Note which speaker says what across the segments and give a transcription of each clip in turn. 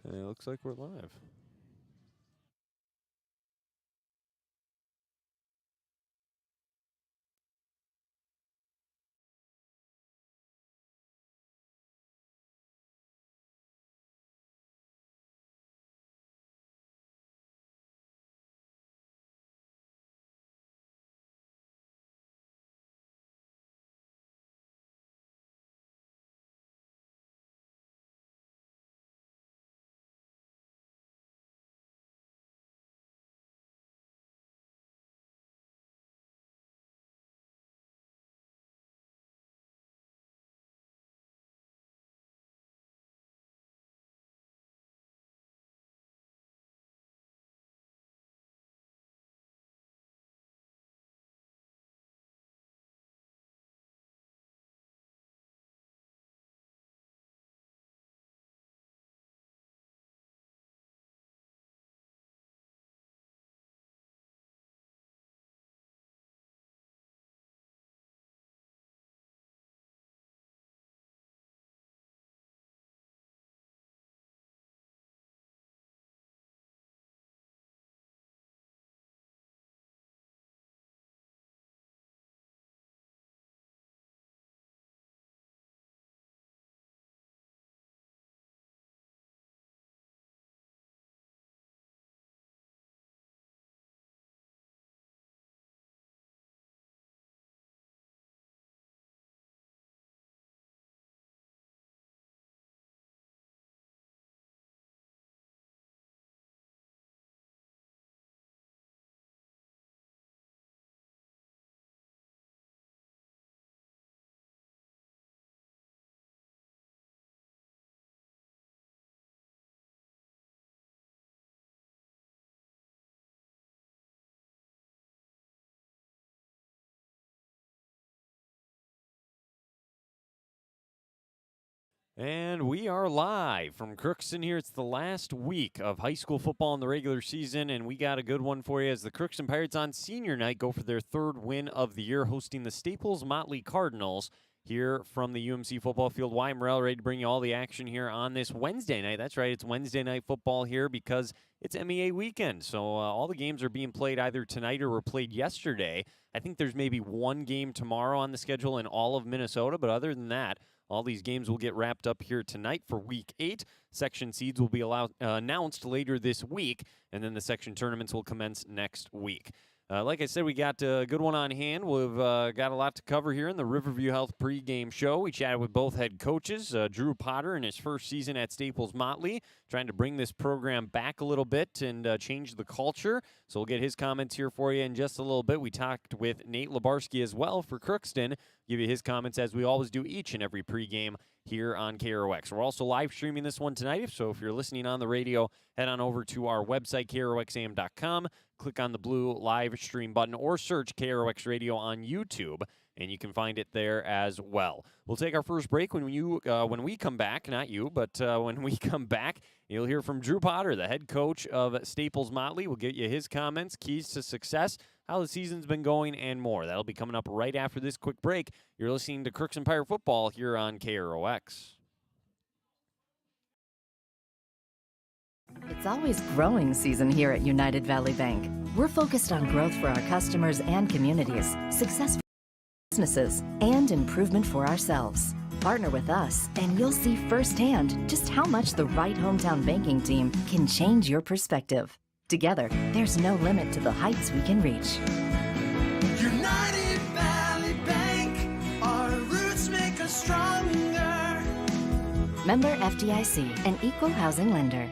Speaker 1: It looks like we're live. And we are live from Crookston here. It's the last week of high school football in the regular season, and we got a good one for you as the Crookston Pirates on senior night go for their third win of the year, hosting the Staples-Motley Cardinals here from the UMC football field. Wyatt Morrell ready to bring you all the action here on this Wednesday night. That's right, it's Wednesday night football here because it's MEA weekend. So all the games are being played either tonight or were played yesterday. I think there's maybe one game tomorrow on the schedule in all of Minnesota, but other than that, all these games will get wrapped up here tonight for Week 8. Section seeds will be announced later this week, and then the section tournaments will commence next week. Like I said, we got a good one on hand. We've got a lot to cover here in the Riverview Health pregame show. We chatted with both head coaches, Drew Potter in his first season at Staples-Motley, trying to bring this program back a little bit and change the culture. So we'll get his comments here for you in just a little bit. We talked with Nate Labarski as well for Crookston. Give you his comments as we always do each and every pregame here on KROX. We're also live streaming this one tonight, so if you're listening on the radio, head on over to our website, KROXAM.com, click on the blue live stream button, or search KROX Radio on YouTube, and you can find it there as well. We'll take our first break when we come back, not you, but when we come back, you'll hear from Drew Potter, the head coach of Staples-Motley. We'll get you his comments, keys to success, how the season's been going, and more. That'll be coming up right after this quick break. You're listening to Crookston Pirate Football here on KROX.
Speaker 2: It's always growing season here at United Valley Bank. We're focused on growth for our customers and communities, success for businesses, and improvement for ourselves. Partner with us, and you'll see firsthand just how much the right hometown banking team can change your perspective. Together, there's no limit to the heights we can reach.
Speaker 3: United Valley Bank, our roots make us stronger.
Speaker 2: Member FDIC, an equal housing lender.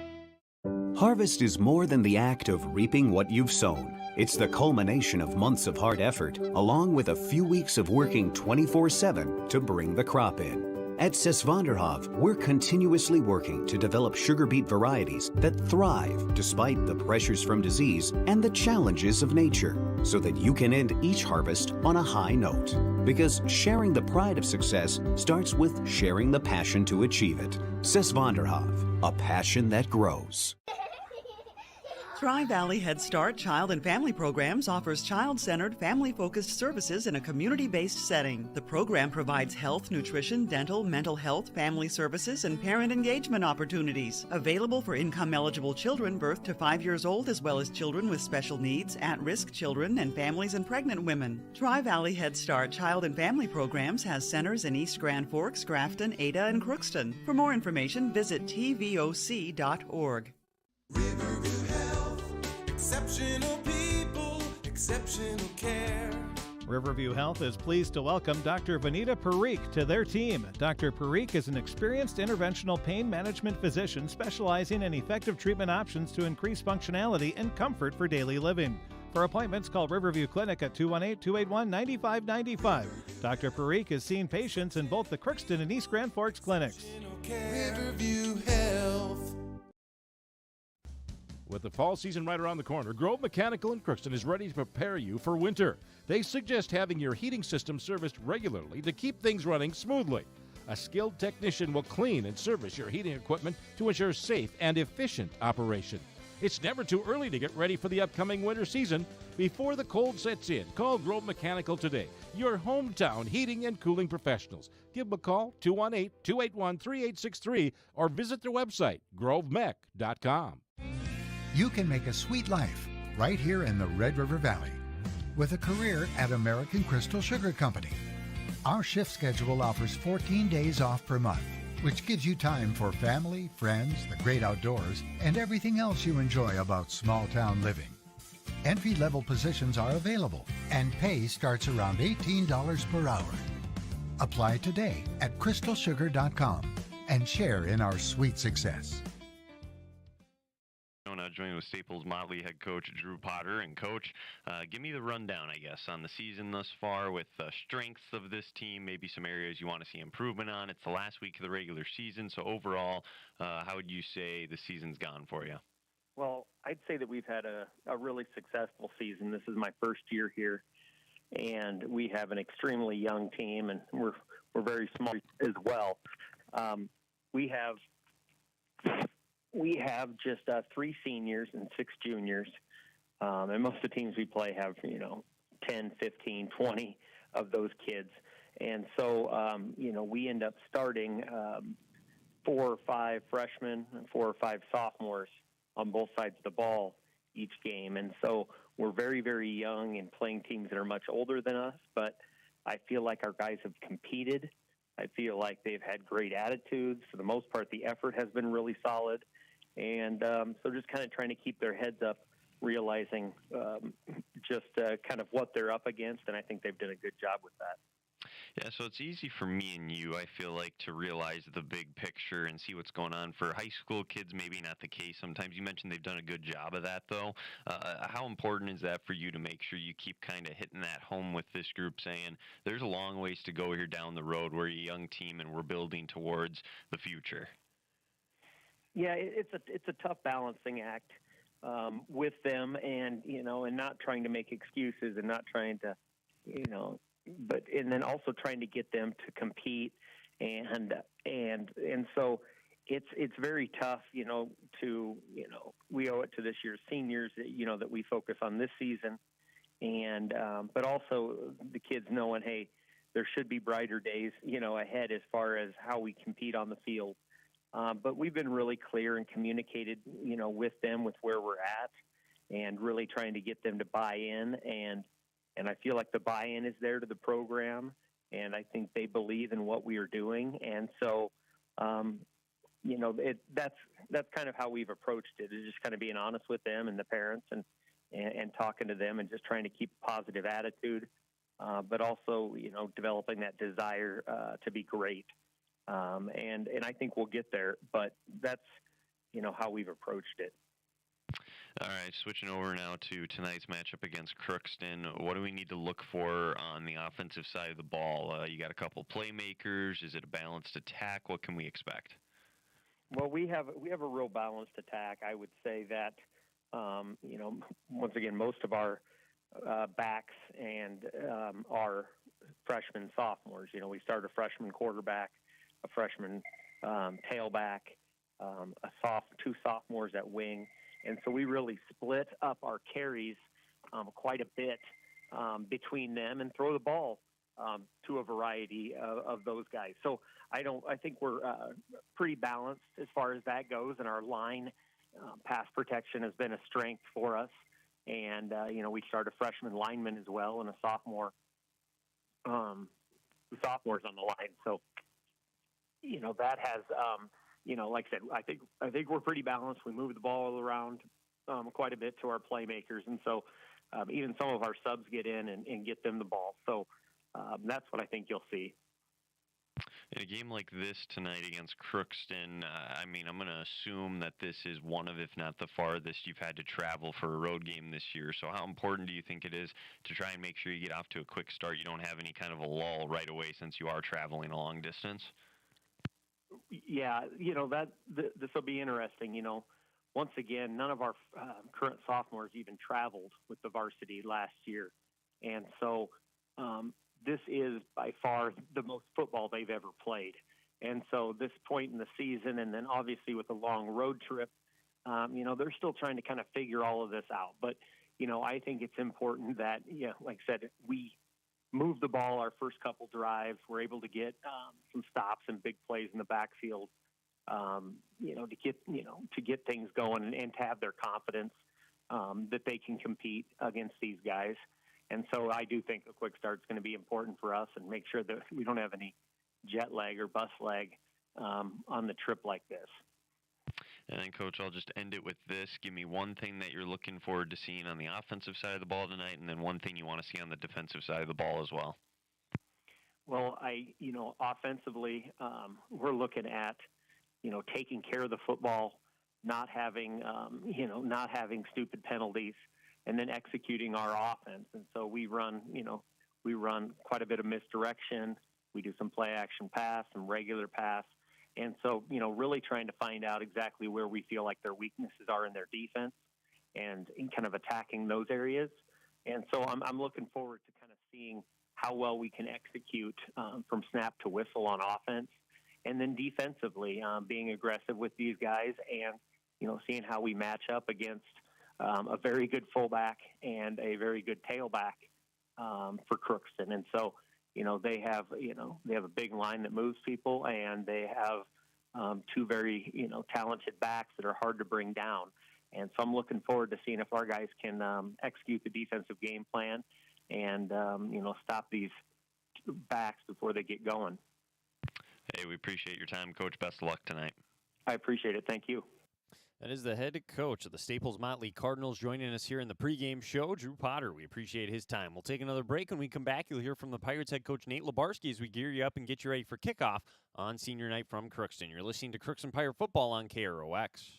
Speaker 4: Harvest is more than the act of reaping what you've sown. It's the culmination of months of hard effort, along with a few weeks of working 24/7 to bring the crop in. At Sesvanderhof, we're continuously working to develop sugar beet varieties that thrive despite the pressures from disease and the challenges of nature, so that you can end each harvest on a high note. Because sharing the pride of success starts with sharing the passion to achieve it. Sesvanderhof, a passion that grows.
Speaker 5: Tri-Valley Head Start Child and Family Programs offers child-centered, family-focused services in a community-based setting. The program provides health, nutrition, dental, mental health, family services, and parent engagement opportunities. Available for income-eligible children birth to 5 years old, as well as children with special needs, at-risk children, and families and pregnant women. Tri-Valley Head Start Child and Family Programs has centers in East Grand Forks, Grafton, Ada, and Crookston. For more information, visit tvoc.org.
Speaker 3: Riverview Health, exceptional people, exceptional care.
Speaker 6: Riverview Health is pleased to welcome Dr. Vanita Parikh to their team. Dr. Parikh is an experienced interventional pain management physician specializing in effective treatment options to increase functionality and comfort for daily living. For appointments, call Riverview Clinic at 218-281-9595. Dr. Parikh is seeing patients in both the Crookston and East Grand Forks clinics.
Speaker 3: Riverview Health.
Speaker 7: With the fall season right around the corner, Grove Mechanical in Crookston is ready to prepare you for winter. They suggest having your heating system serviced regularly to keep things running smoothly. A skilled technician will clean and service your heating equipment to ensure safe and efficient operation. It's never too early to get ready for the upcoming winter season. Before the cold sets in, call Grove Mechanical today, your hometown heating and cooling professionals. Give them a call, 218-281-3863, or visit their website, grovemech.com.
Speaker 8: You can make a sweet life right here in the Red River Valley with a career at American Crystal Sugar Company. Our shift schedule offers 14 days off per month, which gives you time for family, friends, the great outdoors, and everything else you enjoy about small town living. Entry-level positions are available, and pay starts around $18 per hour. Apply today at crystalsugar.com and share in our sweet success.
Speaker 1: Now joined with Staples-Motley head coach Drew Potter. And Coach, give me the rundown, I guess, on the season thus far with the strengths of this team, maybe some areas you want to see improvement on. It's the last week of the regular season, so overall, how would you say the season's gone for you?
Speaker 9: Well, I'd say that we've had a really successful season. This is my first year here, and we have an extremely young team, and we're very small as well. We have just 3 seniors and 6 juniors, and most of the teams we play have 10, 15, 20 of those kids, and so we end up starting 4 or 5 freshmen and 4 or 5 sophomores on both sides of the ball each game. And so we're very, very young and playing teams that are much older than us, but I feel like our guys have competed. I feel like they've had great attitudes. For the most part, the effort has been really solid. And so just kind of trying to keep their heads up, realizing just kind of what they're up against, and I think they've done a good job with that.
Speaker 1: Yeah, so it's easy for me and you, I feel like, to realize the big picture and see what's going on. For high school kids, maybe not the case sometimes. You mentioned they've done a good job of that, though. How important is that for you to make sure you keep kind of hitting that home with this group, saying there's a long ways to go here down the road. We're a young team, and we're building towards the future?
Speaker 9: Yeah, it's a tough balancing act with them, and and not trying to make excuses and not trying to, and then also trying to get them to compete, and so it's very tough, to we owe it to this year's seniors that that we focus on this season, and but also the kids knowing, hey, there should be brighter days ahead as far as how we compete on the field. But we've been really clear and communicated, with them with where we're at, and really trying to get them to buy in. And I feel like the buy-in is there to the program, and I think they believe in what we are doing. And so, that's kind of how we've approached it, is just kind of being honest with them and the parents, and talking to them, and just trying to keep a positive attitude, but also, developing that desire to be great. And I think we'll get there, but that's, how we've approached it.
Speaker 1: All right, switching over now to tonight's matchup against Crookston. What do we need to look for on the offensive side of the ball? You got a couple playmakers. Is it a balanced attack? What can we expect?
Speaker 9: Well, we have a real balanced attack. I would say that, once again, most of our backs and our freshmen, sophomores. We start a freshman quarterback, a freshman tailback, 2 sophomores at wing, And so we really split up our carries quite a bit between them and throw the ball to a variety of those guys. So I think we're pretty balanced as far as that goes, and our line pass protection has been a strength for us. And, we started a freshman lineman as well and a sophomore. Sophomores on the line. So, that has, like I said, I think we're pretty balanced. We move the ball around quite a bit to our playmakers. And so even some of our subs get in and get them the ball. So that's what I think you'll see.
Speaker 1: In a game like this tonight against Crookston, I'm going to assume that this is one of, if not the farthest, you've had to travel for a road game this year. So how important do you think it is to try and make sure you get off to a quick start? You don't have any kind of a lull right away since you are traveling a long distance?
Speaker 9: Yeah, this will be interesting. Once again, none of our current sophomores even traveled with the varsity last year. And so this is by far the most football they've ever played. And so this point in the season, and then obviously with the long road trip, they're still trying to kind of figure all of this out. But, I think it's important that, like I said, we move the ball our first couple drives. We're able to get some stops and big plays in the backfield, to get things going and to have their confidence that they can compete against these guys. And so I do think a quick start is going to be important for us and make sure that we don't have any jet lag or bus lag on the trip like this.
Speaker 1: And then, Coach, I'll just end it with this. Give me one thing that you're looking forward to seeing on the offensive side of the ball tonight, and then one thing you want to see on the defensive side of the ball as well.
Speaker 9: Well, offensively, we're looking at, taking care of the football, not having stupid penalties, and then executing our offense. And so we run quite a bit of misdirection. We do some play action pass, some regular pass. And so, really trying to find out exactly where we feel like their weaknesses are in their defense and kind of attacking those areas. And so I'm looking forward to kind of seeing how well we can execute from snap to whistle on offense. And then defensively, being aggressive with these guys and, seeing how we match up against a very good fullback and a very good tailback for Crookston. And so, they have a big line that moves people, and they have two very, talented backs that are hard to bring down. And so I'm looking forward to seeing if our guys can execute the defensive game plan and, stop these backs before they get going.
Speaker 1: Hey, we appreciate your time, Coach. Best of luck tonight.
Speaker 9: I appreciate it. Thank you.
Speaker 1: That is the head coach of the Staples-Motley Cardinals joining us here in the pregame show, Drew Potter. We appreciate his time. We'll take another break. When we come back, you'll hear from the Pirates head coach Nate Labarski as we gear you up and get you ready for kickoff on senior night from Crookston. You're listening to Crookston Pirate Football on KROX.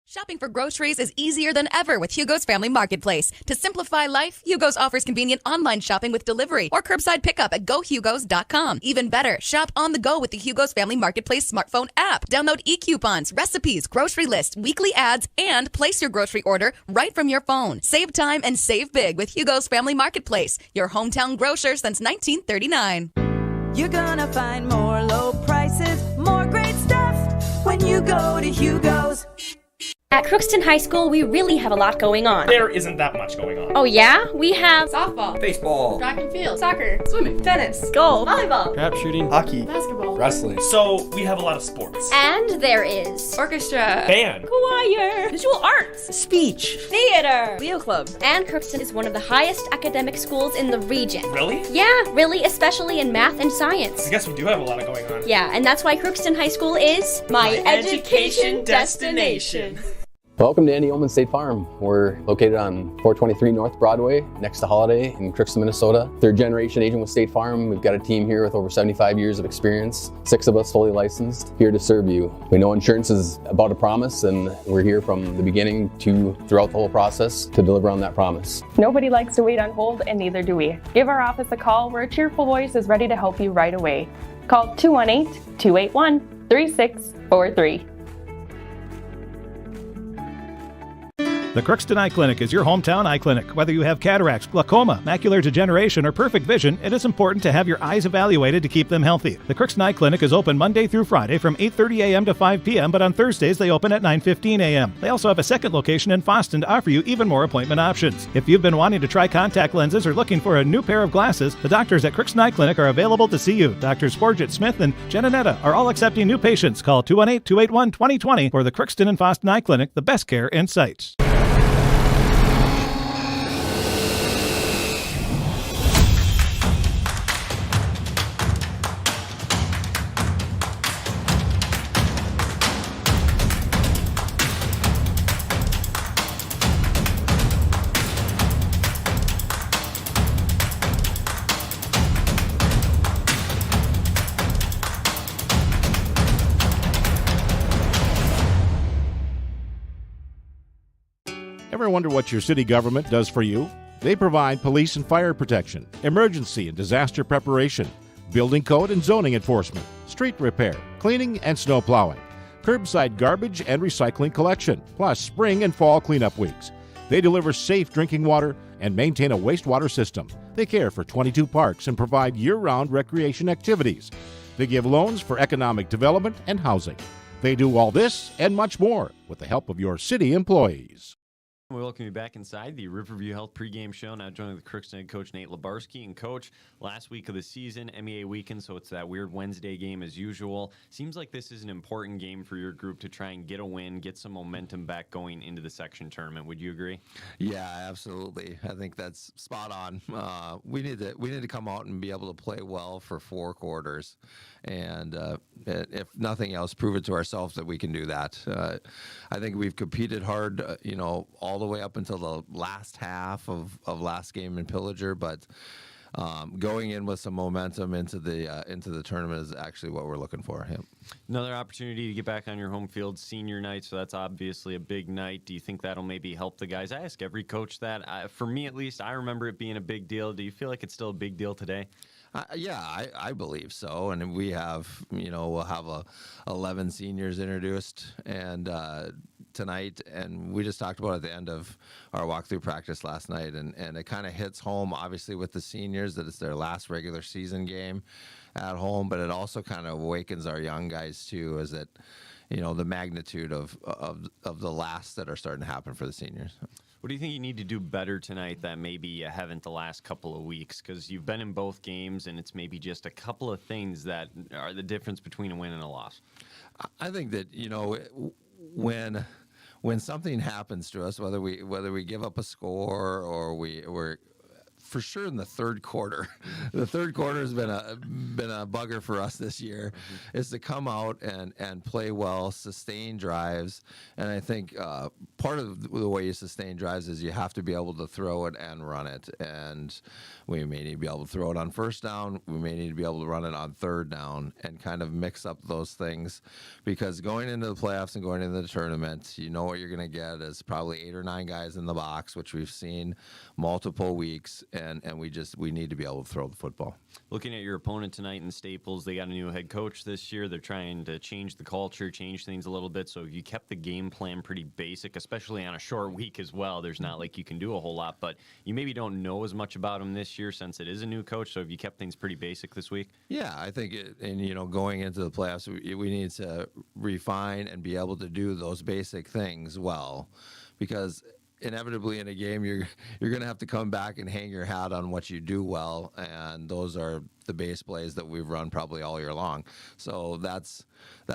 Speaker 10: Shopping for groceries is easier than ever with Hugo's Family Marketplace. To simplify life, Hugo's offers convenient online shopping with delivery or curbside pickup at GoHugos.com. Even better, shop on the go with the Hugo's Family Marketplace smartphone app. Download e-coupons, recipes, grocery lists, weekly ads, and place your grocery order right from your phone. Save time and save big with Hugo's Family Marketplace, your hometown grocer since 1939.
Speaker 11: You're gonna find more low prices, more great stuff when you go to Hugo's.
Speaker 12: At Crookston High School, we really have a lot going on.
Speaker 13: There isn't that much going on.
Speaker 12: Oh yeah? We have
Speaker 14: softball,
Speaker 13: baseball,
Speaker 14: track and field, soccer, swimming, tennis,
Speaker 12: golf,
Speaker 14: volleyball,
Speaker 13: trap shooting, hockey,
Speaker 14: basketball,
Speaker 13: wrestling. So we have a lot of sports.
Speaker 12: And there is
Speaker 14: orchestra,
Speaker 13: band,
Speaker 12: choir,
Speaker 14: visual arts,
Speaker 11: speech,
Speaker 12: theater,
Speaker 14: Leo Club.
Speaker 12: And Crookston is one of the highest academic schools in the region.
Speaker 13: Really?
Speaker 12: Yeah, really, especially in math and science.
Speaker 13: I guess we do have a lot going on.
Speaker 12: Yeah, and that's why Crookston High School is
Speaker 14: my education destination.
Speaker 15: Welcome to Andy Ullman State Farm. We're located on 423 North Broadway, next to Holiday in Crookston, Minnesota. Third generation agent with State Farm. We've got a team here with over 75 years of experience, 6 of us fully licensed, here to serve you. We know insurance is about a promise, and we're here from the beginning to throughout the whole process to deliver on that promise.
Speaker 16: Nobody likes to wait on hold, and neither do we. Give our office a call where a cheerful voice is ready to help you right away. Call 218-281-3643.
Speaker 6: The Crookston Eye Clinic is your hometown eye clinic. Whether you have cataracts, glaucoma, macular degeneration, or perfect vision, it is important to have your eyes evaluated to keep them healthy. The Crookston Eye Clinic is open Monday through Friday from 8:30 a.m. to 5 p.m., but on Thursdays they open at 9:15 a.m. They also have a second location in Foston to offer you even more appointment options. If you've been wanting to try contact lenses or looking for a new pair of glasses, the doctors at Crookston Eye Clinic are available to see you. Drs. Forget, Smith, and Jananetta are all accepting new patients. Call 218-281-2020 for the Crookston and Foston Eye Clinic, the best care in sight.
Speaker 7: Ever wonder what your city government does for you? They provide police and fire protection, emergency and disaster preparation, building code and zoning enforcement, street repair, cleaning and snow plowing, curbside garbage and recycling collection, plus spring and fall cleanup weeks. They deliver safe drinking water and maintain a wastewater system. They care for 22 parks and provide year-round recreation activities. They give loans for economic development and housing. They do all this and much more with the help of your city employees.
Speaker 1: We welcome you back inside the Riverview Health pregame show. Now joining the Crookston head coach Nate Labarski. And coach, last week of the season, MEA weekend, so it's that weird Wednesday game as usual. Seems like this is an important game for your group to try and get a win, get some momentum back going into the section tournament. Would you agree?
Speaker 17: Yeah, absolutely. I think that's spot on. We need to come out and be able to play well for 4 quarters, and if nothing else, prove it to ourselves that we can do that. I think we've competed hard, all the way up until the last half of last game in Pillager, but going in with some momentum into the tournament is actually what we're looking for. Yeah.
Speaker 1: Another opportunity to get back on your home field, senior night, so that's obviously a big night. Do you think that'll maybe help the guys? I ask every coach that. For me, at least, I remember it being a big deal. Do you feel like it's still a big deal today?
Speaker 17: Yeah, I believe so. And we have, we'll have 11 seniors introduced and tonight, and we just talked about at the end of our walkthrough practice last night, and it kind of hits home, obviously, with the seniors that it's their last regular season game at home, but it also kind of awakens our young guys too, is that, the magnitude of the last that are starting to happen for the seniors.
Speaker 1: What do you think you need to do better tonight that maybe you haven't the last couple of weeks? Because you've been in both games, and it's maybe just a couple of things that are the difference between a win and a loss.
Speaker 17: I think that, when something happens to us, whether we give up a score or we're for sure in the third quarter. The third quarter has been a bugger for us this year, is to come out and play well, sustain drives. And I think part of the way you sustain drives is you have to be able to throw it and run it. And we may need to be able to throw it on first down. We may need to be able to run it on third down and kind of mix up those things. Because going into the playoffs and going into the tournament, you know what you're going to get is probably 8 or 9 guys in the box, which we've seen multiple weeks. And we need to be able to throw the football.
Speaker 1: Looking at your opponent tonight in Staples, they got a new head coach this year. They're trying to change the culture, change things a little bit. So you kept the game plan pretty basic, especially on a short week as well. There's not like you can do a whole lot, but you maybe don't know as much about him this year since it is a new coach. So have you kept things pretty basic this week?
Speaker 17: Yeah, I think, going into the playoffs, we need to refine and be able to do those basic things well, because inevitably in a game you're going to have to come back and hang your hat on what you do well, and those are the base plays that we've run probably all year long. So that's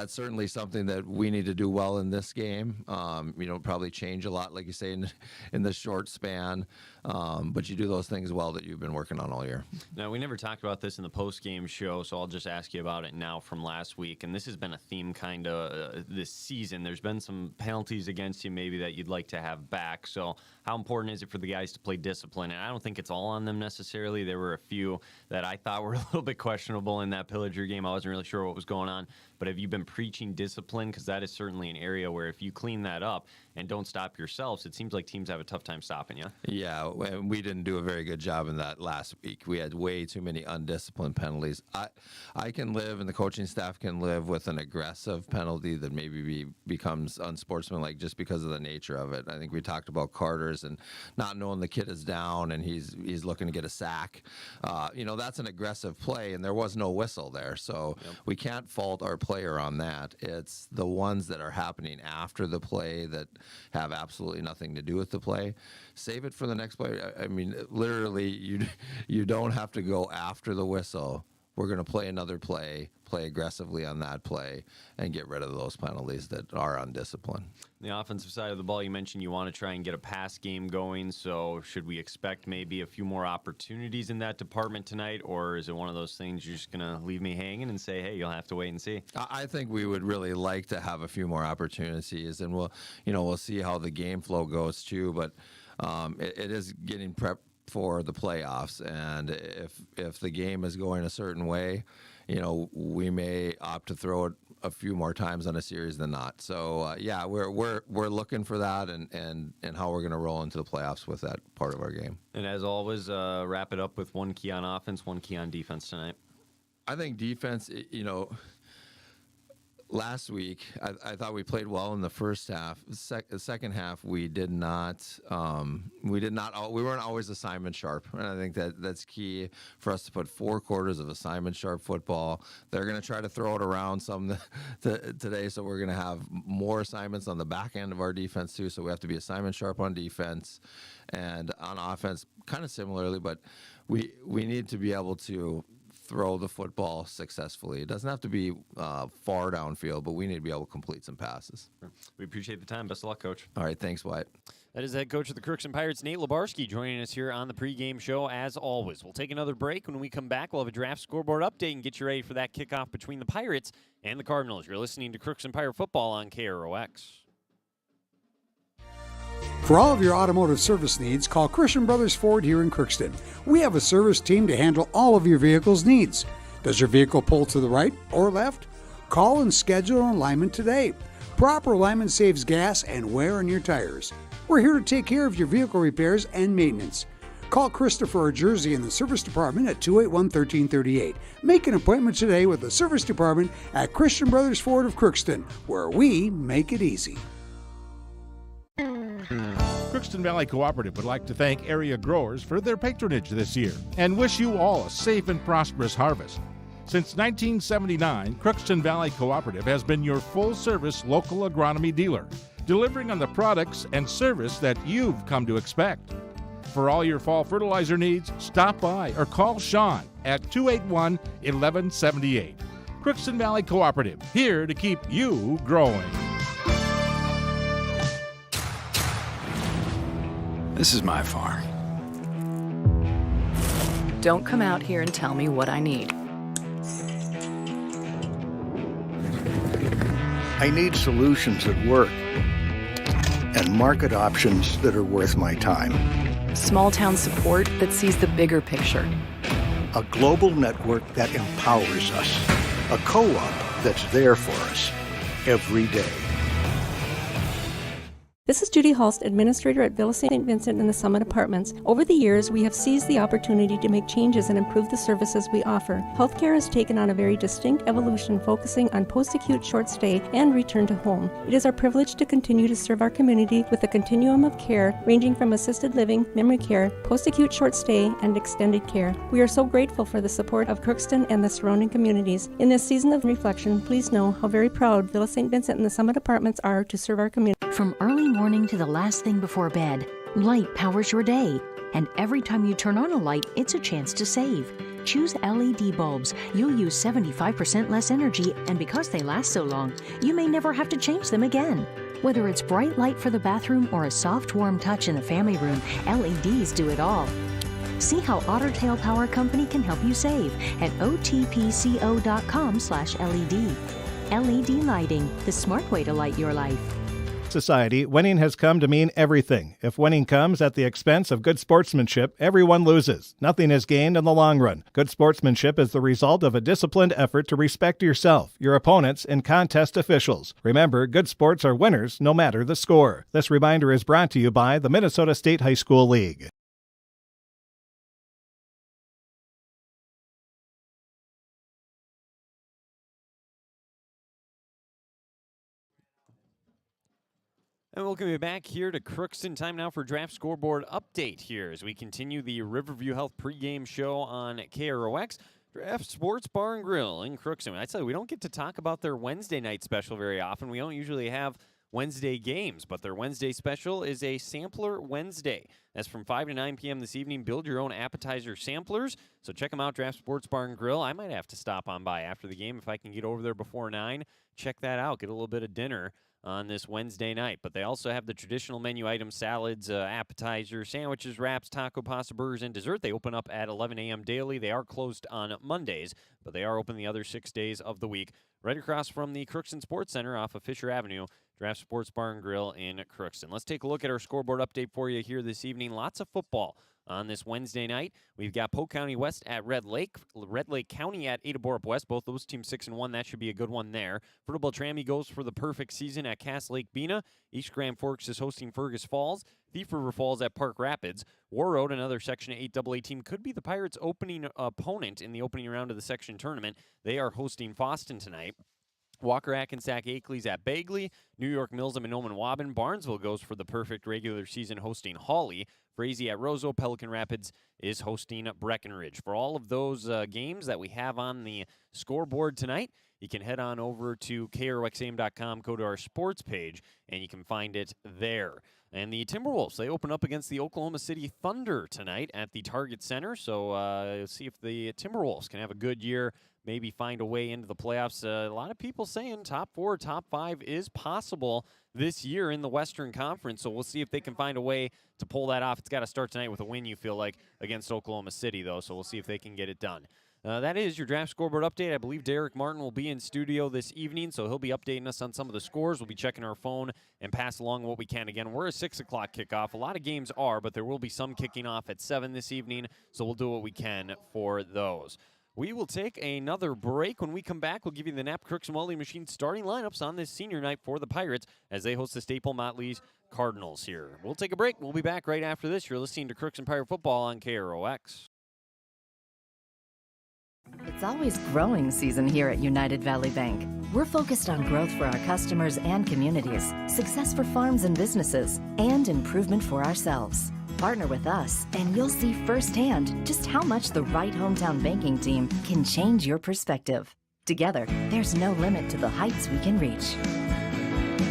Speaker 17: certainly something that we need to do well in this game. Probably change a lot, like you say, in the short span, but you do those things well that you've been working on all year.
Speaker 1: Now, we never talked about this in the post-game show, so I'll just ask you about it now from last week. And this has been a theme kind of this season. There's been some penalties against you maybe that you'd like to have back. So how important is it for the guys to play discipline? And I don't think it's all on them necessarily. There were a few that I thought were a little bit questionable in that Pillager game. I wasn't really sure what was going on. But have you been preaching discipline? Because that is certainly an area where if you clean that up, and don't stop yourselves, it seems like teams have a tough time stopping you.
Speaker 17: Yeah, we didn't do a very good job in that last week. We had way too many undisciplined penalties. I can live, and the coaching staff can live with an aggressive penalty that maybe becomes unsportsmanlike just because of the nature of it. I think we talked about Carter's and not knowing the kid is down and he's looking to get a sack. That's an aggressive play, and there was no whistle there. So we can't fault our player on that. It's the ones that are happening after the play that have absolutely nothing to do with the play. Save it for the next play. I mean, literally, you don't have to go after the whistle. We're going to play another play aggressively on that play, and get rid of those penalties that are undisciplined.
Speaker 1: The offensive side of the ball, you mentioned you want to try and get a pass game going, so should we expect maybe a few more opportunities in that department tonight, or is it one of those things you're just going to leave me hanging and say, hey, you'll have to wait and see?
Speaker 17: I think we would really like to have a few more opportunities, and we'll see how the game flow goes too, but it is getting prepped for the playoffs, and if the game is going a certain way, we may opt to throw it a few more times on a series than not. So we're looking for that, and how we're going to roll into the playoffs with that part of our game.
Speaker 1: And as always, wrap it up with one key on offense, one key on defense tonight.
Speaker 17: I think defense, last week, I thought we played well in the first half. The second half, we did not. We weren't always assignment sharp, and I think that's key for us to put 4 quarters of assignment sharp football. They're going to try to throw it around some today, so we're going to have more assignments on the back end of our defense too. So we have to be assignment sharp on defense, and on offense, kind of similarly. But we need to be able to throw the football successfully. It doesn't have to be far downfield, but we need to be able to complete some passes.
Speaker 1: We appreciate the time. Best of luck, Coach.
Speaker 17: All right, thanks, Wyatt.
Speaker 1: That is head coach of the Crookston Pirates, Nate Labarski, joining us here on the pregame show as always. We'll take another break. When we come back, we'll have a draft scoreboard update and get you ready for that kickoff between the Pirates and the Cardinals. You're listening to Crookston Pirate Football on KROX.
Speaker 18: For all of your automotive service needs, call Christian Brothers Ford here in Crookston. We have a service team to handle all of your vehicle's needs. Does your vehicle pull to the right or left? Call and schedule an alignment today. Proper alignment saves gas and wear on your tires. We're here to take care of your vehicle repairs and maintenance. Call Christopher or Jersey in the service department at 281-1338. Make an appointment today with the service department at Christian Brothers Ford of Crookston, where we make it easy.
Speaker 7: Crookston Valley Cooperative would like to thank area growers for their patronage this year and wish you all a safe and prosperous harvest. Since 1979, Crookston Valley Cooperative has been your full-service local agronomy dealer, delivering on the products and service that you've come to expect. For all your fall fertilizer needs, stop by or call Sean at 281-1178. Crookston Valley Cooperative, here to keep you growing.
Speaker 19: This is my farm.
Speaker 16: Don't come out here and tell me what I need.
Speaker 8: I need solutions that work and market options that are worth my time.
Speaker 16: Small town support that sees the bigger picture.
Speaker 8: A global network that empowers us. A co-op that's there for us every day.
Speaker 20: This is Judy Hulst, Administrator at Villa St. Vincent in the Summit Apartments. Over the years, we have seized the opportunity to make changes and improve the services we offer. Healthcare has taken on a very distinct evolution, focusing on post-acute short stay and return to home. It is our privilege to continue to serve our community with a continuum of care ranging from assisted living, memory care, post-acute short stay, and extended care. We are so grateful for the support of Crookston and the surrounding communities. In this season of reflection, please know how very proud Villa St. Vincent and the Summit Apartments are to serve our community.
Speaker 2: From early morning to the last thing before bed, light powers your day. And every time you turn on a light, it's a chance to save. Choose LED bulbs. You'll use 75% less energy, and because they last so long, you may never have to change them again. Whether it's bright light for the bathroom or a soft, warm touch in the family room, LEDs do it all. See how Otter Tail Power Company can help you save at otpco.com/LED. LED lighting, the smart way to light your life.
Speaker 6: society, winning has come to mean everything. If winning comes at the expense of good sportsmanship, everyone loses. Nothing is gained in the long run. Good sportsmanship is the result of a disciplined effort to respect yourself, your opponents, and contest officials. Remember, good sports are winners no matter the score. This reminder is brought to you by the Minnesota State High School League.
Speaker 1: And welcome you back here to Crookston. Time now for Draft Scoreboard Update here as we continue the Riverview Health pregame show on KROX. Draft Sports Bar and Grill in Crookston. I tell you, we don't get to talk about their Wednesday night special very often. We don't usually have Wednesday games, but their Wednesday special is a Sampler Wednesday. That's from 5 to 9 p.m. this evening. Build your own appetizer samplers. So check them out, Draft Sports Bar and Grill. I might have to stop on by after the game if I can get over there before 9. Check that out. Get a little bit of dinner on this Wednesday night. But they also have the traditional menu items, salads, appetizers, sandwiches, wraps, taco, pasta, burgers, and dessert. They open up at 11 a.m. daily. They are closed on Mondays, but they are open the other 6 days of the week. Right across from the Crookston Sports Center off of Fisher Avenue, Draft Sports Bar and Grill in Crookston. Let's take a look at our scoreboard update for you here this evening. Lots of football on this Wednesday night. We've got Polk County West at Red Lake County at Ada Borup West. Both those teams 6-1. That should be a good one there. Fertile Beltrami goes for the perfect season at Cass Lake Bena. East Grand Forks is hosting Fergus Falls. Thief River Falls at Park Rapids. War Road, another Section 8 AA team, could be the Pirates' opening opponent in the opening round of the section tournament. They are hosting Foston tonight. Walker Hackensack Akeley's at Bagley. New York Mills and Monoman Waban. Barnesville goes for the perfect regular season hosting Hawley. Frazee at Roseau. Pelican Rapids is hosting Breckenridge. For all of those games that we have on the scoreboard tonight, you can head on over to krxam.com, go to our sports page, and you can find it there. And the Timberwolves, they open up against the Oklahoma City Thunder tonight at the Target Center. So see if the Timberwolves can have a good year, maybe find a way into the playoffs. A lot of people saying top 4, top 5 is possible this year in the Western Conference. So we'll see if they can find a way to pull that off. It's got to start tonight with a win, you feel like, against Oklahoma City, though. So we'll see if they can get it done. That is your Draft Scoreboard Update. I believe Derek Martin will be in studio this evening, so he'll be updating us on some of the scores. We'll be checking our phone and pass along what we can. Again, we're a 6 o'clock kickoff. A lot of games are, but there will be some kicking off at 7 this evening, so we'll do what we can for those. We will take another break. When we come back, we'll give you the Knapp Crookston Machine starting lineups on this senior night for the Pirates as they host the Staples-Motley Cardinals here. We'll take a break. We'll be back right after this. You're listening to Crookston Pirate Football on KROX.
Speaker 2: It's always growing season here at United Valley Bank. We're focused on growth for our customers and communities, success for farms and businesses, and improvement for ourselves. Partner with us, and you'll see firsthand just how much the right hometown banking team can change your perspective. Together, there's no limit to the heights we can reach.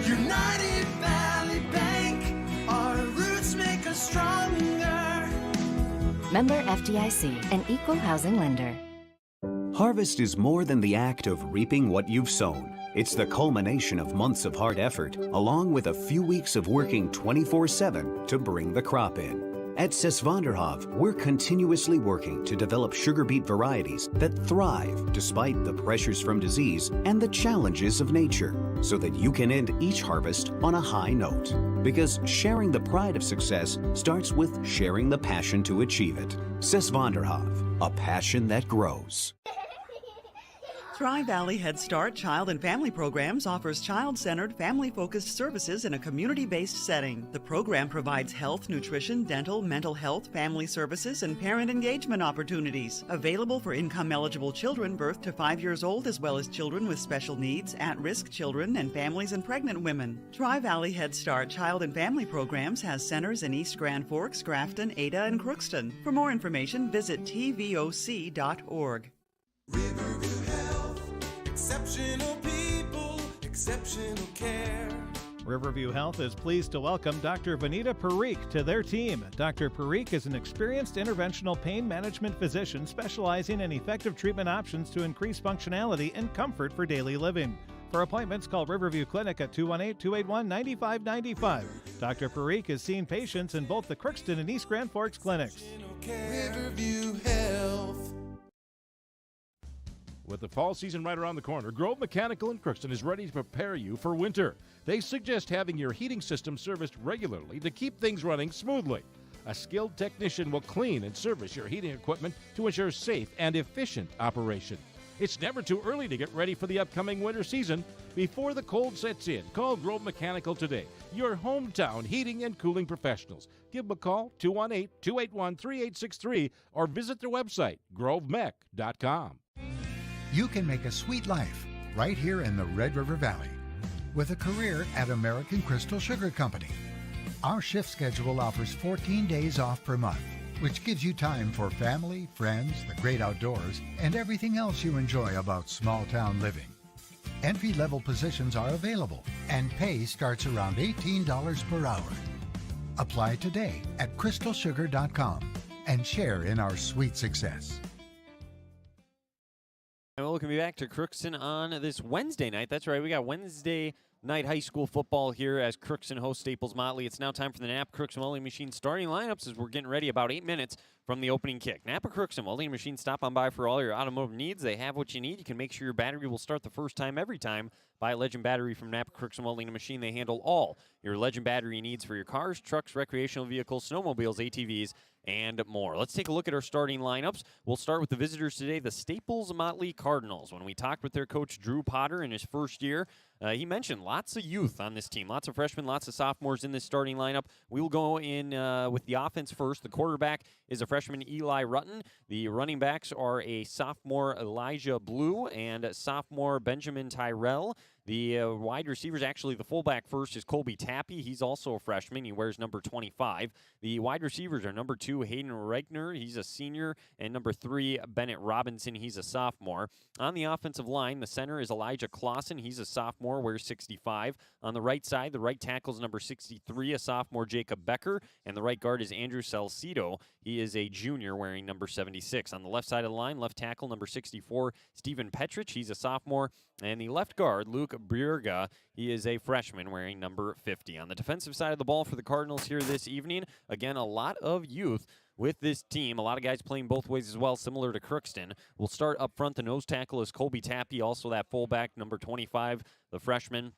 Speaker 3: United Valley Bank, our roots make us stronger.
Speaker 2: Member FDIC, an equal housing lender.
Speaker 4: Harvest is more than the act of reaping what you've sown. It's the culmination of months of hard effort, along with a few weeks of working 24/7 to bring the crop in. At Sesvanderhof, we're continuously working to develop sugar beet varieties that thrive despite the pressures from disease and the challenges of nature, so that you can end each harvest on a high note. Because sharing the pride of success starts with sharing the passion to achieve it. Sesvanderhof, a passion that grows.
Speaker 5: Tri-Valley Head Start Child and Family Programs offers child-centered, family-focused services in a community-based setting. The program provides health, nutrition, dental, mental health, family services, and parent engagement opportunities. Available for income-eligible children birth to 5 years old, as well as children with special needs, at-risk children, and families and pregnant women. Tri-Valley Head Start Child and Family Programs has centers in East Grand Forks, Grafton, Ada, and Crookston. For more information, visit tvoc.org.
Speaker 3: Exceptional people, exceptional care.
Speaker 6: Riverview Health is pleased to welcome Dr. Vanita Parikh to their team. Dr. Parikh is an experienced interventional pain management physician specializing in effective treatment options to increase functionality and comfort for daily living. For appointments, call Riverview Clinic at 218-281-9595. Dr. Parikh is seeing patients in both the Crookston and East Grand Forks clinics.
Speaker 3: Riverview Health.
Speaker 7: With the fall season right around the corner, Grove Mechanical in Crookston is ready to prepare you for winter. They suggest having your heating system serviced regularly to keep things running smoothly. A skilled technician will clean and service your heating equipment to ensure safe and efficient operation. It's never too early to get ready for the upcoming winter season. Before the cold sets in, call Grove Mechanical today, your hometown heating and cooling professionals. Give them a call, 218-281-3863, or visit their website, grovemech.com.
Speaker 8: You can make a sweet life right here in the Red River Valley with a career at American Crystal Sugar Company. Our shift schedule offers 14 days off per month, which gives you time for family, friends, the great outdoors, and everything else you enjoy about small-town living. Entry-level positions are available, and pay starts around $18 per hour. Apply today at crystalsugar.com and share in our sweet success.
Speaker 1: And welcome back to Crookston on this Wednesday night. That's right, we got Wednesday night high school football here as Crookston hosts Staples-Motley. It's now time for the Napa Crookston Welding Machine starting lineups as we're getting ready about 8 minutes from the opening kick. Napa Crookston Welding Machine, stop on by for all your automotive needs. They have what you need. You can make sure your battery will start the first time every time. Buy a Legend battery from Napa Crookston Welding Machine. They handle all your Legend battery needs for your cars, trucks, recreational vehicles, snowmobiles, ATVs, and more. Let's take a look at our starting lineups. We'll start with the visitors today, the Staples-Motley Cardinals. When we talked with their coach, Drew Potter, in his first year, he mentioned lots of youth on this team, lots of freshmen, lots of sophomores in this starting lineup. We will go in with the offense first. The quarterback is a freshman, Eli Rutten. The running backs are a sophomore, Elijah Blue, and sophomore, Benjamin Tyrell. The wide receivers, actually the fullback first is Colby Tappy. He's also a freshman. He wears number 25. The wide receivers are number 2, Hayden Regner. He's a senior. And number 3, Bennett Robinson. He's a sophomore. On the offensive line, the center is Elijah Clausen. He's a sophomore, wears 65. On the right side, the right tackle is number 63, a sophomore, Jacob Becker. And the right guard is Andrew Salcido. He is a junior, wearing number 76. On the left side of the line, left tackle, number 64, Stephen Petrich. He's a sophomore. And the left guard, Luke Bjerga, he is a freshman, wearing number 50. On the defensive side of the ball for the Cardinals here this evening, again, a lot of youth with this team. A lot of guys playing both ways as well, similar to Crookston. We'll start up front. The nose tackle is Colby Tappy, also that fullback, number 25, the freshman.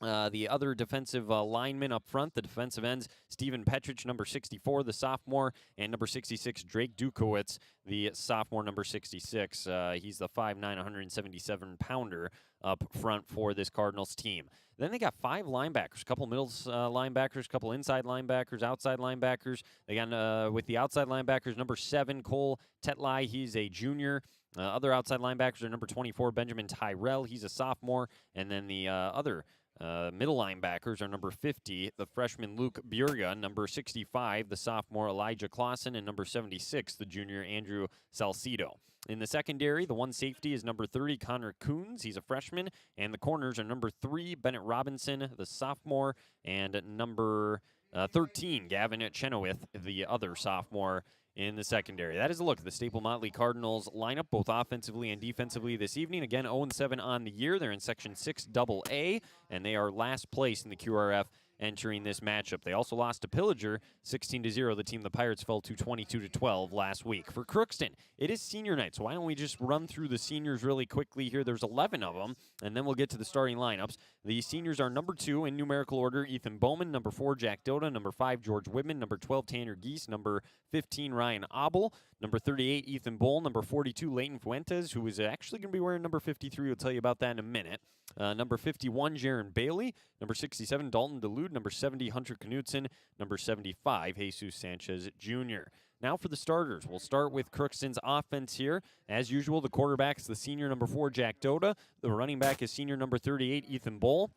Speaker 1: The other defensive linemen up front, the defensive ends, Stephen Petrich, number 64, the sophomore, and number 66, Drake Dukowitz, the sophomore, number 66. He's the 5'9", 177-pounder up front for this Cardinals team. Then they got 5 linebackers, a couple middle linebackers, a couple inside linebackers, outside linebackers. They got, with the outside linebackers, number 7, Cole Tetlai, he's a junior. Other outside linebackers are number 24, Benjamin Tyrell, he's a sophomore. And then the other middle linebackers are number 50, the freshman Luke Bjerga, number 65, the sophomore Elijah Clausen, and number 76, the junior Andrew Salcido. In the secondary, the one safety is number 30, Connor Coons. He's a freshman. And the corners are number 3, Bennett Robinson, the sophomore, and number 13, Gavin Chenoweth, the other sophomore in the secondary. That is a look at the Staples-Motley Cardinals lineup, both offensively and defensively this evening. Again, 0-7 on the year. They're in Section 6AA, and they are last place in the QRF entering this matchup. They also lost to Pillager 16-0, the team the Pirates fell to 22-12 last week. For Crookston, it is senior night, so why don't we just run through the seniors really quickly here. There's 11 of them, and then we'll get to the starting lineups. The seniors are number 2 in numerical order, Ethan Bowman, number 4, Jack Doda, number 5, George Whitman, number 12, Tanner Geese, number 15, Ryan Abel, number 38, Ethan Bull, number 42, Leighton Fuentes, who is actually going to be wearing number 53. We'll tell you about that in a minute. Number 51, Jaron Bailey, number 67, Dalton DeLude, number 70, Hunter Knutson, number 75, Jesus Sanchez Jr. Now for the starters. We'll start with Crookston's offense here. As usual, the quarterback is the senior number 4, Jack Doda. The running back is senior number 38, Ethan Bull.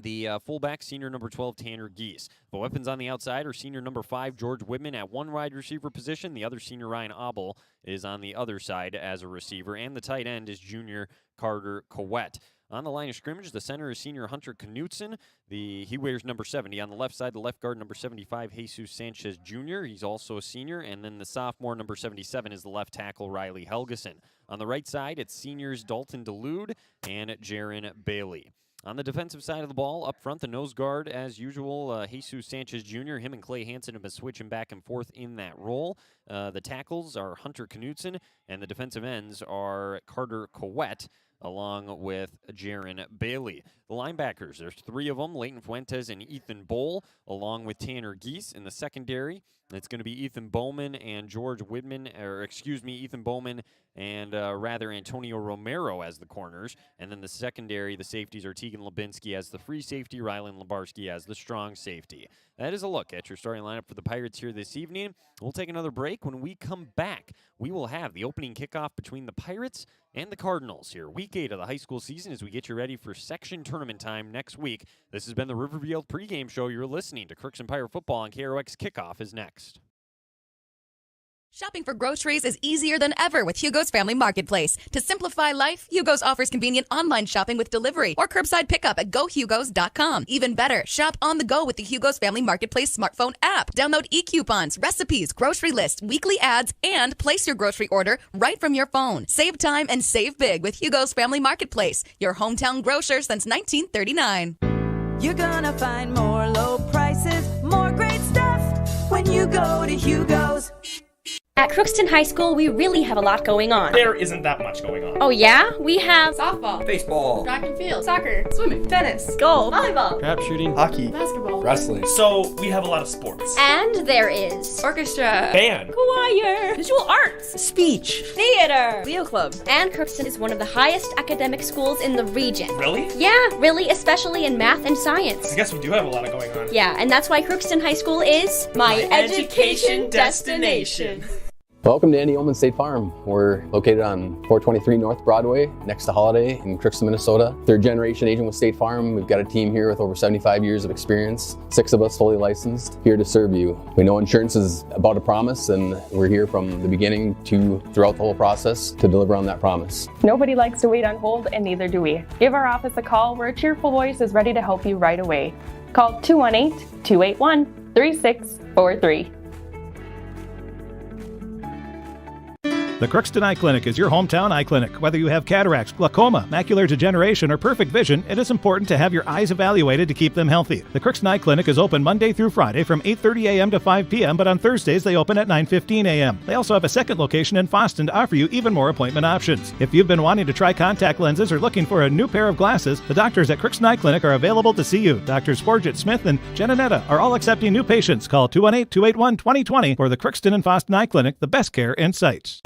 Speaker 1: The fullback, senior number 12, Tanner Geese. The weapons on the outside are senior number 5, George Whitman at one wide receiver position. The other senior, Ryan Abel, is on the other side as a receiver. And the tight end is junior Carter Cowett. On the line of scrimmage, the center is senior Hunter Knutson. He wears number 70. On the left side, the left guard, number 75, Jesus Sanchez Jr. He's also a senior. And then the sophomore, number 77, is the left tackle, Riley Helgeson. On the right side, it's seniors Dalton DeLude and Jaron Bailey. On the defensive side of the ball, up front, the nose guard, as usual, Jesus Sanchez Jr., him and Clay Hansen have been switching back and forth in that role. The tackles are Hunter Knudsen, and the defensive ends are Carter Coet, along with Jaron Bailey. The linebackers, there's three of them, Leighton Fuentes and Ethan Bowl, along with Tanner Geese. In the secondary, it's going to be Ethan Bowman and Ethan Bowman and Antonio Romero as the corners. And then the secondary, the safeties are Tegan Lubinsky as the free safety, Rylan Labarski as the strong safety. That is a look at your starting lineup for the Pirates here this evening. We'll take another break. When we come back, we will have the opening kickoff between the Pirates and the Cardinals here. Week 8 of the high school season as we get you ready for section tournament time next week. This has been the Riverview pregame show. You're listening to Crookston Pirate Football on KROX. Kickoff is next.
Speaker 10: Shopping for groceries is easier than ever with Hugo's Family Marketplace. To simplify life, Hugo's offers convenient online shopping with delivery or curbside pickup at gohugos.com. Even better, shop on the go with the Hugo's Family Marketplace smartphone app. Download e-coupons, recipes, grocery lists, weekly ads, and place your grocery order right from your phone. Save time and save big with Hugo's Family Marketplace, your hometown grocer since 1939.
Speaker 11: You're gonna find more low prices, more great stuff when you go to Hugo's.
Speaker 12: At Crookston High School, we really have a lot going on.
Speaker 13: There isn't that much going on.
Speaker 12: Oh yeah? We have
Speaker 14: softball,
Speaker 19: baseball,
Speaker 14: track and field, soccer, swimming, tennis,
Speaker 12: golf,
Speaker 14: volleyball,
Speaker 19: crap shooting,
Speaker 13: hockey,
Speaker 14: basketball,
Speaker 19: wrestling.
Speaker 13: So we have a lot of sports.
Speaker 12: and there is
Speaker 14: orchestra,
Speaker 13: Band,
Speaker 12: choir,
Speaker 14: visual arts,
Speaker 11: Speech,
Speaker 12: theater,
Speaker 14: Leo Club.
Speaker 12: And Crookston is one of the highest academic schools in the region.
Speaker 13: Really?
Speaker 12: Yeah, really, especially in math and science.
Speaker 13: I guess we do have a lot of going on.
Speaker 12: Yeah, and that's why Crookston High School is
Speaker 14: My education destination.
Speaker 15: Welcome to Andy Oman State Farm. We're located on 423 North Broadway, next to Holiday in Crookston, Minnesota. Third generation agent with State Farm. We've got a team here with over 75 years of experience, 6 of us fully licensed, here to serve you. We know insurance is about a promise, and we're here from the beginning to throughout the whole process to deliver on that promise.
Speaker 16: Nobody likes to wait on hold, and neither do we. Give our office a call where a cheerful voice is ready to help you right away. Call 218-281-3643.
Speaker 6: The Crookston Eye Clinic is your hometown eye clinic. Whether you have cataracts, glaucoma, macular degeneration, or perfect vision, it is important to have your eyes evaluated to keep them healthy. The Crookston Eye Clinic is open Monday through Friday from 8:30 a.m. to 5 p.m., but on Thursdays they open at 9:15 a.m. They also have a second location in Boston to offer you even more appointment options. If you've been wanting to try contact lenses or looking for a new pair of glasses, the doctors at Crookston Eye Clinic are available to see you. Doctors Forget Smith and Jananetta are all accepting new patients. Call 218-281-2020 for the Crookston and Boston Eye Clinic, the best care in sight.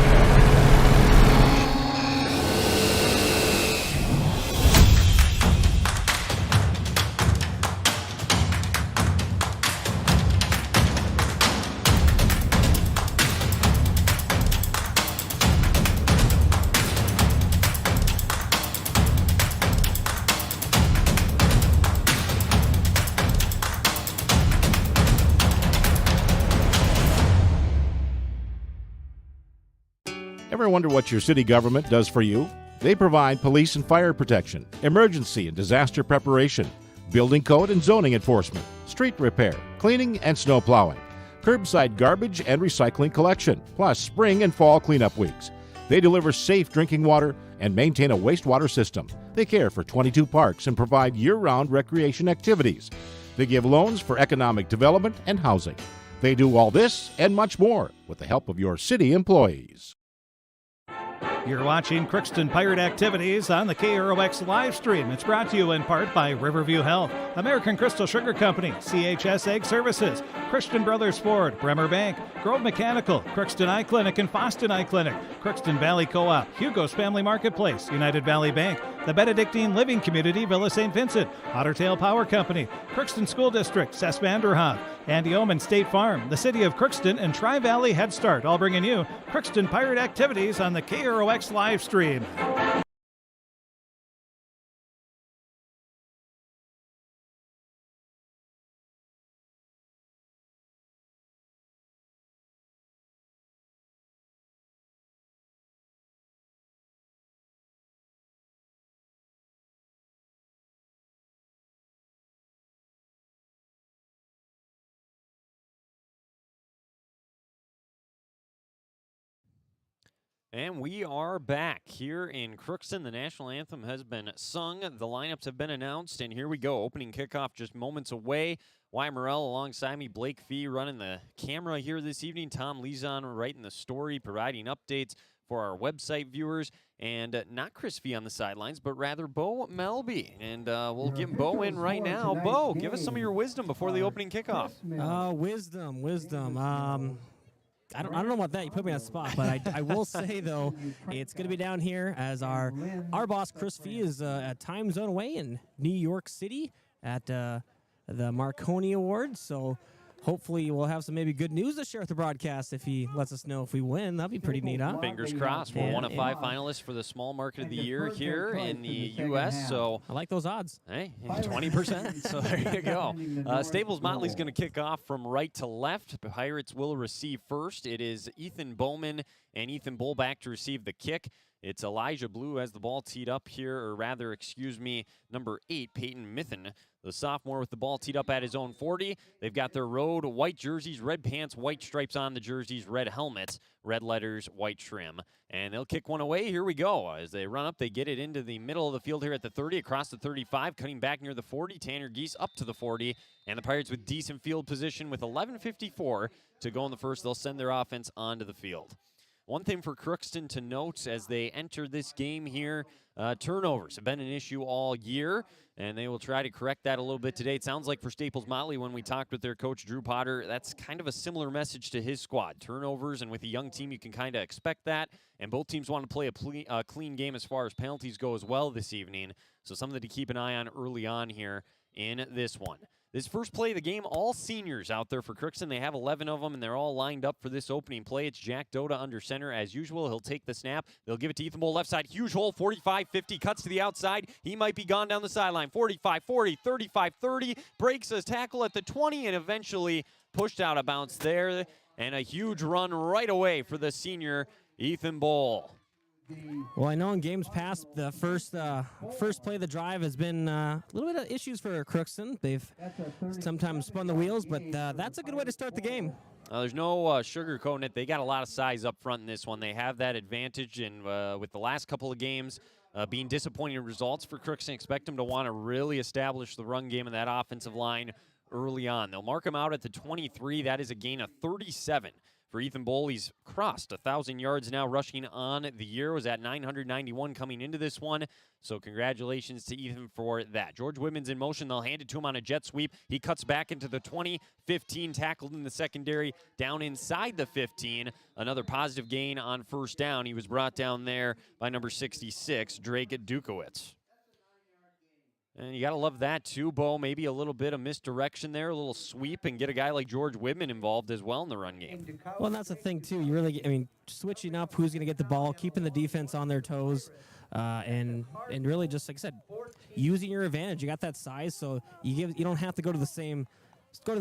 Speaker 7: Ever wonder what your city government does for you? They provide police and fire protection, emergency and disaster preparation, building code and zoning enforcement, street repair, cleaning and snow plowing, curbside garbage and recycling collection, plus spring and fall cleanup weeks. They deliver safe drinking water and maintain a wastewater system. They care for 22 parks and provide year-round recreation activities. They give loans for economic development and housing. They do all this and much more with the help of your city employees.
Speaker 6: You're watching Crookston Pirate Activities on the KROX live stream. It's brought to you in part by Riverview Health, American Crystal Sugar Company, CHS Egg Services, Christian Brothers Ford, Bremer Bank, Grove Mechanical, Crookston Eye Clinic and Boston Eye Clinic, Crookston Valley Co-op, Hugo's Family Marketplace, United Valley Bank, the Benedictine Living Community, Villa St. Vincent, Ottertail Power Company, Crookston School District, Cess Vanderhoff, Andy Oman State Farm, the City of Crookston, and Tri-Valley Head Start, all bringing you Crookston Pirate Activities on the KROX live stream.
Speaker 1: And we are back here in Crookston. The national anthem has been sung. The lineups have been announced, and here we go. Opening kickoff just moments away. Wyatt Morrell alongside me. Blake Fee running the camera here this evening. Tom Lezon writing the story, providing updates for our website viewers. And not Chris Fee on the sidelines, but rather Bo Melby. And we'll get Bo in right now. Bo, give us some of your wisdom before the opening kickoff.
Speaker 21: Wisdom. I don't know about that. You put me on the spot, but I will say, though, it's going to be down here as our boss, Chris Fee, is a time zone away in New York City at the Marconi Awards. So hopefully we'll have some maybe good news to share with the broadcast if he lets us know if we win. That'd be pretty neat, huh?
Speaker 1: Fingers crossed. We're one of 5 finalists for the small market of the year here in the U.S. So
Speaker 21: I like those odds.
Speaker 1: Hey, 20%. So there you go. Staples-Motley's going to kick off from right to left. The Pirates will receive first. It is Ethan Bowman and Ethan Bull back to receive the kick. It's Elijah Blue has the ball teed up here, or rather, number 8, Peyton Mithen, the sophomore, with the ball teed up at his own 40. They've got their road white jerseys, red pants, white stripes on the jerseys, red helmets, red letters, white trim. And they'll kick one away. Here we go. As they run up, they get it into the middle of the field here at the 30, across the 35, cutting back near the 40. Tanner Geese up to the 40. And the Pirates with decent field position with 11:54 to go in the first. They'll send their offense onto the field. One thing for Crookston to note as they enter this game here, turnovers have been an issue all year, and they will try to correct that a little bit today. It sounds like for Staples-Motley, when we talked with their coach, Drew Potter, that's kind of a similar message to his squad. Turnovers, and with a young team, you can kind of expect that, and both teams want to play a clean game as far as penalties go as well this evening, so something to keep an eye on early on here in this one. This first play of the game, all seniors out there for Crookston. They have 11 of them, and they're all lined up for this opening play. It's Jack Doda under center as usual. He'll take the snap. They'll give it to Ethan Bull left side. Huge hole, 45-50, cuts to the outside. He might be gone down the sideline. 45-40, 35-30, breaks his tackle at the 20, and eventually pushed out of bounds there. And a huge run right away for the senior, Ethan Bull.
Speaker 21: Well, I know in games past, the first play of the drive has been a little bit of issues for Crookston. They've sometimes spun the wheels, but that's a good way to start the game.
Speaker 1: There's no sugarcoating it. They got a lot of size up front in this one. They have that advantage, and with the last couple of games being disappointing results for Crookston, expect them to want to really establish the run game in that offensive line early on. They'll mark him out at the 23. That is a gain of 37. For Ethan Bull, he's crossed 1,000 yards now rushing on the year. Was at 991 coming into this one. So congratulations to Ethan for that. George Whitman's in motion. They'll hand it to him on a jet sweep. He cuts back into the 20, 15, tackled in the secondary, down inside the 15. Another positive gain on first down. He was brought down there by number 66, Drake Dukowitz. And you got to love that, too, Bo. Maybe a little bit of misdirection there, a little sweep, and get a guy like George Whitman involved as well in the run game.
Speaker 21: Well, and that's the thing, too. You really, switching up who's going to get the ball, keeping the defense on their toes, and really just, like I said, using your advantage. You got that size, so you don't have to go to the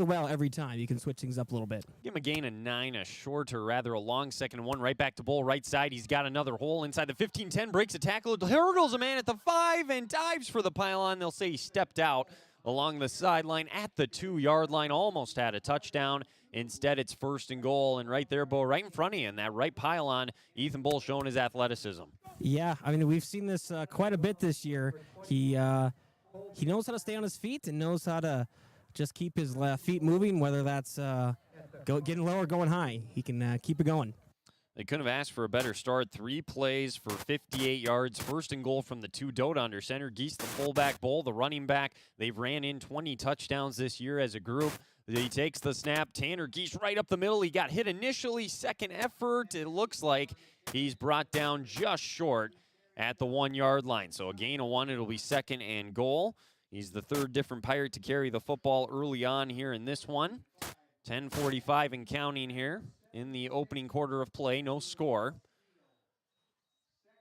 Speaker 21: well every time. You can switch things up a little bit.
Speaker 1: Give him a gain of 9, a short or rather a long 2nd and 1. Right back to Bull, right side. He's got another hole inside the 15-10, breaks a tackle, hurdles a man at the 5 and dives for the pylon. They'll say he stepped out along the sideline at the 2-yard line, almost had a touchdown. Instead, it's 1st and goal, and right there, Bo, right in front of you in that right pylon, Ethan Bull showing his athleticism.
Speaker 21: Yeah, we've seen this quite a bit this year. He knows how to stay on his feet and knows how to just keep his feet moving, whether that's getting low or going high. He can keep it going.
Speaker 1: They couldn't have asked for a better start. 3 plays for 58 yards. 1st and goal from the 2. Doda under center. Geese, the fullback. Bull, the running back. They've ran in 20 touchdowns this year as a group. He takes the snap. Tanner Geese right up the middle. He got hit initially. 2nd effort. It looks like he's brought down just short at the 1-yard line. So a gain of 1. It'll be 2nd and goal. He's the 3rd different Pirate to carry the football early on here in this one. 10:45 and counting here in the opening quarter of play. No score.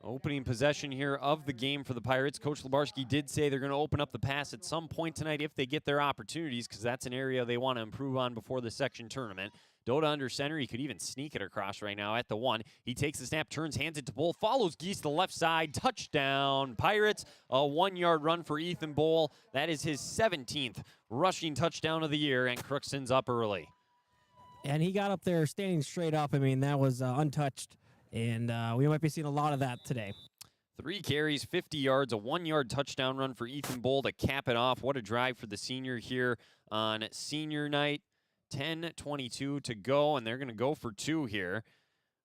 Speaker 1: Opening possession here of the game for the Pirates. Coach Labarski did say they're going to open up the pass at some point tonight if they get their opportunities, because that's an area they want to improve on before the section tournament. Doda under center. He could even sneak it across right now at the 1. He takes the snap, turns, hands it to Bull, follows Geese to the left side. Touchdown, Pirates. A 1-yard run for Ethan Bull. That is his 17th rushing touchdown of the year, and Crookston's up early.
Speaker 21: And he got up there standing straight up. That was untouched. and we might be seeing a lot of that today.
Speaker 1: 3 carries, 50 yards, a 1-yard touchdown run for Ethan Bull to cap it off. What a drive for the senior here on senior night. 10:22 to go, and they're going to go for 2 here.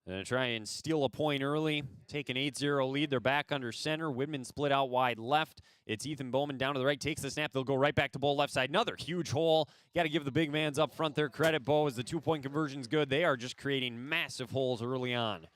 Speaker 1: Going to try and steal a point early, take an 8-0 lead. They're back under center. Widman split out wide left. It's Ethan Bowman down to the right, takes the snap. They'll go right back to Bo left side. Another huge hole. Got to give the big mans up front their credit, Bo, as the 2-point conversion's good. They are just creating massive holes early on.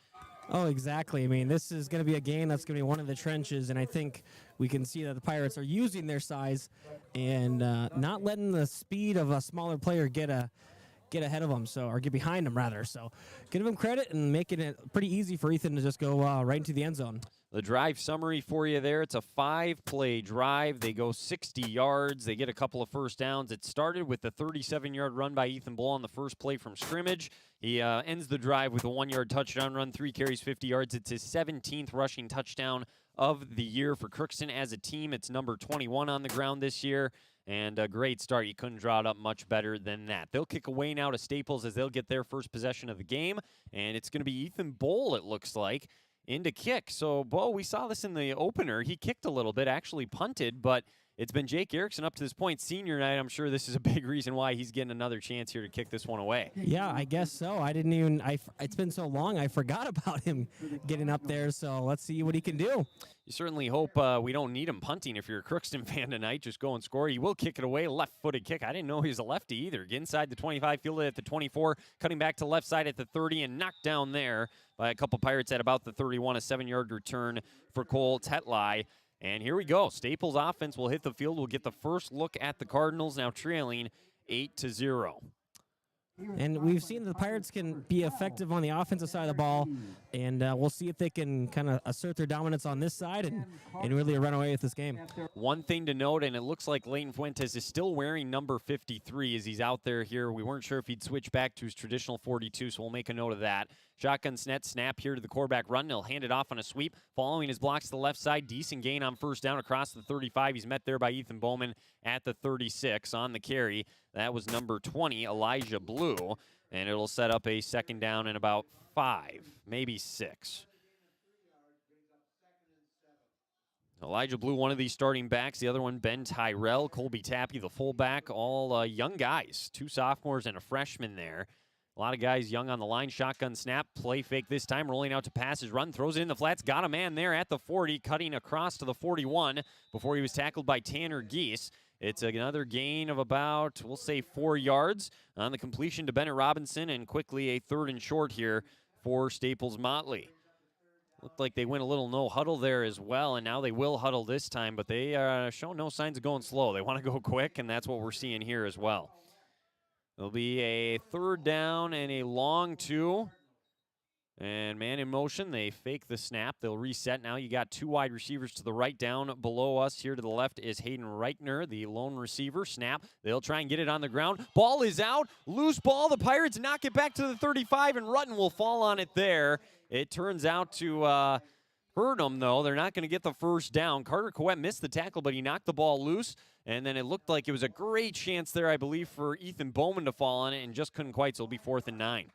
Speaker 21: Oh, exactly. I mean, this is going to be a game that's going to be one of the trenches, and I think we can see that the Pirates are using their size and not letting the speed of a smaller player get ahead of them, or get behind them, rather. So give them credit and making it pretty easy for Ethan to just go right into the end zone.
Speaker 1: The drive summary for you there. It's a 5-play drive. They go 60 yards. They get a couple of first downs. It started with the 37-yard run by Ethan Bull on the first play from scrimmage. He ends the drive with a 1-yard touchdown run, 3 carries, 50 yards. It's his 17th rushing touchdown of the year for Crookston as a team. It's number 21 on the ground this year. And a great start. You couldn't draw it up much better than that. They'll kick away now to Staples as they'll get their first possession of the game. And it's going to be Ethan Bull, it looks like, into kick. So, Bo, we saw this in the opener. He kicked a little bit, actually punted, but it's been Jake Erickson up to this point. Senior night, I'm sure this is a big reason why he's getting another chance here to kick this one away.
Speaker 21: Yeah, I guess so. It's been so long, I forgot about him getting up there, so let's see what he can do.
Speaker 1: You certainly hope we don't need him punting if you're a Crookston fan tonight. Just go and score. He will kick it away, left-footed kick. I didn't know he was a lefty either. Inside the 25, fielded at the 24, cutting back to left side at the 30, and knocked down there by a couple Pirates at about the 31, a 7-yard return for Cole Tetlai. And here we go. Staples offense will hit the field. We'll get the first look at the Cardinals, now trailing 8-0.
Speaker 21: And we've seen the Pirates can be effective on the offensive side of the ball, and we'll see if they can kind of assert their dominance on this side and really run away with this game.
Speaker 1: One thing to note, and it looks like Leighton Fuentes is still wearing number 53 as he's out there here. We weren't sure if he'd switch back to his traditional 42, so we'll make a note of that. Shotgun snap here to the quarterback run. He'll hand it off on a sweep. Following his blocks to the left side, decent gain on first down across the 35. He's met there by Ethan Bowman at the 36 on the carry. That was number 20, Elijah Blue, and it'll set up a second down in about 5, maybe 6. Elijah Blue, one of these starting backs. The other one, Ben Tyrell, Colby Tappy, the fullback, all young guys. 2 sophomores and a freshman there. A lot of guys young on the line. Shotgun snap, play fake this time, rolling out to pass his run, throws it in the flats, got a man there at the 40, cutting across to the 41 before he was tackled by Tanner Geese. It's another gain of about, we'll say, 4 yards on the completion to Bennett Robinson, and quickly a 3rd and short here for Staples-Motley. Looked like they went a little no huddle there as well, and now they will huddle this time, but they show no signs of going slow. They want to go quick, and that's what we're seeing here as well. It'll be a 3rd down and a long 2. And man in motion, they fake the snap. They'll reset now. You got 2 wide receivers to the right. Down below us here to the left is Hayden Reichner, the lone receiver. Snap. They'll try and get it on the ground. Ball is out. Loose ball. The Pirates knock it back to the 35, and Rutten will fall on it there. It turns out to hurt them, though. They're not going to get the first down. Carter Coet missed the tackle, but he knocked the ball loose. And then it looked like it was a great chance there, I believe, for Ethan Bowman to fall on it, and just couldn't quite, so it'll be 4th and 9.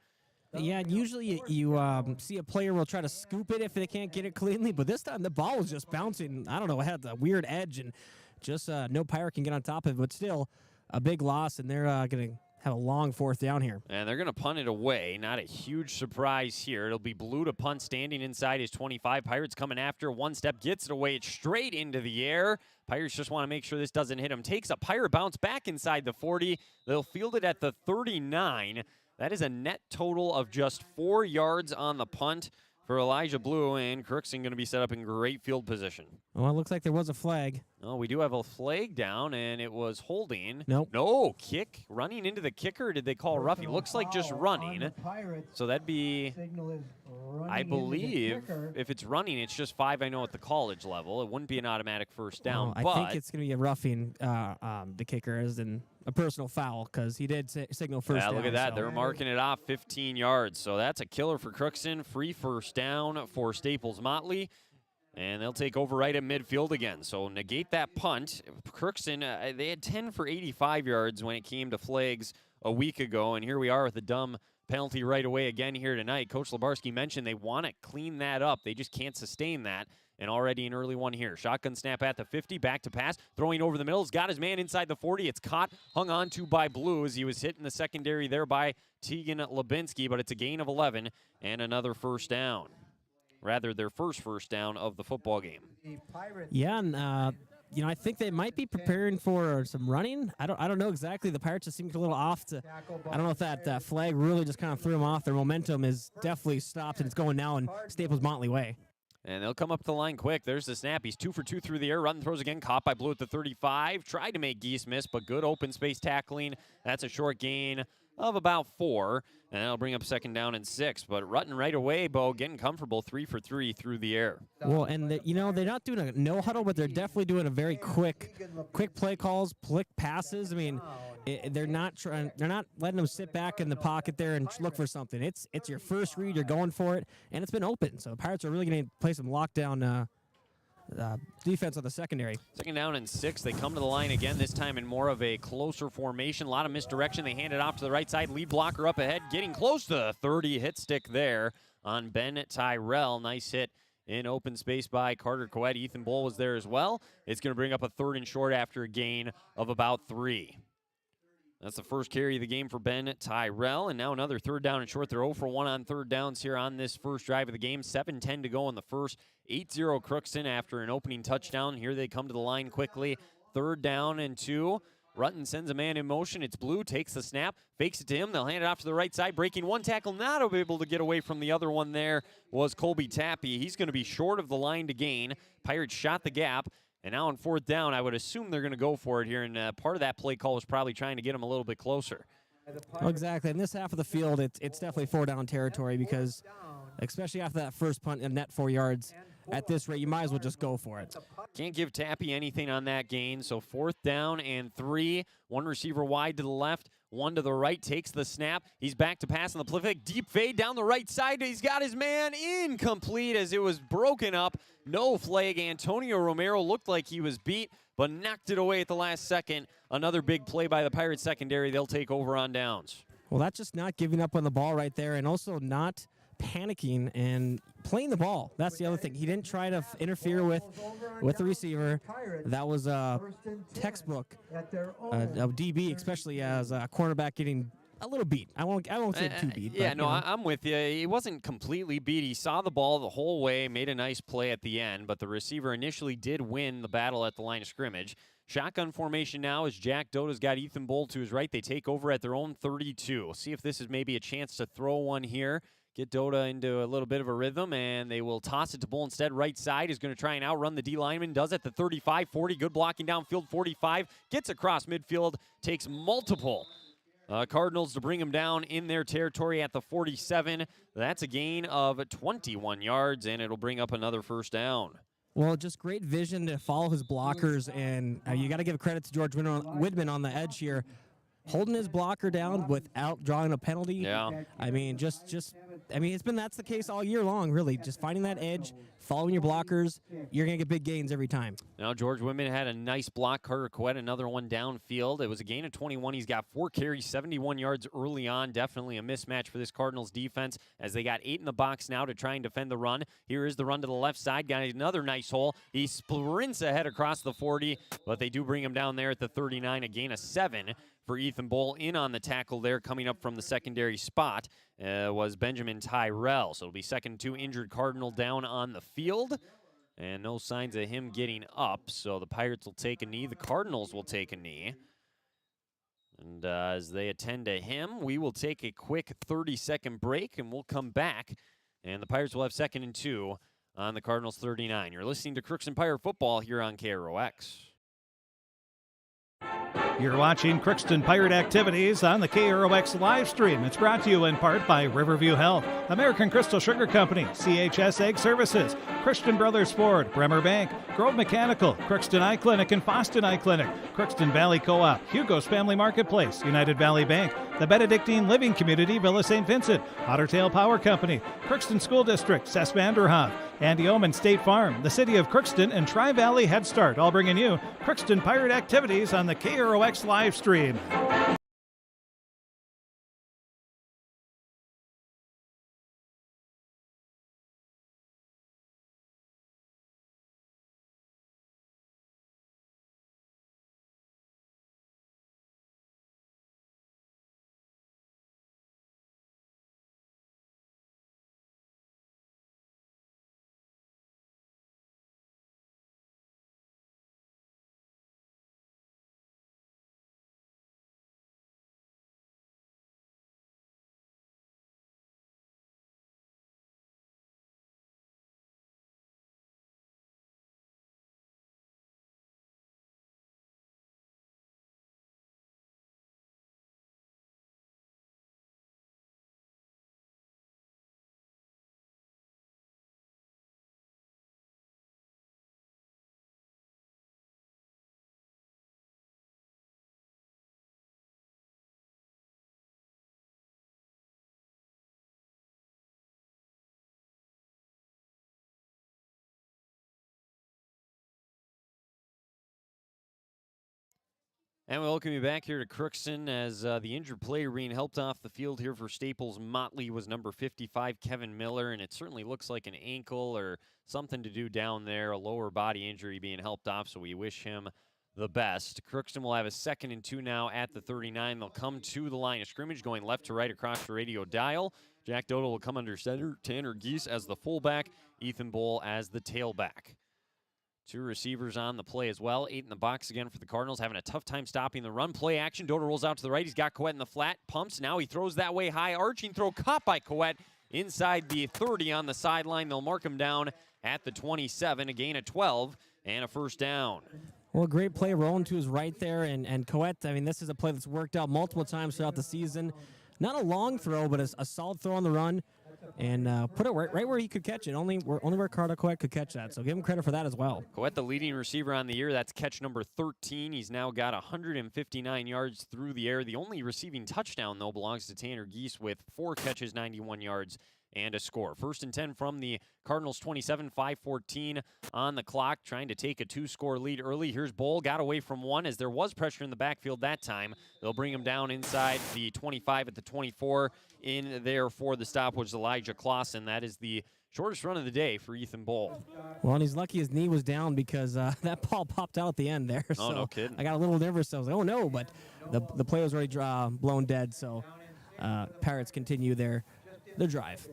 Speaker 21: Yeah, usually you see a player will try to scoop it if they can't get it cleanly, but this time the ball was just bouncing. I don't know, it had a weird edge, and just no Pirate can get on top of it, but still a big loss, and they're going to have a long 4th down here.
Speaker 1: And they're going to punt it away. Not a huge surprise here. It'll be Blue to punt, standing inside his 25. Pirates coming after. 1 step, gets it away. It's straight into the air. Pirates just want to make sure this doesn't hit him. Takes a Pirate bounce back inside the 40. They'll field it at the 39. That is a net total of just 4 yards on the punt for Elijah Blue, and Crookston going to be set up in great field position.
Speaker 21: Well, it looks like there was a flag.
Speaker 1: Oh, we do have a flag down, and it was holding.
Speaker 21: Nope.
Speaker 1: No, kick. Running into the kicker, did they call roughing? Looks like just running. So that'd be, I believe, if it's running, it's just 5, I know, at the college level. It wouldn't be an automatic first down.
Speaker 21: I think it's going to be a roughing the kicker as in a personal foul, because he did signal first down.
Speaker 1: Yeah, look at that.
Speaker 21: So.
Speaker 1: They're marking it off 15 yards. So that's a killer for Crookston. Free first down for Staples-Motley. And they'll take over right at midfield again. So negate that punt. Crookston, they had 10 for 85 yards when it came to flags a week ago. And here we are with a dumb penalty right away again here tonight. Coach Labarski mentioned they want to clean that up. They just can't sustain that. And already an early one here. Shotgun snap at the 50, back to pass, throwing over the middle. He's got his man inside the 40. It's caught, hung on to by Blue as he was hit in the secondary there by Tegan Labinski, but it's a gain of 11 and another first down. Rather, their first down of the football game.
Speaker 21: Yeah, and I think they might be preparing for some running. I don't know exactly. The Pirates just seemed a little off. I don't know if that flag really just kind of threw them off. Their momentum is definitely stopped, and it's going now in Staples-Motley way.
Speaker 1: And they'll come up the line quick. There's the snap. He's 2 for 2 through the air. Run throws again. Caught by Blue at the 35. Tried to make Geese miss, but good open space tackling. That's a short gain of about 4. And that'll bring up second down and 6. But Rutten right away, Bo, getting comfortable 3 for 3 through the air.
Speaker 21: Well, and they're not doing a no huddle, but they're definitely doing a very quick play calls, quick passes. I mean, they're not letting them sit back in the pocket there and look for something. It's your first read, you're going for it, and it's been open. So the Pirates are really going to play some lockdown defense on the secondary.
Speaker 1: Second down and 6. They come to the line again, this time in more of a closer formation. A lot of misdirection. They hand it off to the right side. Lead blocker up ahead, getting close to the 30. Hit stick there on Ben Tyrell. Nice hit in open space by Carter Coet. Ethan Bull was there as well. It's going to bring up a 3rd and short after a gain of about 3. That's the first carry of the game for Ben Tyrell. And now another 3rd down and short. They're 0 for 1 on 3rd downs here on this first drive of the game. 7:10 to go in the first. 8-0 Crookston after an opening touchdown. Here they come to the line quickly. 3rd down and 2. Rutten sends a man in motion. It's Blue, takes the snap, fakes it to him. They'll hand it off to the right side. Breaking one tackle, not able to get away from the other one there was Colby Tappy. He's going to be short of the line to gain. Pirates shot the gap. And now on 4th down, I would assume they're going to go for it here. And part of that play call was probably trying to get him a little bit closer.
Speaker 21: Oh, exactly. In this half of the field, it's definitely 4-down territory because, especially after that first punt and net 4 yards, at this rate, you might as well just go for it.
Speaker 1: Can't give Tappy anything on that gain. So 4th down and 3. One receiver wide to the left, one to the right. Takes the snap. He's back to pass on the play fake. Deep fade down the right side. He's got his man incomplete as it was broken up. No flag. Antonio Romero looked like he was beat, but knocked it away at the last second. Another big play by the Pirates secondary. They'll take over on downs.
Speaker 21: Well, that's just not giving up on the ball right there, and also not panicking and playing the ball. That's the other thing. He didn't try to interfere with the receiver. That was a textbook of DB, especially as a cornerback getting a little beat. I won't say too beat.
Speaker 1: Yeah,
Speaker 21: but,
Speaker 1: no, I'm with you. He wasn't completely beat. He saw the ball the whole way, made a nice play at the end, but the receiver initially did win the battle at the line of scrimmage. Shotgun formation now as Jack Doda's got Ethan Bull to his right. They take over at their own 32. We'll see if this is maybe a chance to throw one here. Get Doda into a little bit of a rhythm, and they will toss it to Bull instead. Right side is going to try and outrun the D lineman. Does at the 35, 40. Good blocking downfield, 45. Gets across midfield. Takes multiple Cardinals to bring him down in their territory at the 47. That's a gain of 21 yards, and it'll bring up another first down.
Speaker 21: Well, just great vision to follow his blockers, and you got to give credit to George Widman on the edge here. Holding his blocker down without drawing a penalty.
Speaker 1: Yeah.
Speaker 21: I mean, that's the case all year long, really. Just finding that edge, following your blockers, you're going to get big gains every time.
Speaker 1: Now, George Widman had a nice block. Carter Coet, another one downfield. It was a gain of 21. He's got 4 carries, 71 yards early on. Definitely a mismatch for this Cardinals defense as they got 8 in the box now to try and defend the run. Here is the run to the left side. Got another nice hole. He sprints ahead across the 40, but they do bring him down there at the 39, a gain of 7. For Ethan Bull. In on the tackle there, coming up from the secondary spot, was Benjamin Tyrell. So it'll be 2nd 2 injured Cardinal down on the field. And no signs of him getting up. So the Pirates will take a knee. The Cardinals will take a knee. And as they attend to him, we will take a quick 30-second break, and we'll come back. And the Pirates will have 2nd and 2 on the Cardinals 39. You're listening to Crookston Pirate Football here on KROX.
Speaker 6: You're watching Crookston Pirate Activities on the KROX live stream. It's brought to you in part by Riverview Health, American Crystal Sugar Company, CHS Egg Services, Christian Brothers Ford, Bremer Bank, Grove Mechanical, Crookston Eye Clinic and Foston Eye Clinic, Crookston Valley Co-op, Hugo's Family Marketplace, United Valley Bank, the Benedictine Living Community, Villa St. Vincent, Ottertail Power Company, Crookston School District, Cess Vanderhoff, Andy Omen State Farm, the City of Crookston, and Tri-Valley Head Start, all bringing you Crookston Pirate Activities on the KROX live stream.
Speaker 1: And we welcome you back here to Crookston as the injured player being helped off the field here for Staples-Motley was number 55, Kevin Miller, and it certainly looks like an ankle or something to do down there, a lower body injury being helped off, so we wish him the best. Crookston will have a 2nd and 2 now at the 39. They'll come to the line of scrimmage, going left to right across the radio dial. Jack Dodo will come under center, Tanner Geese as the fullback, Ethan Bowl as the tailback. 2 receivers on the play as well. 8 in the box again for the Cardinals, having a tough time stopping the run. Play action. Dodo rolls out to the right. He's got Coet in the flat. Pumps. Now he throws that way high. Arching throw caught by Coet inside the 30 on the sideline. They'll mark him down at the 27. A gain of 12 and a first down.
Speaker 21: Well, great play rolling to his right there. And Coet, I mean, this is a play that's worked out multiple times throughout the season. Not a long throw, but a solid throw on the run. And put it right where he could catch it. Only where Carter Coet could catch that. So give him credit for that as well.
Speaker 1: Coet, the leading receiver on the year. That's catch number 13. He's now got 159 yards through the air. The only receiving touchdown, though, belongs to Tanner Geese with 4 catches, 91 yards, and a score. 1st and 10 from the Cardinals 27, 5:14 on the clock, trying to take a 2-score lead early. Here's Bowl, got away from 1 as there was pressure in the backfield that time. They'll bring him down inside the 25 at the 24. In there for the stop was Elijah Clausen. That is the shortest run of the day for Ethan Bowl.
Speaker 21: Well, and he's lucky his knee was down because that ball popped out at the end there.
Speaker 1: Oh,
Speaker 21: so
Speaker 1: no kidding.
Speaker 21: I got a little nervous. So I was like, oh, no, but the play was already blown dead. So Pirates continue their drive.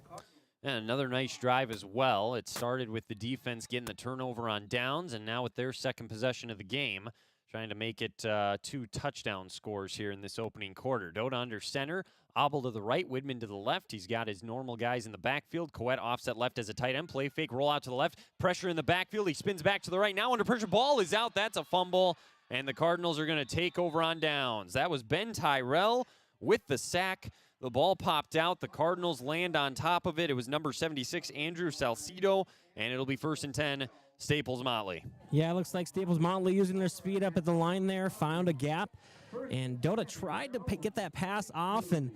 Speaker 1: And another nice drive as well. It started with the defense getting the turnover on downs, and now with their 2nd possession of the game, trying to make it 2 touchdown scores here in this opening quarter. Doda under center, Obel to the right, Widman to the left. He's got his normal guys in the backfield. Coet offset left as a tight end. Play fake, roll out to the left. Pressure in the backfield. He spins back to the right. Now under pressure, ball is out. That's a fumble, and the Cardinals are going to take over on downs. That was Ben Tyrell with the sack. The ball popped out. The Cardinals land on top of it. It was number 76, Andrew Salcido, and it'll be 1st and 10, Staples-Motley.
Speaker 21: Yeah, it looks like Staples-Motley using their speed up at the line there, found a gap, and Doda tried to get that pass off, and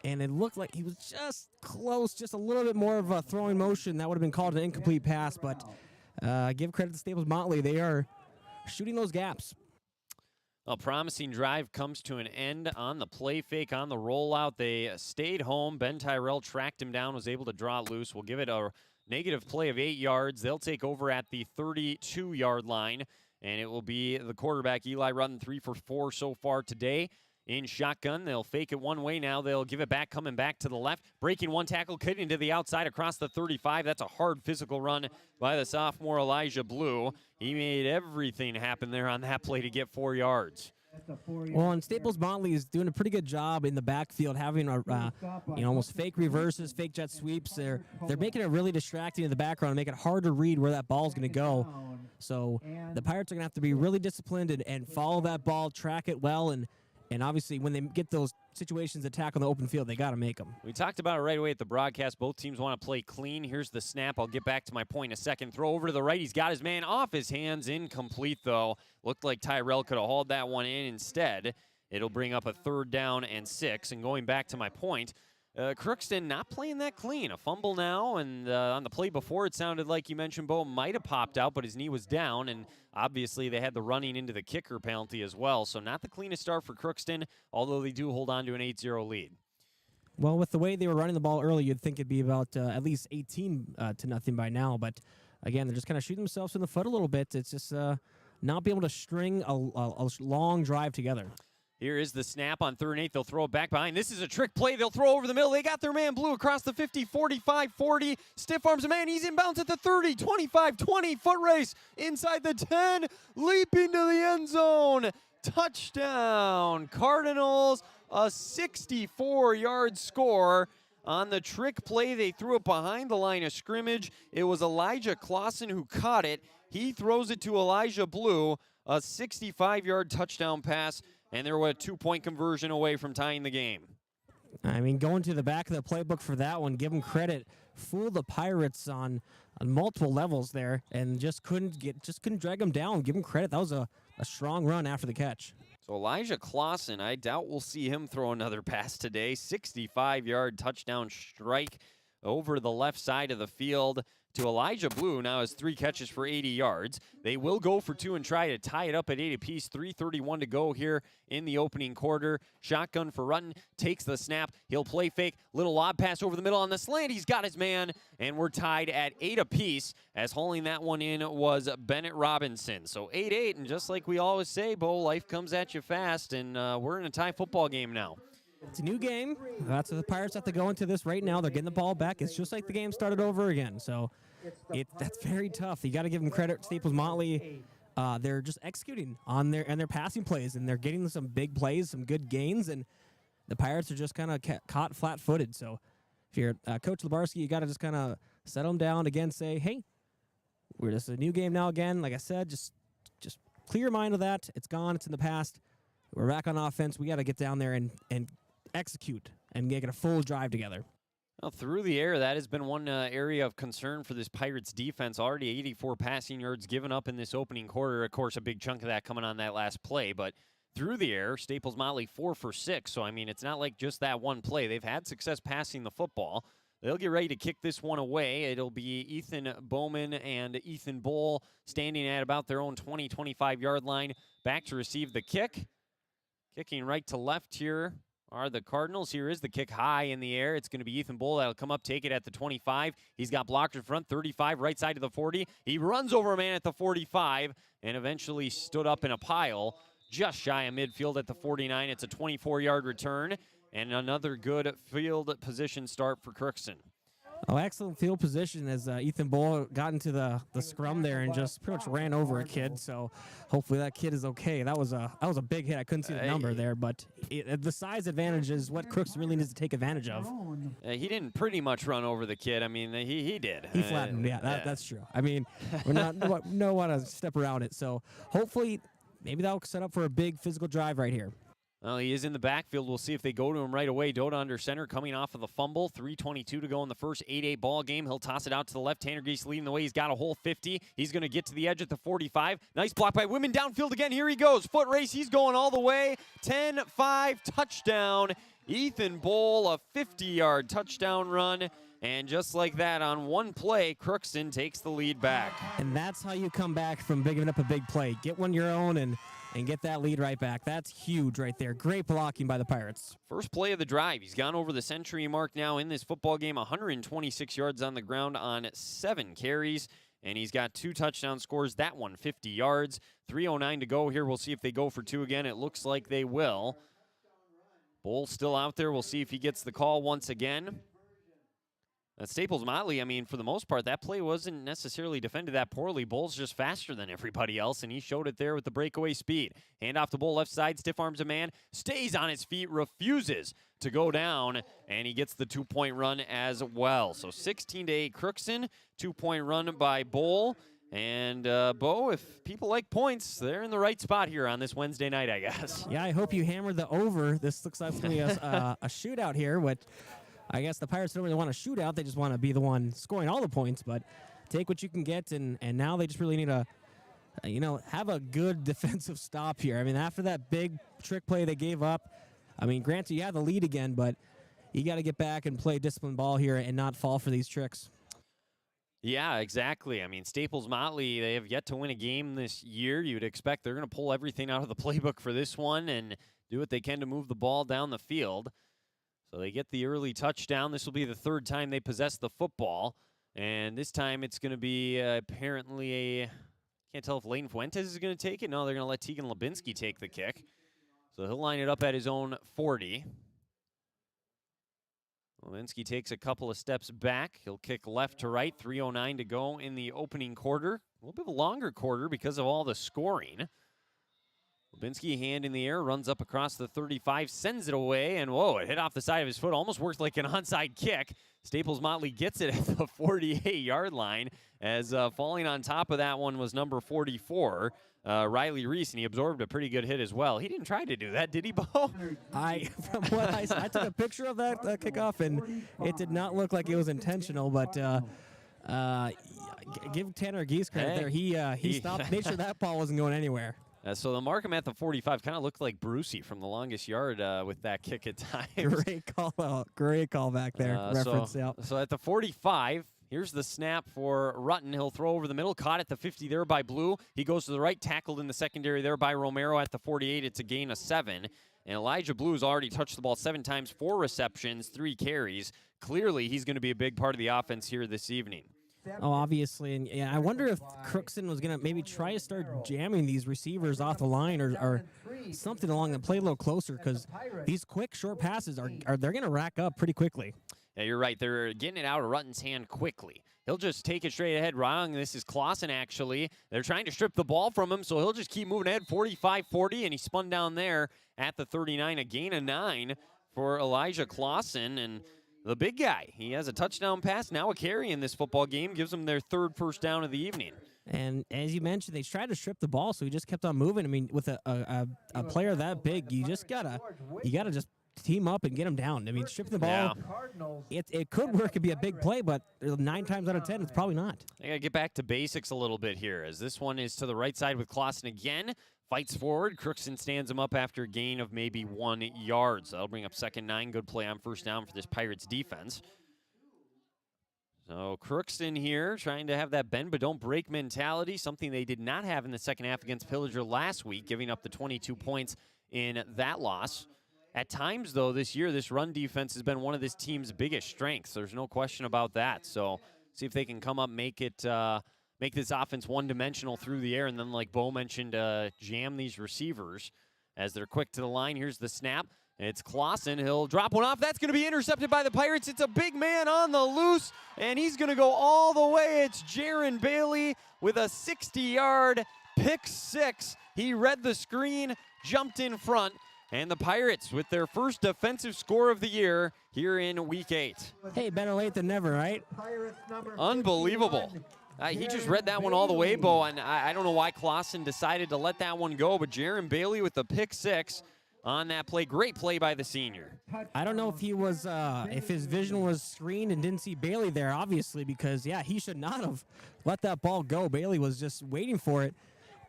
Speaker 21: it looked like he was just close, just a little bit more of a throwing motion. That would have been called an incomplete pass, but give credit to Staples-Motley. They are shooting those gaps.
Speaker 1: A promising drive comes to an end on the play fake, on the rollout. They stayed home. Ben Tyrell tracked him down, was able to draw it loose. We'll give it a negative play of 8 yards. They'll take over at the 32-yard line, and it will be the quarterback, Eli Rutten, 3 for 4 so far today. In shotgun, they'll fake it one way. Now they'll give it back, coming back to the left. Breaking one tackle, cutting to the outside across the 35. That's a hard physical run by the sophomore Elijah Blue. He made everything happen there on that play to get 4 yards.
Speaker 21: Well, and Staples-Motley is doing a pretty good job in the backfield, having almost fake reverses, fake jet sweeps. They're making it really distracting in the background and make it hard to read where that ball's going to go. So the Pirates are going to have to be really disciplined and follow that ball, track it well, and obviously, when they get those situations attack on the open field, they got to make them.
Speaker 1: We talked about it right away at the broadcast. Both teams want to play clean. Here's the snap. I'll get back to my point in a second. Throw over to the right. He's got his man off his hands. Incomplete, though. Looked like Tyrell could have hauled that one in. Instead, it'll bring up a 3rd down and 6. And going back to my point, Crookston not playing that clean. A fumble now, and on the play before, it sounded like you mentioned Bo might have popped out, but his knee was down, and obviously they had the running into the kicker penalty as well. So not the cleanest start for Crookston, although they do hold on to an 8-0 lead.
Speaker 21: Well, with the way they were running the ball early, you'd think it'd be about at least 18-0 by now. But again, they're just kind of shooting themselves in the foot a little bit. It's just not being able to string a long drive together.
Speaker 1: Here is the snap on 3rd and 8. They'll throw it back behind. This is a trick play. They'll throw over the middle. They got their man Blue across the 50, 45, 40. Stiff arms a man. He's inbounds at the 30, 25, 20. Foot race inside the 10. Leaping to the end zone. Touchdown. Cardinals, a 64-yard score. On the trick play, they threw it behind the line of scrimmage. It was Elijah Clausen who caught it. He throws it to Elijah Blue. A 65-yard touchdown pass. And they were a 2-point conversion away from tying the game.
Speaker 21: I mean, going to the back of the playbook for that one, give them credit. Fooled the Pirates on multiple levels there, and just couldn't drag them down. Give them credit. That was a strong run after the catch.
Speaker 1: So Elijah Clausen, I doubt we'll see him throw another pass today. 65-yard touchdown strike over the left side of the field. to Elijah Blue. Now has 3 catches for 80 yards. They will go for 2 and try to tie it up at 8 apiece. 3:31 to go here in the opening quarter. Shotgun for Rutten. Takes the snap. He'll play fake. Little lob pass over the middle on the slant. He's got his man. And we're tied at 8 apiece. As hauling that one in was Bennett Robinson. So 8-8. And just like we always say, Bo, life comes at you fast. And we're in a tie football game now.
Speaker 21: It's a new game. That's what the Pirates have to go into this right now. They're getting the ball back. It's just like the game started over again. So that's very tough. You got to give them credit. Staples-Motley, they're just executing on their passing plays, and they're getting some big plays, some good gains, and the Pirates are just kind of caught flat-footed. So if you're Coach Labarski, you got to just kind of settle them down again, say, hey, we're just a new game now again. Like I said, just clear your mind of that. It's gone. It's in the past. We're back on offense. We got to get down there and execute and get a full drive together.
Speaker 1: Well, through the air, that has been one area of concern for this Pirates defense. Already 84 passing yards given up in this opening quarter. Of course, a big chunk of that coming on that last play. But through the air, Staples-Motley 4 for 6. So, I mean, it's not like just that one play. They've had success passing the football. They'll get ready to kick this one away. It'll be Ethan Bowman and Ethan Bull standing at about their own 20, 25-yard line. Back to receive the kick. Kicking right to left here are the Cardinals. Here is the kick high in the air. It's going to be Ethan Bull that'll come up, take it at the 25. He's got blockers in front, 35, right side of the 40. He runs over a man at the 45 and eventually stood up in a pile just shy of midfield at the 49. It's a 24-yard return and another good field position start for Crookston.
Speaker 21: Oh, excellent field position as Ethan Bull got into the scrum there and just pretty much ran over a kid. So hopefully that kid is okay. That was a big hit. I couldn't see the number there, but the size advantage is what Crookston really needs to take advantage of.
Speaker 1: He didn't pretty much run over the kid. I mean, he did.
Speaker 21: He flattened. That's true. I mean, we're not want to step around it. So hopefully maybe that'll set up for a big physical drive right here.
Speaker 1: Well, he is in the backfield. We'll see if they go to him right away. Dota under center coming off of the fumble. 3:22 to go in the first 8-8 ball game. He'll toss it out to the left. Tanner Geese leading the way. He's got a whole 50. He's going to get to the edge at the 45. Nice block by Women. Downfield again. Here he goes. Foot race. He's going all the way. 10-5 touchdown. Ethan Bull, a 50-yard touchdown run. And just like that, on one play, Crookston takes the lead back.
Speaker 21: And that's how you come back from giving up a big play. Get one your own and get that lead right back. That's huge right there. Great blocking by the Pirates.
Speaker 1: First play of the drive. He's gone over the century mark now in this football game. 126 yards on the ground on 7 carries. And he's got 2 touchdown scores. That one, 50 yards. 3:09 to go here. We'll see if they go for 2 again. It looks like they will. Bull still out there. We'll see if he gets the call once again. Staples-Motley, I mean, for the most part, that play wasn't necessarily defended that poorly. Bull's just faster than everybody else, and he showed it there with the breakaway speed. Hand off to Bull, left side, stiff arms a man, stays on his feet, refuses to go down, and he gets the 2-point run as well. So 16-8 Crookston, 2-point run by Bull. And, Bo, if people like points, they're in the right spot here on this Wednesday night, I guess.
Speaker 21: Yeah, I hope you hammered the over. This looks like it's going to be a shootout here, but I guess the Pirates don't really want a shootout. They just want to be the one scoring all the points, but take what you can get, and now they just really need to, have a good defensive stop here. I mean, after that big trick play they gave up, I mean, granted, you have the lead again, but you got to get back and play disciplined ball here and not fall for these tricks.
Speaker 1: Yeah, exactly. I mean, Staples-Motley, they have yet to win a game this year. You'd expect they're going to pull everything out of the playbook for this one and do what they can to move the ball down the field. So they get the early touchdown. This will be the 3rd time they possess the football. And this time it's going to be apparently can't tell if Lane Fuentes is going to take it. No, they're going to let Tegan Labinski take the kick. So he'll line it up at his own 40. Labinski takes a couple of steps back. He'll kick left to right. 3:09 to go in the opening quarter. A little bit of a longer quarter because of all the scoring. Labinski, hand in the air, runs up across the 35, sends it away, and whoa, it hit off the side of his foot. Almost worked like an onside kick. Staples-Motley gets it at the 48-yard line, as falling on top of that one was number 44, Riley Reese, and he absorbed a pretty good hit as well. He didn't try to do that, did he, Bo?
Speaker 21: From what I saw, I took a picture of that kickoff, and it did not look like it was intentional, but give Tanner Geese credit there. He stopped, made sure that ball wasn't going anywhere.
Speaker 1: So the mark him at the 45 kind of looked like Brucey from the longest yard with that kick at times.
Speaker 21: Great call out. Great call back there. Reference out.
Speaker 1: So at the 45, Here's the snap for Rutten. He'll throw over the middle. Caught at the 50 there by Blue. He goes to the right, tackled in the secondary there by Romero at the 48. It's a gain of 7. And Elijah Blue has already touched the ball 7 times, 4 receptions, 3 carries. Clearly, he's going to be a big part of the offense here this evening.
Speaker 21: Oh, obviously. And yeah, I wonder if Crookston was going to maybe try to start jamming these receivers off the line or something along the play a little closer, because these quick, short passes are they're going to rack up pretty quickly.
Speaker 1: Yeah, you're right. They're getting it out of Rutten's hand quickly. He'll just take it straight ahead. Wrong. This is Clausen, actually. They're trying to strip the ball from him, so he'll just keep moving ahead, 45-40, and he spun down there at the 39, a gain of 9 for Elijah Clausen. And the big guy, he has a touchdown pass, now a carry in this football game, gives them their 3rd first down of the evening.
Speaker 21: And as you mentioned, they tried to strip the ball, so he just kept on moving. I mean, with a player that big, you gotta just team up and get him down. I mean, stripping the ball, it could work. It'd be a big play, but 9 times out of 10, it's probably not.
Speaker 1: They got to get back to basics a little bit here, as this one is to the right side with Clausen again. Fights forward. Crookston stands him up after a gain of maybe 1 yard. So that'll bring up 2nd 9. Good play on first down for this Pirates defense. So Crookston here trying to have that bend but don't break mentality, something they did not have in the second half against Pillager last week, giving up the 22 points in that loss. At times, though, this year, this run defense has been one of this team's biggest strengths. There's no question about that. So see if they can come up, make this offense one-dimensional through the air, and then, like Bo mentioned, jam these receivers as they're quick to the line. Here's the snap. It's Clausen. He'll drop one off. That's going to be intercepted by the Pirates. It's a big man on the loose, and he's going to go all the way. It's Jaron Bailey with a 60-yard pick 6. He read the screen, jumped in front. And the Pirates with their first defensive score of the year here in Week 8.
Speaker 21: Hey, better late than never, right?
Speaker 1: Unbelievable. He just read that one all the way, Bo, and I don't know why Clausen decided to let that one go, but Jaron Bailey with the pick 6 on that play. Great play by the senior.
Speaker 21: I don't know if he was, if his vision was screened and didn't see Bailey there, obviously, because, yeah, he should not have let that ball go. Bailey was just waiting for it,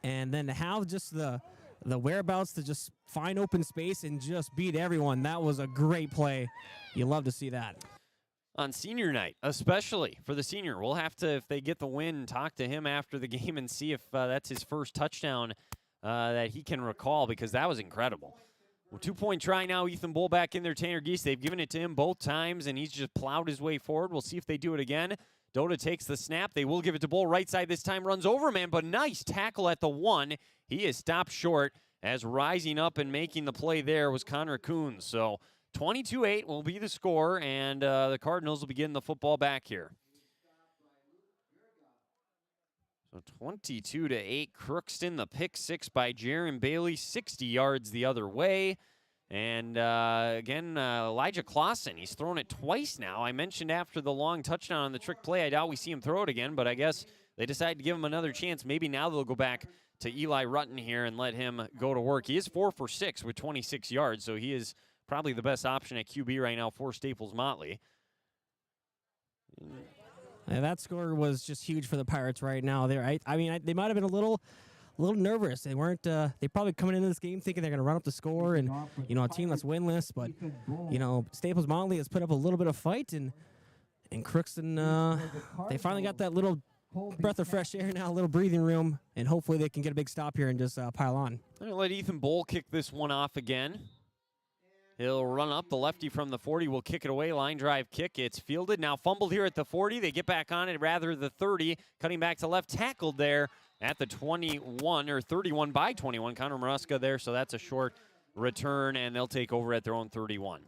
Speaker 21: and then to have just the whereabouts to just find open space and just beat everyone. That was a great play. You love to see that.
Speaker 1: On senior night, especially for the senior. We'll have to, if they get the win, talk to him after the game and see if that's his first touchdown that he can recall, because that was incredible. Well, 2-point try now. Ethan Bull back in there. Tanner Geese, they've given it to him both times, and he's just plowed his way forward. We'll see if they do it again. Dota takes the snap. They will give it to Bull. Right side this time, runs over, man, but nice tackle at the 1. He is stopped short, as rising up and making the play there was Connor Coons. So 22-8 will be the score, and the Cardinals will be getting the football back here. So 22-8, Crookston, the pick 6 by Jaron Bailey, 60 yards the other way. And again, Elijah Clausen, he's thrown it twice now. I mentioned after the long touchdown on the trick play, I doubt we see him throw it again, but I guess they decided to give him another chance. Maybe now they'll go back to Eli Rutten here and let him go to work. He is 4 for 6 with 26 yards, so he is probably the best option at QB right now for Staples-Motley.
Speaker 21: Yeah, that score was just huge for the Pirates right now. I mean, they might have been a little nervous. They weren't. They probably coming into this game thinking they're going to run up the score and a team that's winless. But Staples-Motley has put up a little bit of fight, and Crookston they finally got that little breath of fresh air now, a little breathing room, and hopefully they can get a big stop here and just pile on.
Speaker 1: I'm going to let Ethan Bull kick this one off again. He'll run up. The lefty from the 40 will kick it away. Line drive kick. It's fielded. Now fumbled here at the 40. They get back on it, rather the 30. Cutting back to left. Tackled there at the 21, or 31 by 21. Connor Maruska there, so that's a short return, and they'll take over at their own 31.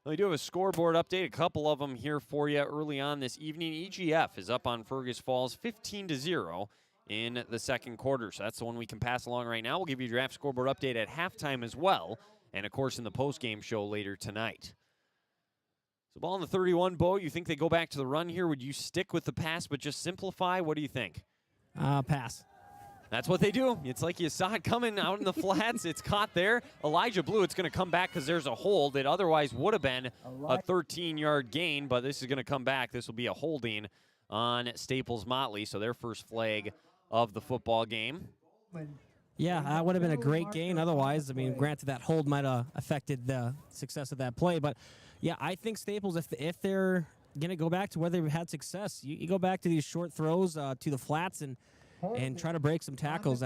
Speaker 1: We do have a scoreboard update, a couple of them here for you early on this evening. EGF is up on Fergus Falls 15-0 in the second quarter, so that's the one we can pass along right now. We'll give you a draft scoreboard update at halftime as well, and, of course, in the postgame show later tonight. So ball on the 31, Bo, you think they go back to the run here? Would you stick with the pass but just simplify? What do you think?
Speaker 21: Pass.
Speaker 1: That's what they do. It's like you saw it coming out in the flats. It's caught there. Elijah Blue, it's going to come back because there's a hold. It otherwise would have been a 13-yard gain, but this is going to come back. This will be a holding on Staples-Motley, so their first flag of the football game.
Speaker 21: Yeah, that would have been a great gain otherwise. I mean, granted, that hold might have affected the success of that play, but, yeah, I think Staples, if they're going to go back to where they've had success. You go back to these short throws to the flats and try to break some tackles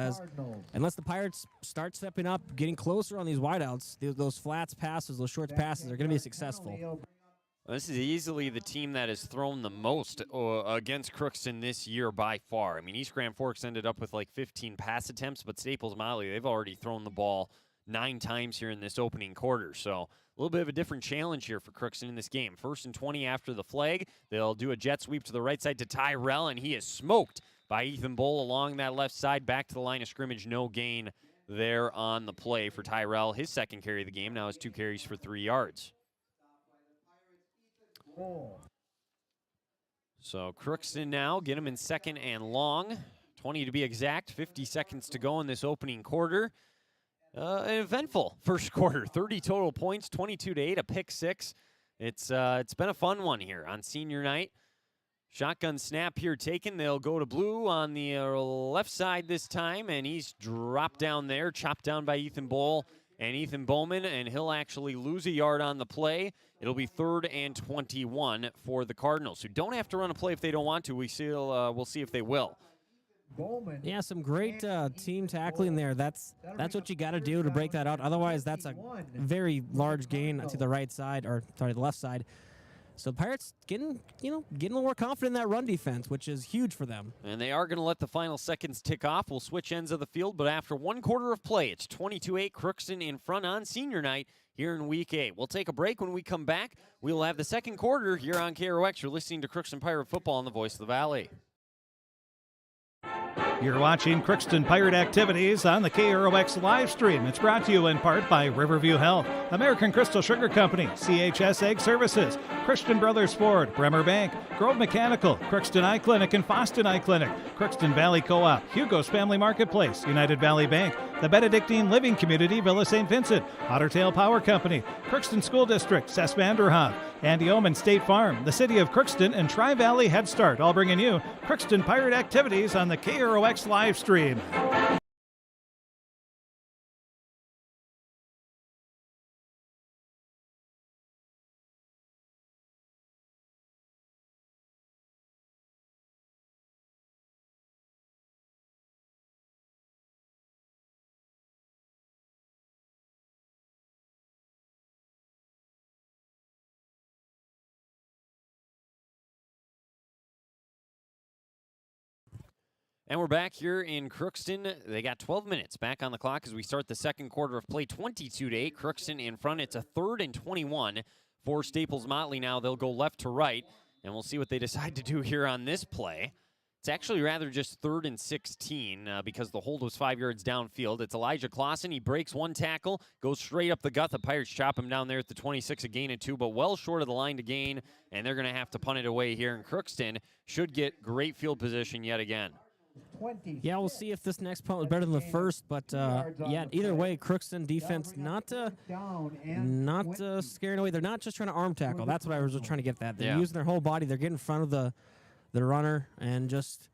Speaker 21: unless the Pirates start stepping up, getting closer on these wideouts, those flats passes, those short passes are going to be successful.
Speaker 1: This is easily the team that has thrown the most against Crookston this year by far. I mean, East Grand Forks ended up with like 15 pass attempts, but Staples-Motley, they've already thrown the ball 9 times here in this opening quarter. So a little bit of a different challenge here for Crookston in this game. 1st and 20 after the flag. They'll do a jet sweep to the right side to Tyrell, and he is smoked by Ethan Bull along that left side. Back to the line of scrimmage, no gain there on the play for Tyrell. His second carry of the game now is 2 carries for 3 yards. So Crookston now get him in 2nd and long. 20 to be exact, 50 seconds to go in this opening quarter. An eventful first quarter, 30 total points, 22-8, a pick 6. It's been a fun one here on senior night. Shotgun snap here taken. They'll go to blue on the left side this time, and he's dropped down there, chopped down by Ethan Bull and Ethan Bowman, and he'll actually lose a yard on the play. It'll be 3rd and 21 for the Cardinals, who don't have to run a play if they don't want to. We'll see if they will.
Speaker 21: Yeah, some great team tackling there. That's what you got to do to break that out. Otherwise, that's a very large gain to the right side, or sorry, the left side. So Pirates getting a little more confident in that run defense, which is huge for them.
Speaker 1: And they are going to let the final seconds tick off. We'll switch ends of the field, but after 1 quarter of play, it's 22-8, Crookston in front on senior night here in Week 8. We'll take a break. When we come back, we'll have the second quarter here on KROX. You're listening to Crookston Pirate Football on the Voice of the Valley.
Speaker 6: You're watching Crookston Pirate Activities on the KROX live stream. It's brought to you in part by Riverview Health, American Crystal Sugar Company, CHS Egg Services, Christian Brothers Ford, Bremer Bank, Grove Mechanical, Crookston Eye Clinic and Foston Eye Clinic, Crookston Valley Co-op, Hugo's Family Marketplace, United Valley Bank, the Benedictine Living Community, Villa St. Vincent, Ottertail Power Company, Crookston School District, Cess Vanderhoff, Andy Omen State Farm, the City of Crookston, and Tri-Valley Head Start, all bringing you Crookston Pirate Activities on the KROX live stream.
Speaker 1: And we're back here in Crookston. They got 12 minutes back on the clock as we start the second quarter of play. 22-8, Crookston in front. It's a 3rd and 21 for Staples-Motley now. They'll go left to right, and we'll see what they decide to do here on this play. It's actually rather just 3rd and 16 because the hold was 5 yards downfield. It's Elijah Clausen. He breaks 1 tackle, goes straight up the gut. The Pirates chop him down there at the 26, a gain of 2, but well short of the line to gain, and they're going to have to punt it away here. And Crookston should get great field position yet again.
Speaker 21: Yeah, we'll see if this next punt was better than the first, but yeah, either way, Crookston defense not scaring away. They're not just trying to arm tackle. That's what I was trying to get that. They're using their whole body. They're getting in front of the runner and just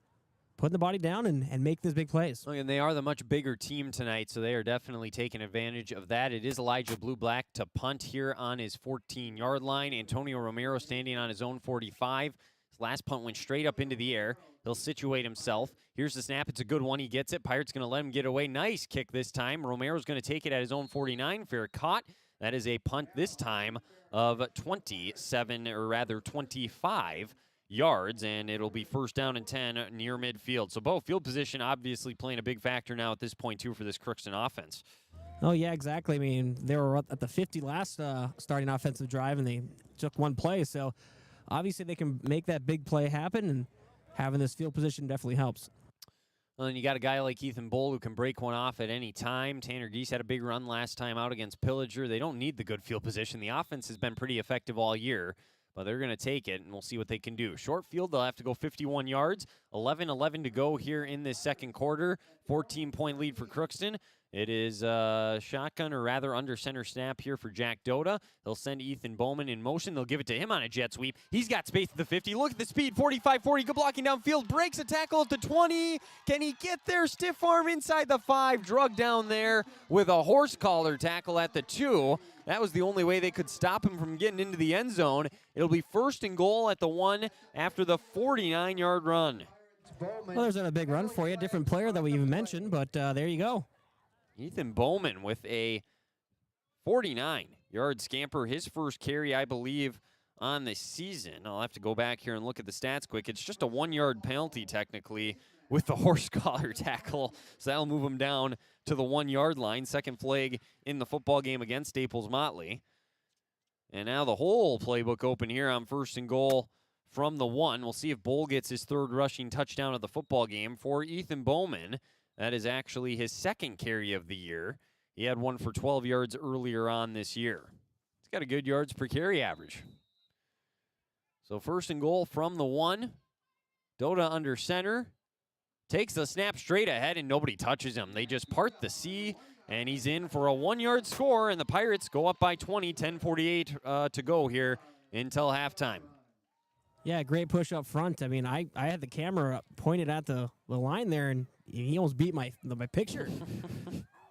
Speaker 21: putting the body down and make these big plays.
Speaker 1: And they are the much bigger team tonight, so they are definitely taking advantage of that. It is Elijah Blue-Black to punt here on his 14-yard line. Antonio Romero standing on his own 45. His last punt went straight up into the air. He'll situate himself. Here's the snap. It's a good one. He gets it. Pirates going to let him get away. Nice kick this time. Romero's going to take it at his own 49. Fair caught. That is a punt this time of 25 yards, and it'll be 1st down and 10 near midfield. So, Bo, field position obviously playing a big factor now at this point, too, for this Crookston offense.
Speaker 21: Oh, yeah, exactly. I mean, they were at the 50 last starting offensive drive, and they took 1 play. So, obviously, they can make that big play happen, and having this field position definitely helps.
Speaker 1: Well, then you got a guy like Ethan Bull who can break one off at any time. Tanner Geese had a big run last time out against Pillager. They don't need the good field position. The offense has been pretty effective all year, but they're going to take it, and we'll see what they can do. Short field, they'll have to go 51 yards. 11-11 to go here in this second quarter. 14-point lead for Crookston. It is shotgun, or rather under center snap here for Jack Doda. They'll send Ethan Bowman in motion. They'll give it to him on a jet sweep. He's got space at the 50. Look at the speed, 45-40. Good blocking downfield. Breaks a tackle at the 20. Can he get there? Stiff arm inside the 5. Drug down there with a horse collar tackle at the 2. That was the only way they could stop him from getting into the end zone. It'll be 1st and goal at the 1 after the 49-yard run.
Speaker 21: Well, there's a big run for you. Different player that we even mentioned, but there you go.
Speaker 1: Ethan Bowman with a 49-yard scamper, his first carry, I believe, on the season. I'll have to go back here and look at the stats quick. It's just a 1-yard penalty, technically, with the horse collar tackle, so that'll move him down to the 1-yard line. Second flag in the football game against Staples-Motley. And now the whole playbook open here on 1st and goal from the 1. We'll see if Bull gets his 3rd rushing touchdown of the football game for Ethan Bowman. That is actually his 2nd carry of the year. He had one for 12 yards earlier on this year. He's got a good yards per carry average. So 1st and goal from the 1. Doda under center. Takes the snap straight ahead, and nobody touches him. They just part the sea, and he's in for a 1-yard score, and the Pirates go up by 20, 10:48 to go here until halftime.
Speaker 21: Yeah, great push up front. I mean, I had the camera pointed at the line there, and he almost beat my picture.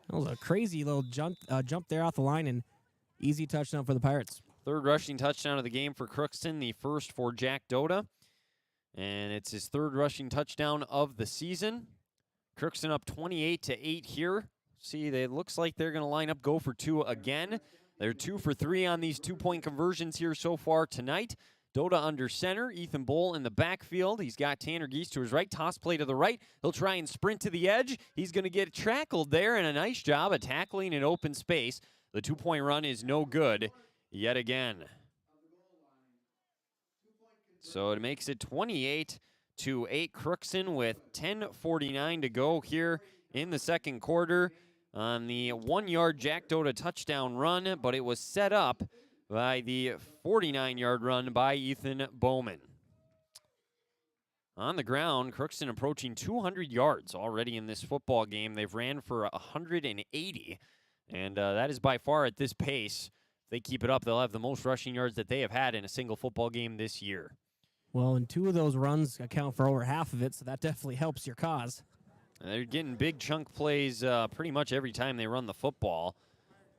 Speaker 21: That was a crazy little jump there off the line, and easy touchdown for the Pirates.
Speaker 1: 3rd rushing touchdown of the game for Crookston, the 1st for Jack Doda. And it's his 3rd rushing touchdown of the season. Crookston up 28-8 here. See, it looks like they're going to line up, go for 2 again. They're 2 for 3 on these 2-point conversions here so far tonight. Doda under center, Ethan Bull in the backfield. He's got Tanner Geese to his right, toss play to the right. He'll try and sprint to the edge. He's going to get tackled there, and a nice job of tackling in open space. The 2-point run is no good yet again. So it makes it 28-8 Crookston with 10:49 to go here in the 2nd quarter on the 1-yard Jack Doda touchdown run, but it was set up by the 49-yard run by Ethan Bowman. On the ground, Crookston approaching 200 yards already in this football game. They've ran for 180, and that is by far at this pace. If they keep it up, they'll have the most rushing yards that they have had in a single football game this year.
Speaker 21: Well, and 2 of those runs account for over half of it, so that definitely helps your cause.
Speaker 1: They're getting big chunk plays pretty much every time they run the football.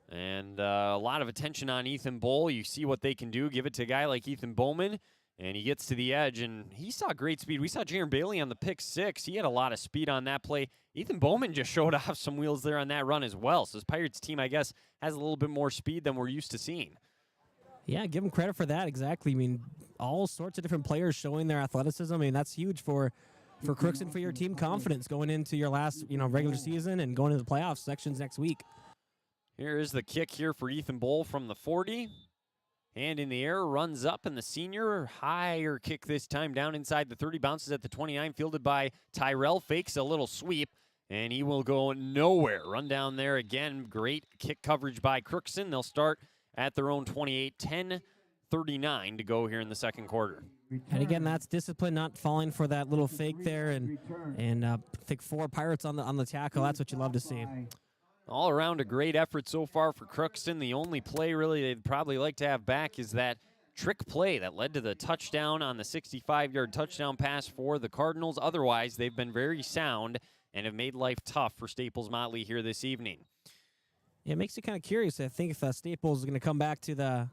Speaker 1: And a lot of attention on Ethan Bull. You see what they can do. Give it to a guy like Ethan Bowman, and he gets to the edge, and he saw great speed. We saw Jaron Bailey on the pick 6. He had a lot of speed on that play. Ethan Bowman just showed off some wheels there on that run as well. So this Pirates team, I guess, has a little bit more speed than we're used to seeing.
Speaker 21: Yeah, give them credit for that. Exactly. I mean, all sorts of different players showing their athleticism. I mean, that's huge for Crookston, for your team confidence going into your last, regular season and going into the playoff sections next week.
Speaker 1: Here is the kick here for Ethan Bull from the 40. Hand in the air, runs up, and the senior higher kick this time down inside the 30, bounces at the 29, fielded by Tyrell, fakes a little sweep, and he will go nowhere. Run down there again. Great kick coverage by Crookston. They'll start at their own 28, 10:39 to go here in the 2nd quarter.
Speaker 21: And again, that's discipline, not falling for that little fake there, and I think 4 Pirates on the tackle. That's what you love to see.
Speaker 1: All around a great effort so far for Crookston. The only play really they'd probably like to have back is that trick play that led to the touchdown on the 65-yard touchdown pass for the Cardinals. Otherwise, they've been very sound and have made life tough for Staples-Motley here this evening.
Speaker 21: Yeah, it makes you kind of curious. I think if Staples is going to come back to the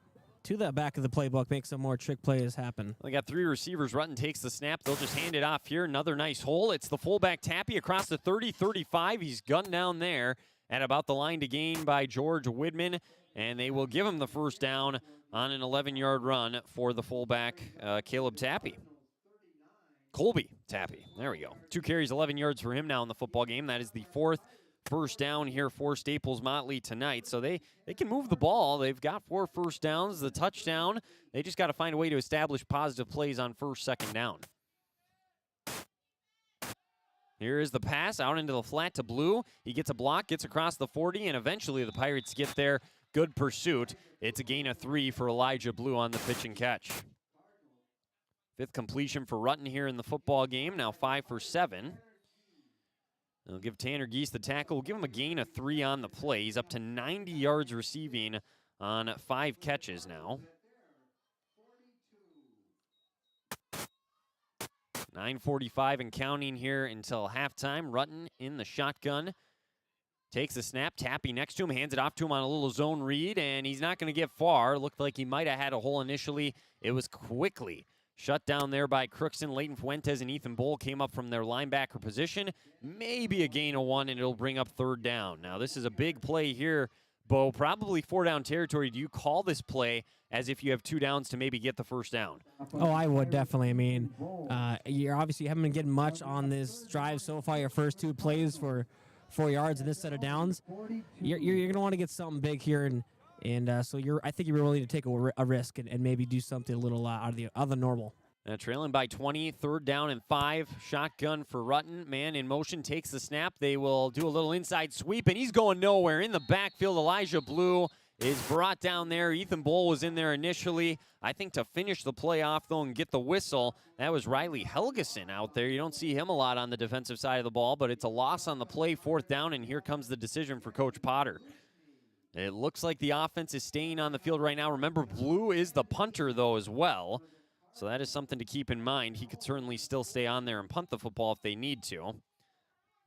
Speaker 21: back of the playbook, make some more trick plays happen.
Speaker 1: They got 3 receivers. Rutten takes the snap. They'll just hand it off here. Another nice hole. It's the fullback Tappy across the 30, 35. He's gunned down there at about the line to gain by George Widman, and they will give him the first down on an 11-yard run for the fullback, Caleb Tappy. Colby Tappy. There we go. 2 carries, 11 yards for him now in the football game. That is the 4th first down here for Staples-Motley tonight. So they can move the ball. They've got 4 first downs. The touchdown, they just got to find a way to establish positive plays on 1st, 2nd down. Here is the pass out into the flat to Blue. He gets a block, gets across the 40, and eventually the Pirates get there. Good pursuit. It's a gain of 3 for Elijah Blue on the pitch and catch. 5th completion for Rutten here in the football game. Now 5 for 7. They'll give Tanner Geese the tackle. We'll give him a gain of 3 on the play. He's up to 90 yards receiving on 5 catches now. 9:45 and counting here until halftime. Rutten in the shotgun. Takes the snap. Tappy next to him. Hands it off to him on a little zone read, and he's not going to get far. Looked like he might have had a hole initially. It was quickly shut down there by Crookston. Leighton Fuentes and Ethan Bull came up from their linebacker position. Maybe a gain of 1, and it'll bring up 3rd down. Now, this is a big play here, Bo. Probably 4-down territory. Do you call this play as if you have 2 downs to maybe get the 1st down?
Speaker 21: Oh, I would definitely. I mean, you obviously haven't been getting much on this drive so far. Your first 2 plays for 4 yards in this set of downs. You're going to want to get something big here, and so I think you're willing to take a risk and maybe do something a little out of the normal.
Speaker 1: Trailing by 20, 3rd down and 5. Shotgun for Rutten. Man in motion, takes the snap. They will do a little inside sweep, and he's going nowhere. In the backfield, Elijah Blue is brought down there. Ethan Bull was in there initially. I think to finish the play off, though, and get the whistle, that was Riley Helgeson out there. You don't see him a lot on the defensive side of the ball, but it's a loss on the play, 4th down, and here comes the decision for Coach Potter. It looks like the offense is staying on the field right now. Remember, Blue is the punter, though, as well. So that is something to keep in mind. He could certainly still stay on there and punt the football if they need to.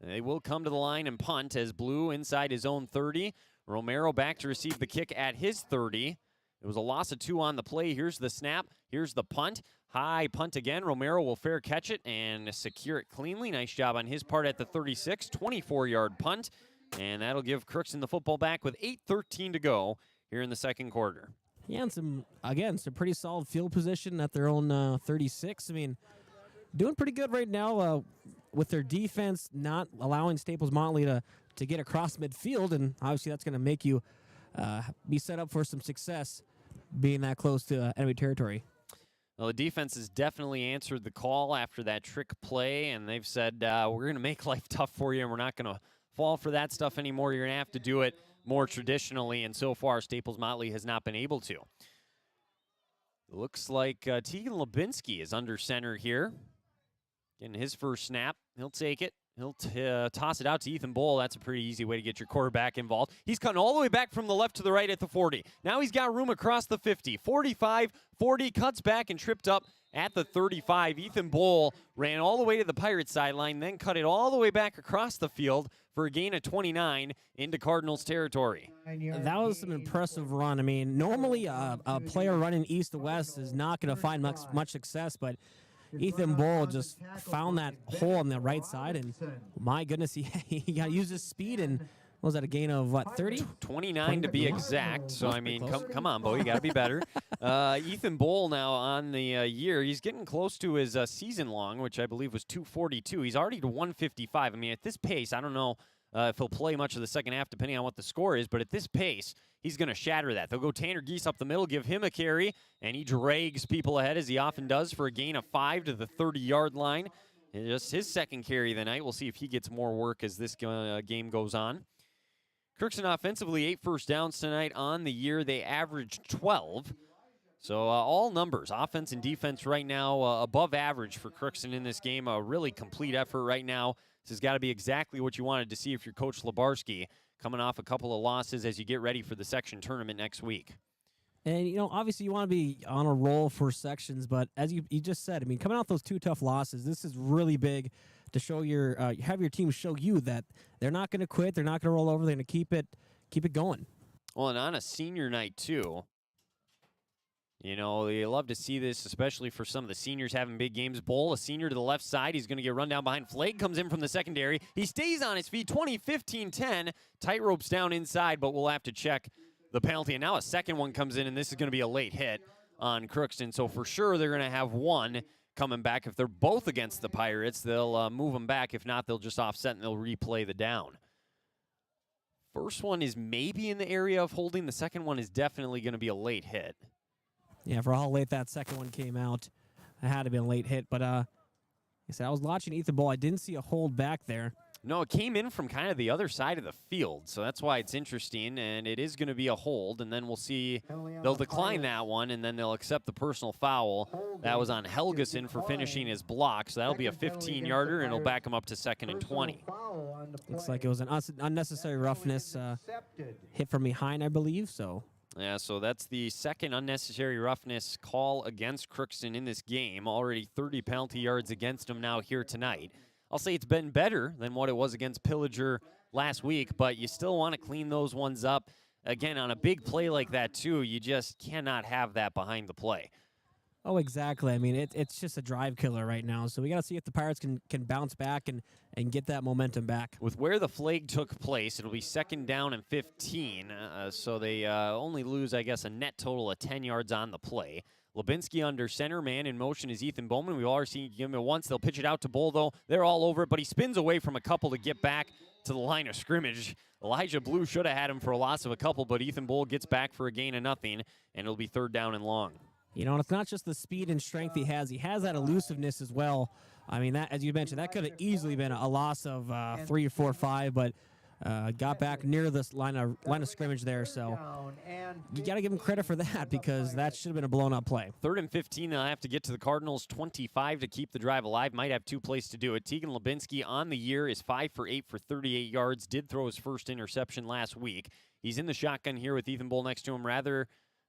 Speaker 1: They will come to the line and punt as Blue inside his own 30. Romero back to receive the kick at his 30. It was a loss of 2 on the play. Here's the snap. Here's the punt. High punt again. Romero will fair catch it and secure it cleanly. Nice job on his part at the 36. 24-yard punt. And that'll give Crookston the football back with 8:13 to go here in the 2nd quarter.
Speaker 21: Yeah, and some pretty solid field position at their own 36. I mean, doing pretty good right now with their defense not allowing Staples-Motley to get across midfield, and obviously that's going to make you be set up for some success being that close to enemy territory.
Speaker 1: Well, the defense has definitely answered the call after that trick play, and they've said, we're going to make life tough for you, and we're not going to fall for that stuff anymore. You're going to have to do it more traditionally, and so far Staples-Motley has not been able to. Looks like Tegan Lubinsky is under center here. Getting his first snap. He'll take it. He'll toss it out to Ethan Bull. That's a pretty easy way to get your quarterback involved. He's cutting all the way back from the left to the right at the 40. Now he's got room across the 50. 45, 40, cuts back and tripped up at the 35. Ethan Bull ran all the way to the Pirates sideline, then cut it all the way back across the field for a gain of 29 into Cardinals territory.
Speaker 21: That was an impressive run. I mean, normally a player running east to west is not going to find much success, but Ethan Bull just found that hole on the right side, and my goodness, he got to use his speed, and what was that, a gain of, 30?
Speaker 1: 29 to be exact. So, I mean, come on, Bo, you got to be better. Ethan Bull now on the year, he's getting close to his season long, which I believe was 242. He's already to 155. I mean, at this pace, I don't know if he'll play much of the second half, depending on what the score is, but at this pace, he's going to shatter that. They'll go Tanner Geese up the middle, give him a carry, and he drags people ahead, as he often does, for a gain of 5 to the 30-yard line. And just his second carry of the night. We'll see if he gets more work as this game goes on. Crookston offensively, 8 first downs tonight on the year. They averaged 12. So all numbers, offense and defense right now, above average for Crookston in this game. A really complete effort right now. This has got to be exactly what you wanted to see if you're Coach Labarski, coming off a couple of losses as you get ready for the section tournament next week.
Speaker 21: And, obviously you want to be on a roll for sections, but as you just said, I mean, coming out those 2 tough losses, this is really big to show have your team show you that they're not going to quit, they're not going to roll over, they're going to keep it going.
Speaker 1: Well, and on a senior night, too, you love to see this, especially for some of the seniors having big games. Bull, a senior to the left side. He's going to get run down behind. Flake comes in from the secondary. He stays on his feet, 20, 15, 10. Tight ropes down inside, but we'll have to check the penalty. And now a second one comes in, and this is going to be a late hit on Crookston. So for sure they're going to have one coming back. If they're both against the Pirates, they'll move them back. If not, they'll just offset and they'll replay the down. First one is maybe in the area of holding. The second one is definitely going to be a late hit.
Speaker 21: Yeah, for how late that second one came out, it had to be a late hit. But like I said, I was watching Ethan Bull. I didn't see a hold back there.
Speaker 1: No, it came in from kind of the other side of the field, so that's why it's interesting, and it is going to be a hold, and then we'll see. They'll decline that one, and then they'll accept the personal foul. That was on Helgeson for finishing his block, so that'll be a 15-yarder, and it'll back him up to 2nd and 20.
Speaker 21: Looks like it was an unnecessary roughness hit from behind, I believe, so.
Speaker 1: Yeah, so that's the second unnecessary roughness call against Crookston in this game. Already 30 penalty yards against him now here tonight. I'll say it's been better than what it was against Pillager last week, but you still want to clean those ones up. Again, on a big play like that, too, you just cannot have that behind the play.
Speaker 21: Oh, exactly. I mean, it's just a drive killer right now, so we got to see if the Pirates can bounce back and get that momentum back.
Speaker 1: With where the flag took place, it'll be 2nd down and 15, so they only lose, I guess, a net total of 10 yards on the play. Labarski under center, man in motion is Ethan Bowman. We've already seen him once. They'll pitch it out to Bull, though. They're all over it, but he spins away from a couple to get back to the line of scrimmage. Elijah Blue should have had him for a loss of a couple, but Ethan Bull gets back for a gain of nothing, and it'll be 3rd down and long.
Speaker 21: You know, and it's not just the speed and strength he has. He has that elusiveness as well. I mean, that, as you mentioned, that could have easily been a loss of 3 or 4 or 5, but got back near this line of scrimmage there. So you got to give him credit for that because that should have been a blown-up play.
Speaker 1: 3rd and 15, they'll have to get to the Cardinals' 25 to keep the drive alive. Might have 2 plays to do it. Tegan Labarski on the year is 5 for 8 for 38 yards. Did throw his first interception last week. He's in the shotgun here with Ethan Bull next to him.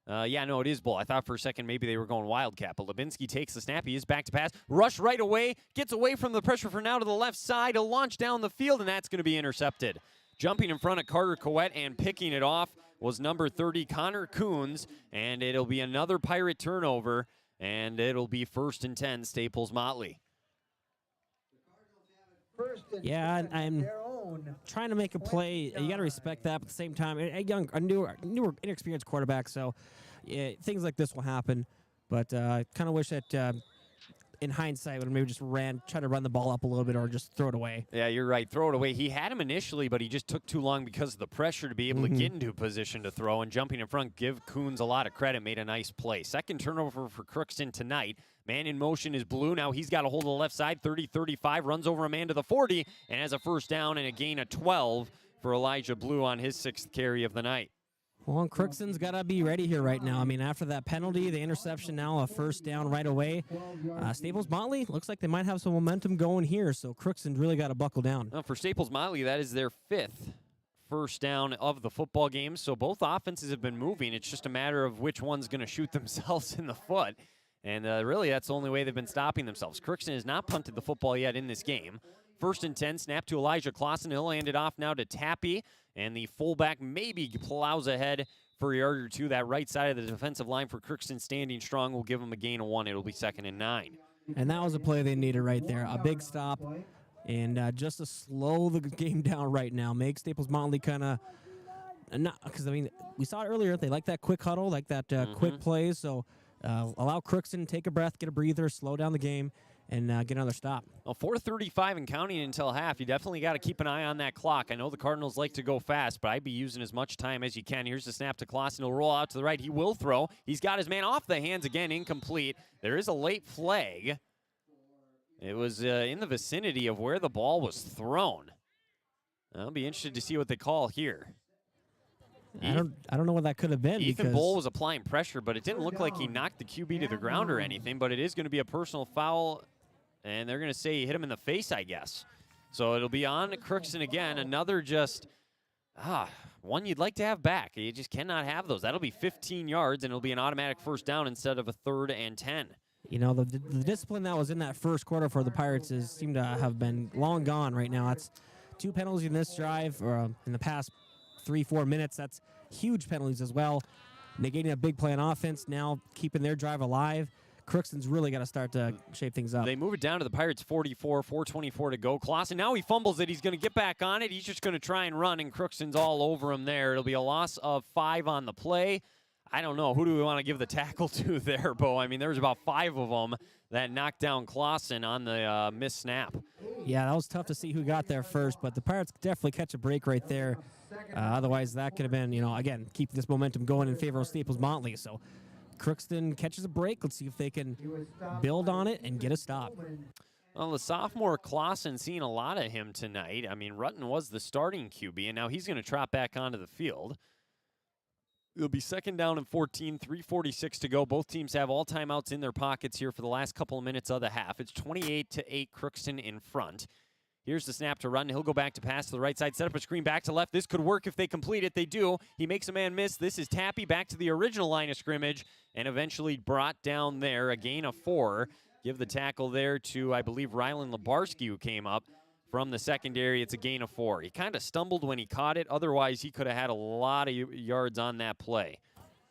Speaker 1: It is Bull. I thought for a second maybe they were going Wildcat, but Labarski takes the snap. He is back to pass. Rush right away. Gets away from the pressure for now to the left side. A launch down the field, and that's going to be intercepted. Jumping in front of Carter Coette and picking it off was number 30, Connor Coons, and it'll be another Pirate turnover, and it'll be 1st and 10, Staples-Motley.
Speaker 21: Yeah, I'm trying to make a play. You got to respect that, but at the same time, a newer, inexperienced quarterback, so things like this will happen. But I kind of wish that in hindsight would maybe just try to run the ball up a little bit or just throw it away.
Speaker 1: Yeah, you're right. Throw it away. He had him initially, but he just took too long because of the pressure to be able to get into a position to throw. And jumping in front, give Coons a lot of credit, made a nice play. 2nd turnover for Crookston tonight. Man in motion is Blue. Now he's got a hold of the left side, 30-35, runs over a man to the 40, and has a 1st down and a gain of 12 for Elijah Blue on his 6th carry of the night.
Speaker 21: Well, Crookston's got to be ready here right now. I mean, after that penalty, the interception, now a 1st down right away. Staples-Motley looks like they might have some momentum going here, so Crookston's really got to buckle down.
Speaker 1: Well, for Staples-Motley, that is their 5th 1st down of the football game, so both offenses have been moving. It's just a matter of which one's going to shoot themselves in the foot, and really that's the only way they've been stopping themselves. Crookston has not punted the football yet in this game. 1st and 10, snap to Elijah Clausen. He'll hand it off now to Tappy. And the fullback maybe plows ahead for a yard or 2. That right side of the defensive line for Crookston standing strong will give him a gain of 1. It'll be 2nd and 9.
Speaker 21: And that was a play they needed right there. A big stop. And just to slow the game down right now. Make Staples-Motley kind of not, because, I mean, we saw it earlier. They like that quick huddle, like that quick plays. So allow Crookston, take a breath, get a breather, slow down the game, and get another stop.
Speaker 1: Well, 4:35 and counting until half. You definitely got to keep an eye on that clock. I know the Cardinals like to go fast, but I'd be using as much time as you can. Here's the snap to Clausen. He'll roll out to the right. He will throw. He's got his man off the hands again, incomplete. There is a late flag. It was in the vicinity of where the ball was thrown. I'll be interested to see what they call here.
Speaker 21: I don't know what that could have been.
Speaker 1: Ethan Bull was applying pressure, but it didn't look like he knocked the QB to the ground or anything, but it is going to be a personal foul. And they're going to say he hit him in the face, I guess. So it'll be on Crookston again. Another one you'd like to have back. You just cannot have those. That'll be 15 yards, and it'll be an automatic 1st down instead of a 3rd and 10.
Speaker 21: You know, the discipline that was in that 1st quarter for the Pirates seemed to have been long gone right now. That's 2 penalties in this drive, or in the past 3-4 minutes. That's huge penalties as well. Negating a big play on offense, now keeping their drive alive. Crookston's really got to start to shape things up.
Speaker 1: They move it down to the Pirates' 44, 4:24 to go. Clausen, now he fumbles it. He's going to get back on it. He's just going to try and run, and Crookston's all over him there. It'll be a loss of 5 on the play. I don't know. Who do we want to give the tackle to there, Bo? I mean, there was about 5 of them that knocked down Clausen on the missed snap.
Speaker 21: Yeah, that was tough to see who got there first, but the Pirates definitely catch a break right there. Otherwise, that could have been, again, keep this momentum going in favor of Staples-Motley. So Crookston catches a break. Let's see if they can build on it and get a stop.
Speaker 1: Well, the sophomore Clausen seeing a lot of him tonight. I mean, Rutten was the starting QB, and now he's going to trot back onto the field. It'll be 2nd down and 14, 3:46 to go. Both teams have all timeouts in their pockets here for the last couple of minutes of the half. It's 28-8, Crookston in front. Here's the snap to Rutten. He'll go back to pass to the right side, set up a screen back to left. This could work if they complete it. They do. He makes a man miss. This is Tappy back to the original line of scrimmage and eventually brought down there. A gain of 4. Give the tackle there to, I believe, Nate Labarski, who came up from the secondary. It's a gain of 4. He kind of stumbled when he caught it. Otherwise, he could have had a lot of yards on that play.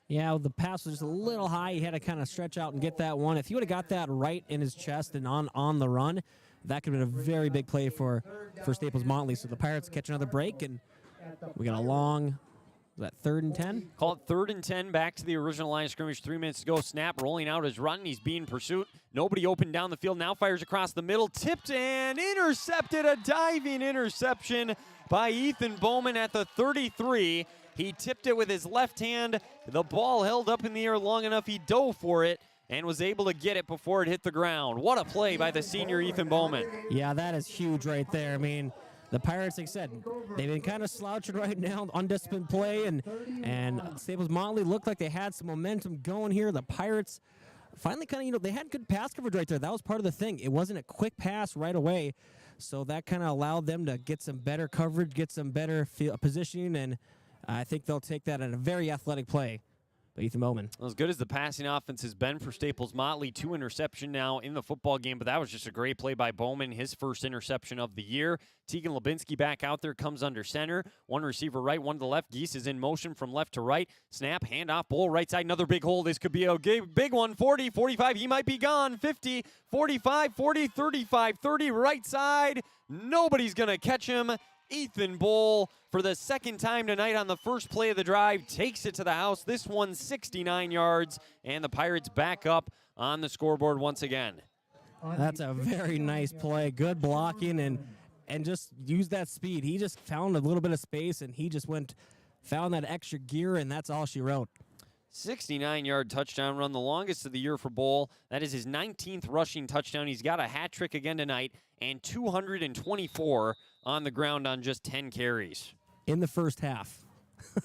Speaker 21: Yeah, the pass was just a little high. He had to kind of stretch out and get that one. If he would have got that right in his chest and on the run, that could have been a very big play for Staples-Motley. So the Pirates catch another break, and we got a long, is that 3rd and 10?
Speaker 1: Call it 3rd and 10, back to the original line of scrimmage. 3 minutes to go. Snap rolling out his run. He's being pursued. Nobody open down the field. Now fires across the middle. Tipped and intercepted. A diving interception by Ethan Bowman at the 33. He tipped it with his left hand. The ball held up in the air long enough. He dove for it and was able to get it before it hit the ground. What a play by the senior Ethan Bowman.
Speaker 21: Yeah, that is huge right there. I mean, the Pirates, like I said, they've been kind of slouching right now, undisciplined play, and Staples-Motley looked like they had some momentum going here. The Pirates finally kind of, they had good pass coverage right there. That was part of the thing. It wasn't a quick pass right away, so that kind of allowed them to get some better coverage, get some better positioning, and I think they'll take that in a very athletic play by Ethan Bowman.
Speaker 1: As good as the passing offense has been for Staples-Motley, 2 interception now in the football game, but that was just a great play by Bowman, his first interception of the year. Tegan Lubinsky back out there, comes under center. One receiver right, one to the left. Geese is in motion from left to right. Snap, handoff, Bull right side, another big hole. This could be a big one, 40, 45, he might be gone. 50, 45, 40, 35, 30, right side. Nobody's going to catch him. Ethan Bull, for the 2nd time tonight on the first play of the drive, takes it to the house. This one 69 yards, and the Pirates back up on the scoreboard once again.
Speaker 21: That's a very nice play. Good blocking and just used that speed. He just found a little bit of space, and he just found that extra gear, and that's all she wrote.
Speaker 1: 69-yard touchdown run, the longest of the year for Bull. That is his 19th rushing touchdown. He's got a hat trick again tonight, and 224 on the ground on just 10 carries.
Speaker 21: In the first half.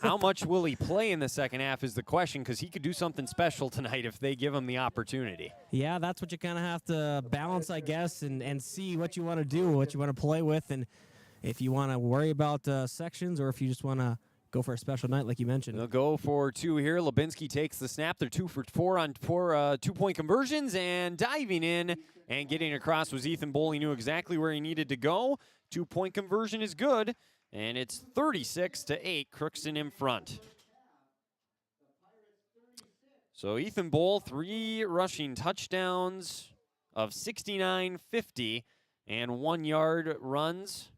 Speaker 1: How much will he play in the second half is the question, because he could do something special tonight if they give him the opportunity.
Speaker 21: Yeah, that's what you kind of have to balance, I guess, and see what you want to do, what you want to play with, and if you want to worry about sections or if you just want to go for a special night like you mentioned.
Speaker 1: They'll go for 2 here. Lubinsky takes the snap. They're 2 for 4 on 4 2-point conversions, and diving in and getting across was Ethan Bull. He knew exactly where he needed to go. 2-point conversion is good, and it's 36-8, Crookston in front. So Ethan Bull, 3 rushing touchdowns of 69, 50, and 1-yard runs.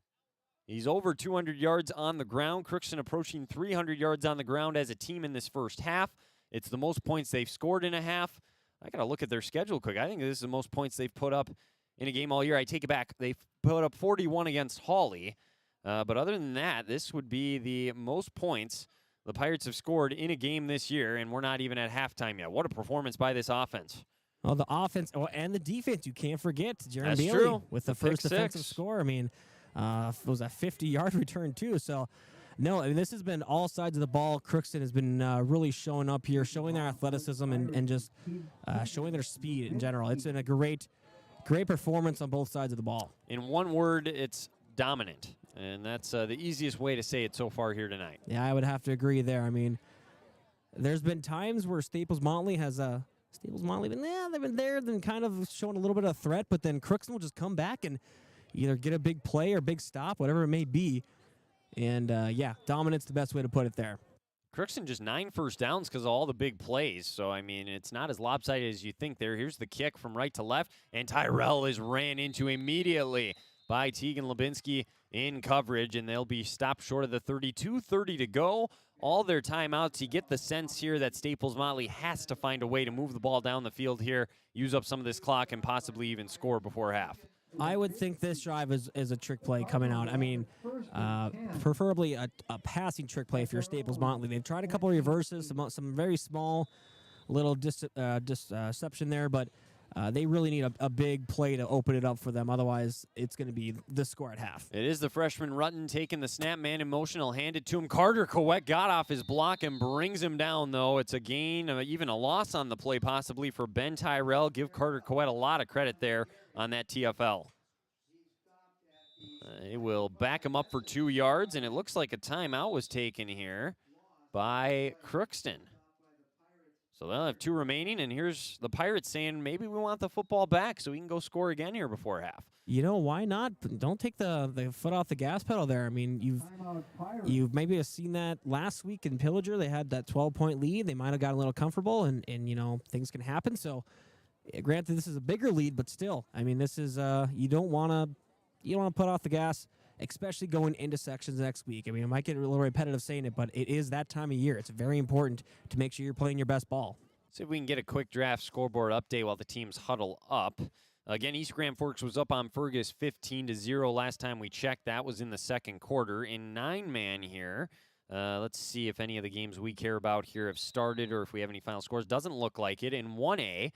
Speaker 1: He's over 200 yards on the ground. Crookston approaching 300 yards on the ground as a team in this first half. It's the most points they've scored in a half. I got to look at their schedule quick. I think this is the most points they've put up in a game all year. I take it back. They've put up 41 against Hawley. But other than that, this would be the most points the Pirates have scored in a game this year, and we're not even at halftime yet. What a performance by this offense.
Speaker 21: Well, the offense and the defense, you can't forget. Jeremy
Speaker 1: That's
Speaker 21: Bailey
Speaker 1: true.
Speaker 21: with the first defensive score. I mean, it was a 50-yard return, too. So, no, I mean, this has been all sides of the ball. Crookston has been really showing up here, showing their athleticism and just showing their speed in general. It's been a great performance on both sides of the ball.
Speaker 1: In one word, it's dominant. And that's the easiest way to say it so far here tonight.
Speaker 21: Yeah, I would have to agree there. I mean, there's been times where Staples-Motley has they've been there, then kind of showing a little bit of threat, but then Crookston will just come back and either get a big play or big stop, whatever it may be. And, yeah, dominance the best way to put it there.
Speaker 1: Crookston just 9 first downs because of all the big plays. So, I mean, it's not as lopsided as you think there. Here's the kick from right to left, and Tyrell is ran into immediately by Tegan Lubinsky in coverage, and they'll be stopped short of the 32, 30 to go. All their timeouts, you get the sense here that Staples-Motley has to find a way to move the ball down the field here, use up some of this clock, and possibly even score before half.
Speaker 21: I would think this drive is a trick play coming out. I mean, preferably a passing trick play if you're Staples-Motley. They've tried a couple of reverses, some very small little deception there, but They really need a big play to open it up for them. Otherwise, it's going to be the score at half.
Speaker 1: It is the freshman Rutten taking the snap, man in motion. He'll hand it to him. Carter Coet got off his block and brings him down, though. It's a gain, even a loss on the play possibly for Ben Tyrell. Give Carter Coet a lot of credit there on that TFL. It will back him up for 2 yards, and it looks like a timeout was taken here by Crookston. So they'll have 2 remaining, and here's the Pirates saying maybe we want the football back so we can go score again here before half.
Speaker 21: You know, why not? Don't take the foot off the gas pedal there. I mean, you've maybe have seen that last week in Pillager. They had that 12-point lead. They might have gotten a little comfortable, and you know, things can happen. So, granted, this is a bigger lead, but still, I mean, this is you don't want to put off the gas, especially going into sections next week. I mean, it might get a little repetitive saying it, but it is that time of year. It's very important to make sure you're playing your best ball.
Speaker 1: See if we can get a quick draft scoreboard update while the teams huddle up. Again, East Grand Forks was up on Fergus 15-0 last time we checked. That was in the second quarter. In 9-man here, let's see if any of the games we care about here have started or if we have any final scores. Doesn't look like it. In 1A,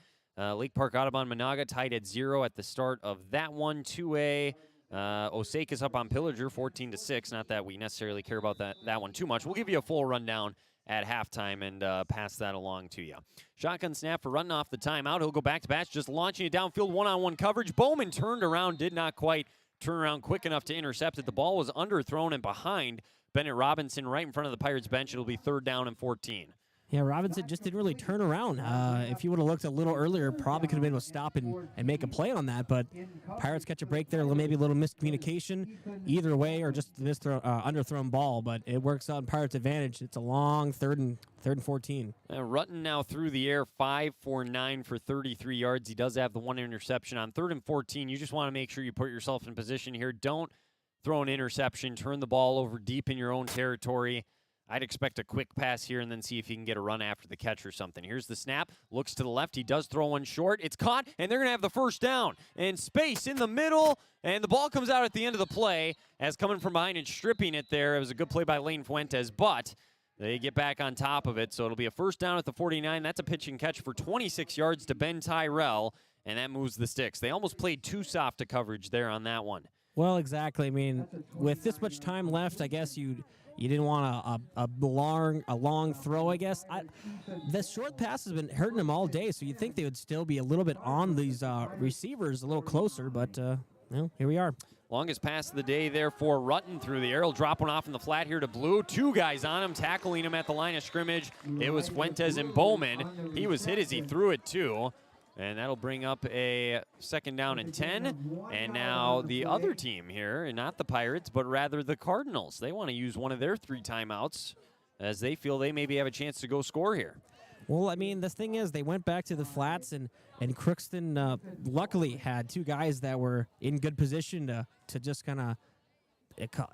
Speaker 1: Lake Park Audubon Monaga tied at 0 at the start of that one. 2A, Osake is up on Pillager 14-6. Not that we necessarily care about that one too much. We'll give you a full rundown at halftime and pass that along to you. Shotgun snap for Rutten off the timeout. He'll go back to bats, just launching it downfield, one-on-one coverage. Bowman turned around, did not quite turn around quick enough to intercept it. The ball was underthrown and behind Bennett Robinson right in front of the Pirates bench. It'll be 3rd down and 14.
Speaker 21: Yeah, Robinson just didn't really turn around. If he would have looked a little earlier, probably could have been able to stop and make a play on that. But Pirates catch a break there, maybe a little miscommunication either way, or just underthrown ball. But it works out in Pirates' advantage. It's a long 3rd and 14.
Speaker 1: Rutten now through the air, 5 for 9 for 33 yards. He does have the 1 interception on 3rd and 14. You just want to make sure you put yourself in position here. Don't throw an interception. Turn the ball over deep in your own territory. I'd expect a quick pass here and then see if he can get a run after the catch or something. Here's the snap. Looks to the left. He does throw one short. It's caught, and they're going to have the first down. And space in the middle, and the ball comes out at the end of the play as coming from behind and stripping it there. It was a good play by Lane Fuentes, but they get back on top of it. So it'll be a first down at the 49. That's a pitch and catch for 26 yards to Ben Tyrell, and that moves the sticks. They almost played too soft a coverage there on that one.
Speaker 21: Well, exactly. I mean, with this much time left, I guess you didn't want a long throw, I guess. The short pass has been hurting them all day, so you'd think they would still be a little bit on these receivers a little closer, but well, here we are.
Speaker 1: Longest pass of the day there for Rutten through the air. He'll drop one off in the flat here to Blue. 2 guys on him, tackling him at the line of scrimmage. It was Fuentes and Bowman. He was hit as he threw it, too. And that'll bring up a 2nd down and 10. And now the other team here, and not the Pirates, but rather the Cardinals. They want to use one of their 3 timeouts as they feel they maybe have a chance to go score here.
Speaker 21: Well, I mean, the thing is, they went back to the flats, and Crookston luckily had 2 guys that were in good position to just kind of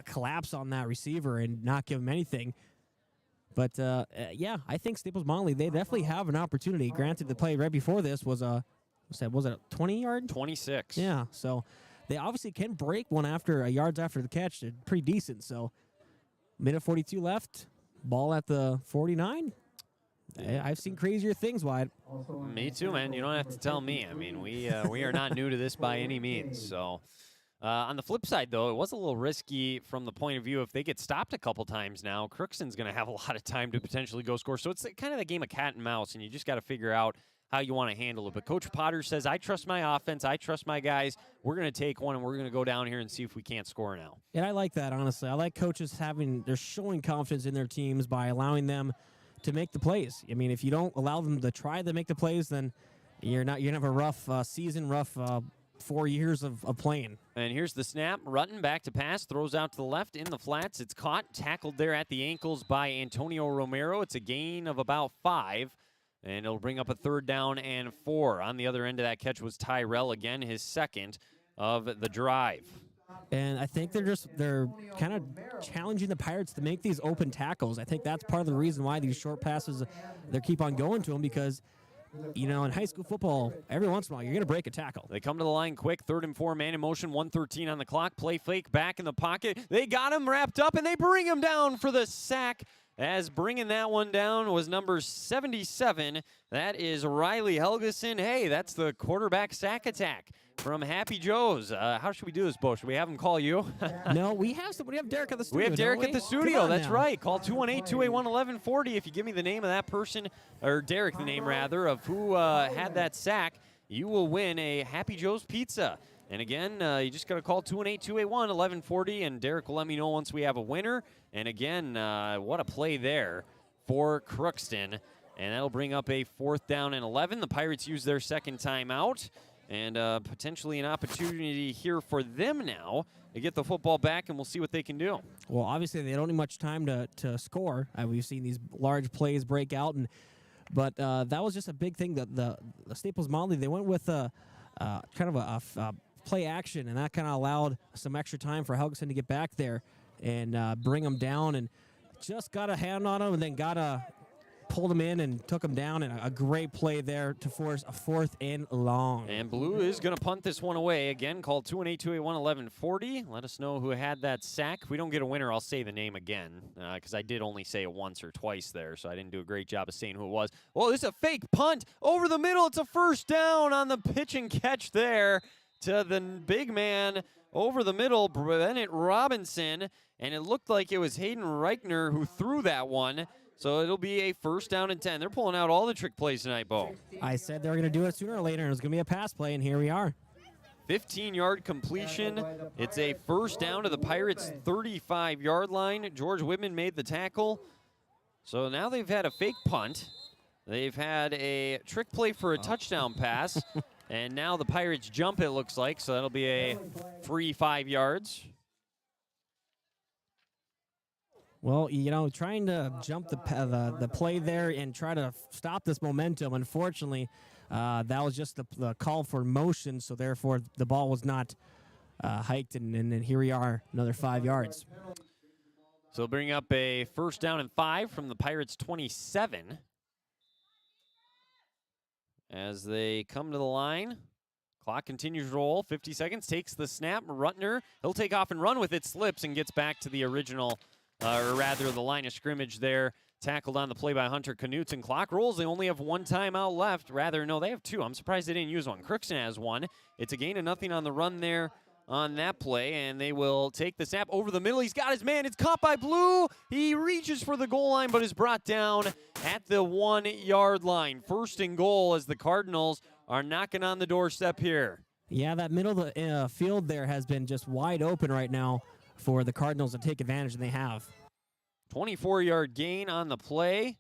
Speaker 21: collapse on that receiver and not give him anything. But, yeah, I think Staples-Motley, they definitely have an opportunity. Granted, the play right before this was a 20-yard?
Speaker 1: 26.
Speaker 21: Yeah, so they obviously can break one after yards after the catch. They're pretty decent. So, minute 42 left, ball at the 49. I've seen crazier things, Wyatt.
Speaker 1: Me too, man. You don't have to tell me. I mean, we are not new to this by any means. So, on the flip side, though, it was a little risky from the point of view if they get stopped a couple times now, Crookston's going to have a lot of time to potentially go score. So it's kind of the game of cat and mouse, and you just got to figure out how you want to handle it. But Coach Potter says, I trust my offense. I trust my guys. We're going to take one, and we're going to go down here and see if we can't score now.
Speaker 21: And I like that, honestly. I like coaches they're showing confidence in their teams by allowing them to make the plays. I mean, if you don't allow them to try to make the plays, then you're going to have a rough season, rough 4 years of playing.
Speaker 1: And here's the snap. Rutten back to pass, throws out to the left in the flats. It's caught, tackled there at the ankles by Antonio Romero. It's a gain of about 5, and it'll bring up a 3rd down and 4. On the other end of that catch was Tyrell again, his 2nd of the drive.
Speaker 21: And I think they're kind of challenging the Pirates to make these open tackles. I think that's part of the reason why these short passes, they keep on going to them, because you know, in high school football, every once in a while, you're going to break a tackle.
Speaker 1: They come to the line quick, 3rd and 4, man in motion, 1:13 on the clock. Play fake, back in the pocket. They got him wrapped up, and they bring him down for the sack as bringing that one down was number 77. That is Riley Helgeson. Hey, that's the quarterback sack attack from Happy Joe's. How should we do this, Bo? Should we have him call you?
Speaker 21: No, we have somebody. We have Derek at the studio.
Speaker 1: We have Derek
Speaker 21: don't
Speaker 1: at the
Speaker 21: we?
Speaker 1: studio.
Speaker 21: Come on
Speaker 1: That's
Speaker 21: now.
Speaker 1: right. Call 218-281-1140. If you give me the name of that person, or Derek, the name rather, of who had that sack, you will win a Happy Joe's pizza. And again, you just got to call 218-281-1140, and Derek will let me know once we have a winner. And again, what a play there for Crookston. And that'll bring up a 4th down and 11. The Pirates use their second timeout. And potentially an opportunity here for them now to get the football back, and we'll see what they can do.
Speaker 21: Well, obviously, they don't need much time to score. We've seen these large plays break out, but that was just a big thing. That the Staples-Motley, they went with kind of a play action, and that kind of allowed some extra time for Helgeson to get back there and bring him down, and just got a hand on him, and then pulled him in and took him down, and a great play there to force a 4th and long.
Speaker 1: And Blue is going to punt this one away. Again, call 218-281-1140. Let us know who had that sack. If we don't get a winner, I'll say the name again, because I did only say it once or twice there, so I didn't do a great job of saying who it was. Well, this is a fake punt over the middle. It's a 1st down on the pitch and catch there to the big man over the middle, Bennett Robinson, and it looked like it was Hayden Reichner who threw that one. So it'll be a 1st down and 10. They're pulling out all the trick plays tonight, Bo.
Speaker 21: I said they were going to do it sooner or later, and it was going to be a pass play, and here we are.
Speaker 1: 15-yard completion. It's a 1st down to the Pirates' 35-yard line. George Whitman made the tackle. So now they've had a fake punt. They've had a trick play for a touchdown pass. And now the Pirates jump, it looks like. So that'll be a free 5 yards.
Speaker 21: Well, trying to jump the play there and try to stop this momentum, unfortunately, that was just the call for motion, so therefore the ball was not hiked, and here we are, another 5 yards.
Speaker 1: So bring up a 1st down and 5 from the Pirates' 27. As they come to the line, clock continues to roll, 50 seconds, takes the snap, Rutner, he'll take off and run with it, slips, and gets back to the original or rather the line of scrimmage there. Tackled on the play by Hunter Knutson. Clock rolls. They only have 1 timeout left. Rather, no, they have 2. I'm surprised they didn't use one. Crookston has 1. It's a gain of nothing on the run there on that play, and they will take the snap over the middle. He's got his man. It's caught by Blue. He reaches for the goal line, but is brought down at the 1-yard line. 1st and goal as the Cardinals are knocking on the doorstep here.
Speaker 21: Yeah, that middle of the field there has been just wide open right now for the Cardinals to take advantage, and they have.
Speaker 1: 24-yard gain on the play.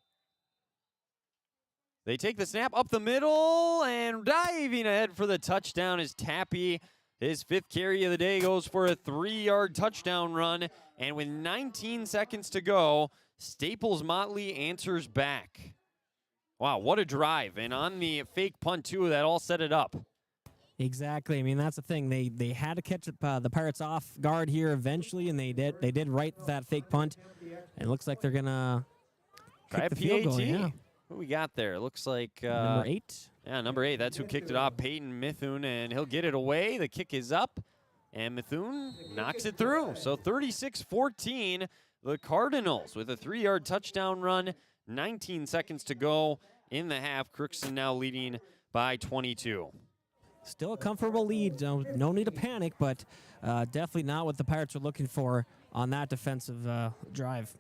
Speaker 1: They take the snap up the middle, and diving ahead for the touchdown is Tappy. His 5th carry of the day goes for a 3-yard touchdown run, and with 19 seconds to go, Staples-Motley answers back. Wow, what a drive, and on the fake punt, too, that all set it up.
Speaker 21: Exactly. I mean, that's the thing. They had to catch the Pirates off guard here eventually, and they did. They did right that fake punt. And it looks like they're gonna
Speaker 1: try
Speaker 21: kick the field goal. Yeah.
Speaker 1: Who we got there? It looks like
Speaker 21: number 8.
Speaker 1: Yeah, number 8. That's who kicked it off. Peyton Mithun, and he'll get it away. The kick is up, and Mithun knocks it through. So 36-14, the Cardinals with a 3-yard touchdown run. 19 seconds to go in the half. Crookston now leading by 22.
Speaker 21: Still a comfortable lead. No need to panic, but definitely not what the Pirates are looking for on that defensive drive.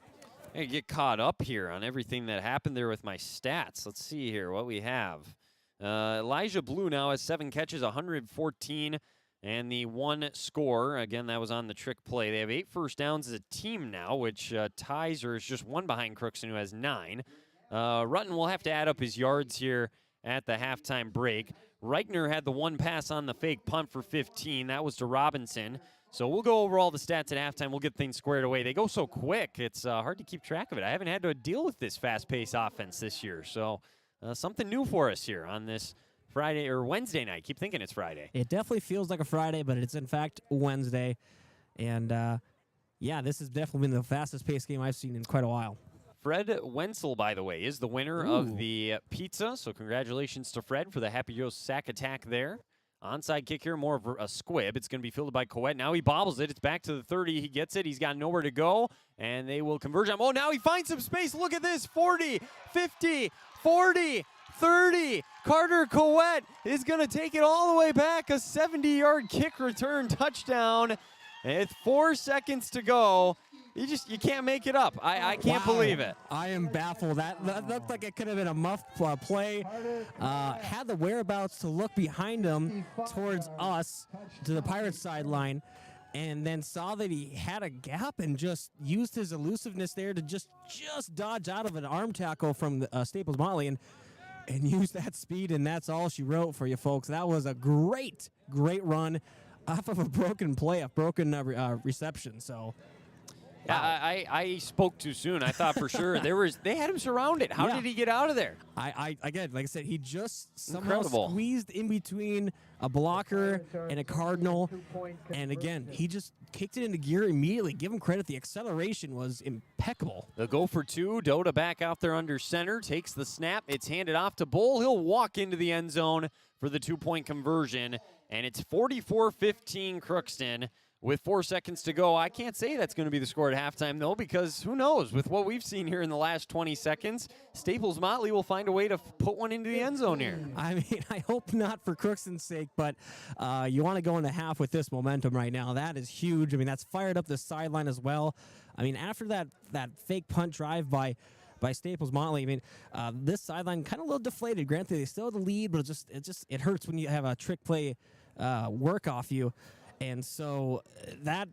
Speaker 1: I get caught up here on everything that happened there with my stats. Let's see here what we have. Elijah Blue now has 7 catches, 114, and the 1 score. Again, that was on the trick play. They have 8 first downs as a team now, which ties or is just 1 behind Crookston, who has 9. Rutten will have to add up his yards here at the halftime break. Reichner had the 1 pass on the fake punt for 15. That was to Robinson. So we'll go over all the stats at halftime. We'll get things squared away. They go so quick, it's hard to keep track of it. I haven't had to deal with this fast-paced offense this year. So something new for us here on this Friday or Wednesday night. Keep thinking it's Friday.
Speaker 21: It definitely feels like a Friday, but it's in fact Wednesday. And, yeah, this has definitely been the fastest-paced game I've seen in quite a while.
Speaker 1: Fred Wenzel, by the way, is the winner of the pizza. So congratulations to Fred for the Happy Joe's sack attack there. Onside kick here, more of a squib. It's going to be fielded by Coet. Now he bobbles it. It's back to the 30. He gets it. He's got nowhere to go, and they will converge on. Oh, now he finds some space. Look at this. 40, 50, 40, 30. Carter Coet is going to take it all the way back. A 70-yard kick return touchdown. And it's 4 seconds to go. You can't make it up. I can't believe it.
Speaker 21: I am baffled. That looked like it could have been a muff play. Had the whereabouts to look behind him towards us to the Pirates sideline, and then saw that he had a gap and just used his elusiveness there to just dodge out of an arm tackle from the, Staples-Motley and use that speed, and that's all she wrote for you folks. That was a great run off of a broken play, a broken reception. So.
Speaker 1: Yeah, I spoke too soon. I thought for sure they had him surrounded. How did he get out of there?
Speaker 21: Again, like I said, he just somehow squeezed in between a blocker and a Cardinal, and again, he just kicked it into gear immediately. Give him credit. The acceleration was impeccable.
Speaker 1: They'll go for two. Dota back out there under center, takes the snap. It's handed off to Bull. He'll walk into the end zone for the 2-point conversion, and it's 44-15 Crookston. With 4 seconds to go, I can't say that's going to be the score at halftime, though, because who knows? With what we've seen here in the last 20 seconds, Staples-Motley will find a way to put one into the end zone here.
Speaker 21: I mean, I hope not for Crookston's sake, but you want to go into half with this momentum right now. That is huge. I mean, that's fired up the sideline as well. I mean, after that fake punt drive by Staples-Motley, I mean, this sideline kind of a little deflated. Granted, they still have the lead, but it hurts when you have a trick play work off you. And so that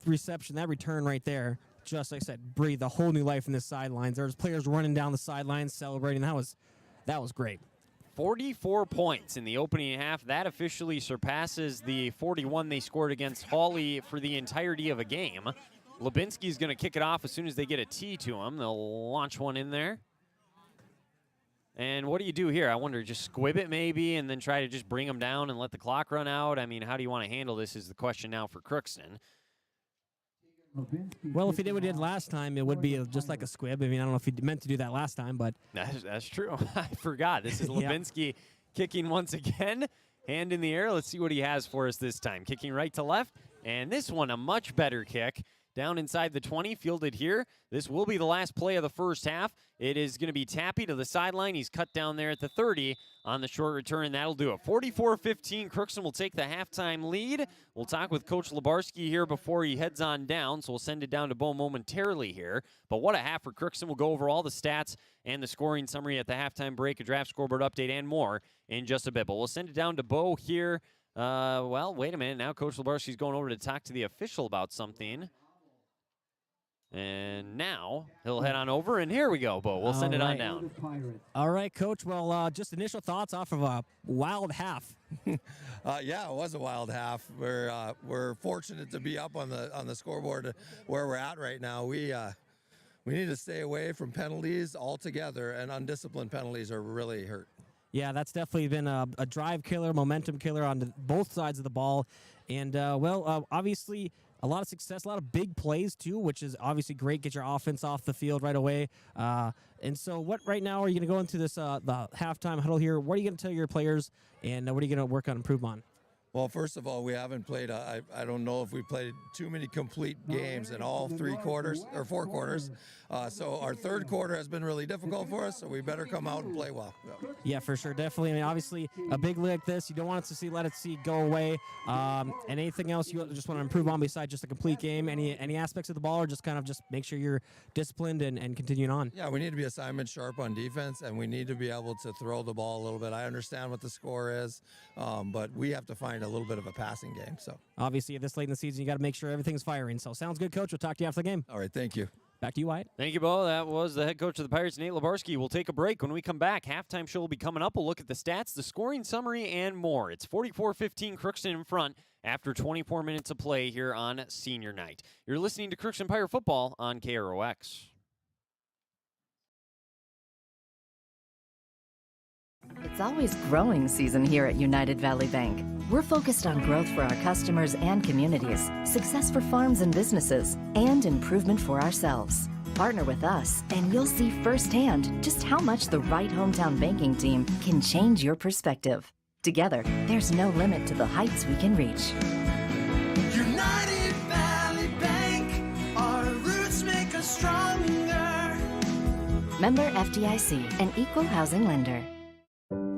Speaker 21: reception, that return right there, just like I said, breathed a whole new life in the sidelines. There's players running down the sidelines celebrating. That was great.
Speaker 1: 44 points in the opening half. That officially surpasses the 41 they scored against Hawley for the entirety of a game. Labarski's going to kick it off as soon as they get a tee to him. They'll launch one in there. And what do you do here? I wonder, just squib it maybe and then try to just bring them down and let the clock run out? I mean, how do you want to handle this is the question now for Crookston.
Speaker 21: Well, if he did what he did last time, it would be just like a squib. I mean, I don't know if he meant to do that last time, but.
Speaker 1: That's true. I forgot. This is Labarski kicking once again. Hand in the air. Let's see what he has for us this time. Kicking right to left. And this one, a much better kick. Down inside the 20, fielded here. This will be the last play of the first half. It is going to be Tappy to the sideline. He's cut down there at the 30 on the short return. That'll do it. 44-15. Crookston will take the halftime lead. We'll talk with Coach Labarski here before he heads on down, so we'll send it down to Bo momentarily here. But what a half for Crookston. We'll go over all the stats and the scoring summary at the halftime break, a draft scoreboard update, and more in just a bit. But we'll send it down to Bo here. Well, wait a minute. Now Coach Labarski's going over to talk to the official about something. And now he'll head on over, and here we go, Bo. We'll send it on down.
Speaker 21: All right, Coach. Well, just initial thoughts off of a wild half.
Speaker 17: Yeah, it was a wild half. We're fortunate to be up on the scoreboard where we're at right now. We need to stay away from penalties altogether, and undisciplined penalties are really hurt.
Speaker 21: Yeah, that's definitely been a drive killer, momentum killer on both sides of the ball. And, obviously, a lot of success, a lot of big plays, too, which is obviously great. Get your offense off the field right away. And so what right now are you going to go into this the halftime huddle here? What are you going to tell your players, and what are you going to work on, improve on?
Speaker 17: Well, first of all, we haven't played, I don't know if we played too many complete games in all 4 quarters. So our third quarter has been really difficult for us, so we better come out and play well.
Speaker 21: Yeah, for sure, definitely. I mean, obviously, a big league like this, you don't want to let it go away. And anything else you just want to improve on besides just a complete game? Any aspects of the ball, or just kind of just make sure you're disciplined and continuing on?
Speaker 17: Yeah, we need to be assignment sharp on defense, and we need to be able to throw the ball a little bit. I understand what the score is, but we have to find a little bit of a passing game. So
Speaker 21: obviously, this late in the season, you got to make sure everything's firing. So sounds good, Coach. We'll talk to you after the game.
Speaker 17: All right, thank you.
Speaker 21: Back to you, Wyatt.
Speaker 1: Thank you, Bo. That was the head coach of the Pirates, Nate Labarski. We'll take a break. When we come back, halftime show will be coming up. We'll look at the stats, the scoring summary, and more. It's 44-15 Crookston in front after 24 minutes of play here on senior night. You're listening to Crookston Pirate Football on KROX.
Speaker 2: It's always growing season here at United Valley Bank. We're focused on growth for our customers and communities, success for farms and businesses, and improvement for ourselves. Partner with us, and you'll see firsthand just how much the right hometown banking team can change your perspective. Together, there's no limit to the heights we can reach.
Speaker 3: United Valley Bank, our roots make us stronger.
Speaker 2: Member FDIC, an equal housing lender.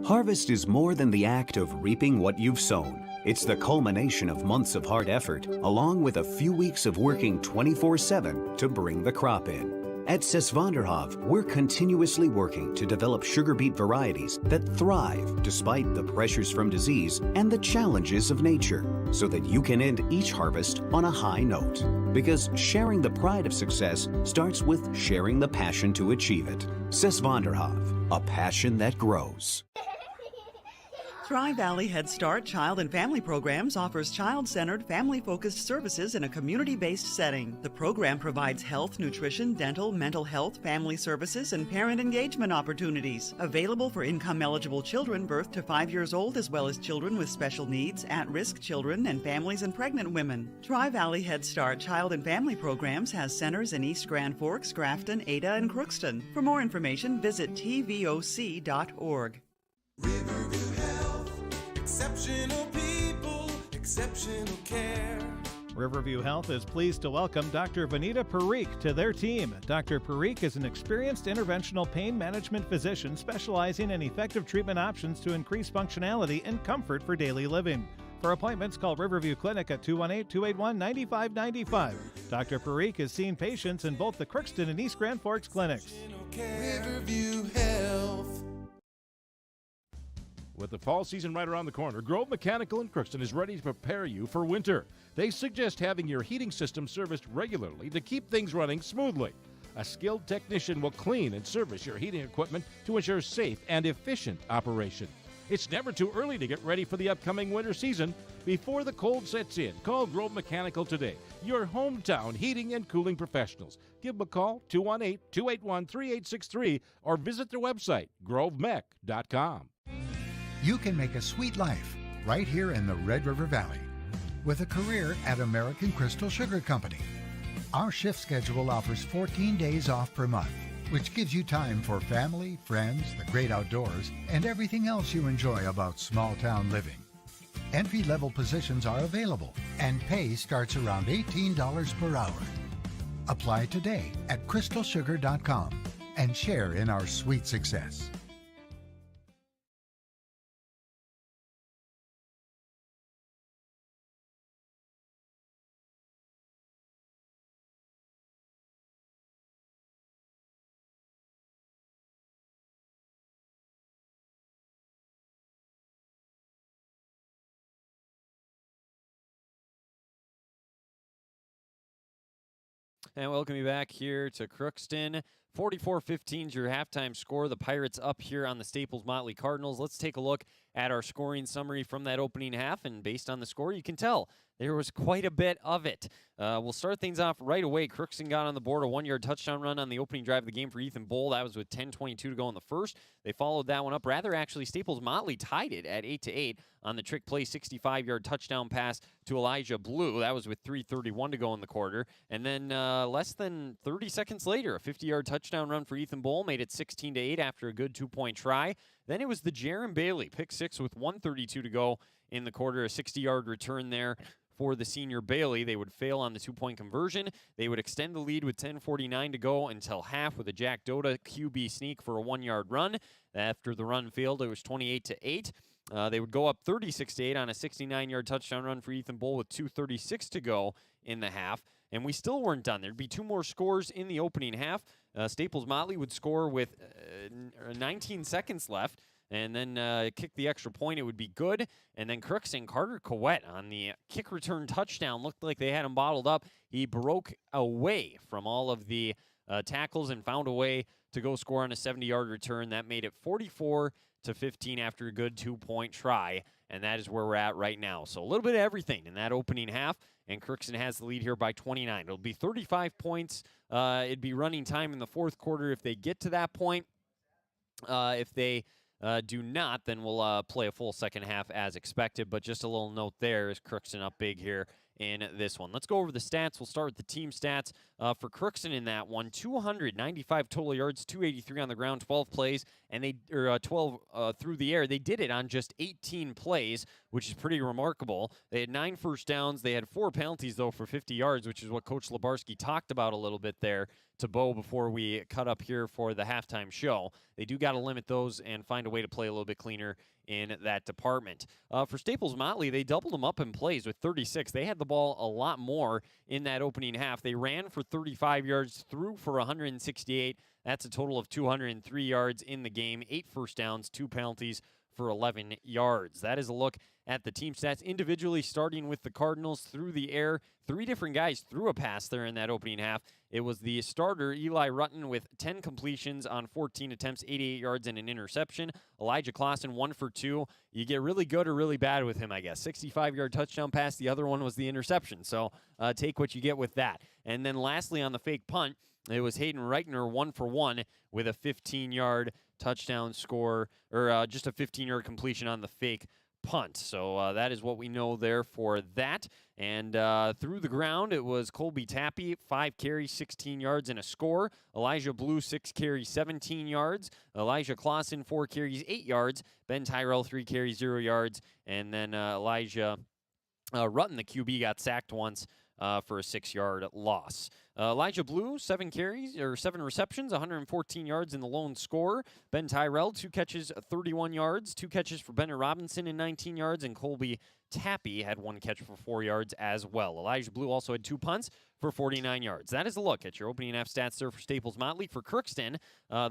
Speaker 4: Harvest is more than the act of reaping what you've sown. It's the culmination of months of hard effort, along with a few weeks of working 24/7 to bring the crop in. At Sesvanderhof, we're continuously working to develop sugar beet varieties that thrive despite the pressures from disease and the challenges of nature, so that you can end each harvest on a high note. Because sharing the pride of success starts with sharing the passion to achieve it. Sesvanderhof, a passion that grows.
Speaker 5: Tri-Valley Head Start Child and Family Programs offers child-centered, family-focused services in a community-based setting. The program provides health, nutrition, dental, mental health, family services, and parent engagement opportunities. Available for income-eligible children birth to 5 years old, as well as children with special needs, at-risk children, and families and pregnant women. Tri-Valley Head Start Child and Family Programs has centers in East Grand Forks, Grafton, Ada, and Crookston. For more information, visit tvoc.org.
Speaker 3: Exceptional people, exceptional care.
Speaker 6: Riverview Health is pleased to welcome Dr. Vanita Parikh to their team. Dr. Parikh is an experienced interventional pain management physician specializing in effective treatment options to increase functionality and comfort for daily living. For appointments, call Riverview Clinic at 218-281-9595. Dr. Parikh has seen patients in both the Crookston and East Grand Forks clinics.
Speaker 3: Riverview Health.
Speaker 7: With the fall season right around the corner, Grove Mechanical in Crookston is ready to prepare you for winter. They suggest having your heating system serviced regularly to keep things running smoothly. A skilled technician will clean and service your heating equipment to ensure safe and efficient operation. It's never too early to get ready for the upcoming winter season. Before the cold sets in, call Grove Mechanical today, your hometown heating and cooling professionals. Give them a call, 218-281-3863, or visit their website, grovemech.com.
Speaker 8: You can make a sweet life right here in the Red River Valley with a career at American Crystal Sugar Company. Our shift schedule offers 14 days off per month, which gives you time for family, friends, the great outdoors, and everything else you enjoy about small town living. Entry-level positions are available, and pay starts around $18 per hour. Apply today at crystalsugar.com and share in our sweet success.
Speaker 1: And welcome you back here to Crookston. 44-15 is your halftime score. The Pirates up here on the Staples-Motley Cardinals. Let's take a look at our scoring summary from that opening half, and based on the score, you can tell there was quite a bit of it. We'll start things off right away. Crookston got on the board, a one-yard touchdown run on the opening drive of the game for Ethan Bull. That was with 10:22 to go in the first. They followed that one up. Rather, actually, Staples-Motley tied it at 8-8 on the trick play 65-yard touchdown pass to Elijah Blue. That was with 3:31 to go in the quarter. And then less than 30 seconds later, a 50-yard touchdown run for Ethan Bull made it 16-8 after a good two-point try. Then it was the Jaron Bailey pick six with 1:32 to go in the quarter, a 60-yard return there for the senior Bailey. They would fail on the two-point conversion. They would extend the lead with 10:49 to go until half with a Jack Dota QB sneak for a 1-yard run. After the run failed, it was 28-8. They would go up 36-8 on a 69-yard touchdown run for Ethan Bull with 2:36 to go in the half. And we still weren't done. There'd be two more scores in the opening half. Staples-Motley would score with 19 seconds left, and then kick the extra point. It would be good. And then Crookston, Carter Coet on the kick return touchdown looked like they had him bottled up. He broke away from all of the tackles and found a way to go score on a 70-yard return. That made it 44-15 after a good two-point try, and that is where we're at right now. So a little bit of everything in that opening half, and Crookston has the lead here by 29. It'll be 35 points. It'd be running time in the fourth quarter if they get to that point. If they do not, then we'll play a full second half as expected. But just a little note there is Crookston up big here in this one. Let's go over the stats. We'll start with the team stats. For Crookston in that one, 295 total yards, 283 on the ground, 12 plays, and 12 through the air. They did it on just 18 plays, which is pretty remarkable. They had 9 first downs. They had 4 penalties, though, for 50 yards, which is what Coach Labarski talked about a little bit there to Bo before we cut up here for the halftime show. They do got to limit those and find a way to play a little bit cleaner in that department. For Staples-Motley, they doubled them up in plays with 36. They had the ball a lot more in that opening half. They ran for 35 yards, threw for 168. That's a total of 203 yards in the game, 8 first downs, 2 penalties for 11 yards. That is a look at the team stats individually, starting with the Cardinals through the air. 3 different guys threw a pass there in that opening half. It was the starter, Eli Rutten, with 10 completions on 14 attempts, 88 yards and an interception. Elijah Clausen, 1 for 2. You get really good or really bad with him, I guess. 65-yard touchdown pass. The other one was the interception. So take what you get with that. And then lastly, on the fake punt, it was Hayden Reichner, 1 for 1 with a 15-yard touchdown score, or just a 15-yard completion on the fake punt. So that is what we know there for that. And through the ground, it was Colby Tappy, 5 carries, 16 yards, and a score. Elijah Blue, 6 carries, 17 yards. Elijah Clausen, 4 carries, 8 yards. Ben Tyrell, 3 carries, 0 yards. And then Elijah Rutten, the QB, got sacked once for a 6-yard loss. Elijah Blue, 7 receptions, 114 yards in the lone score. Ben Tyrell, 2 catches, 31 yards. 2 catches for Bennett Robinson and 19 yards. And Colby Tappy had 1 catch for 4 yards as well. Elijah Blue also had 2 punts for 49 yards. That is a look at your opening half stats there for Staples-Motley. For Crookston,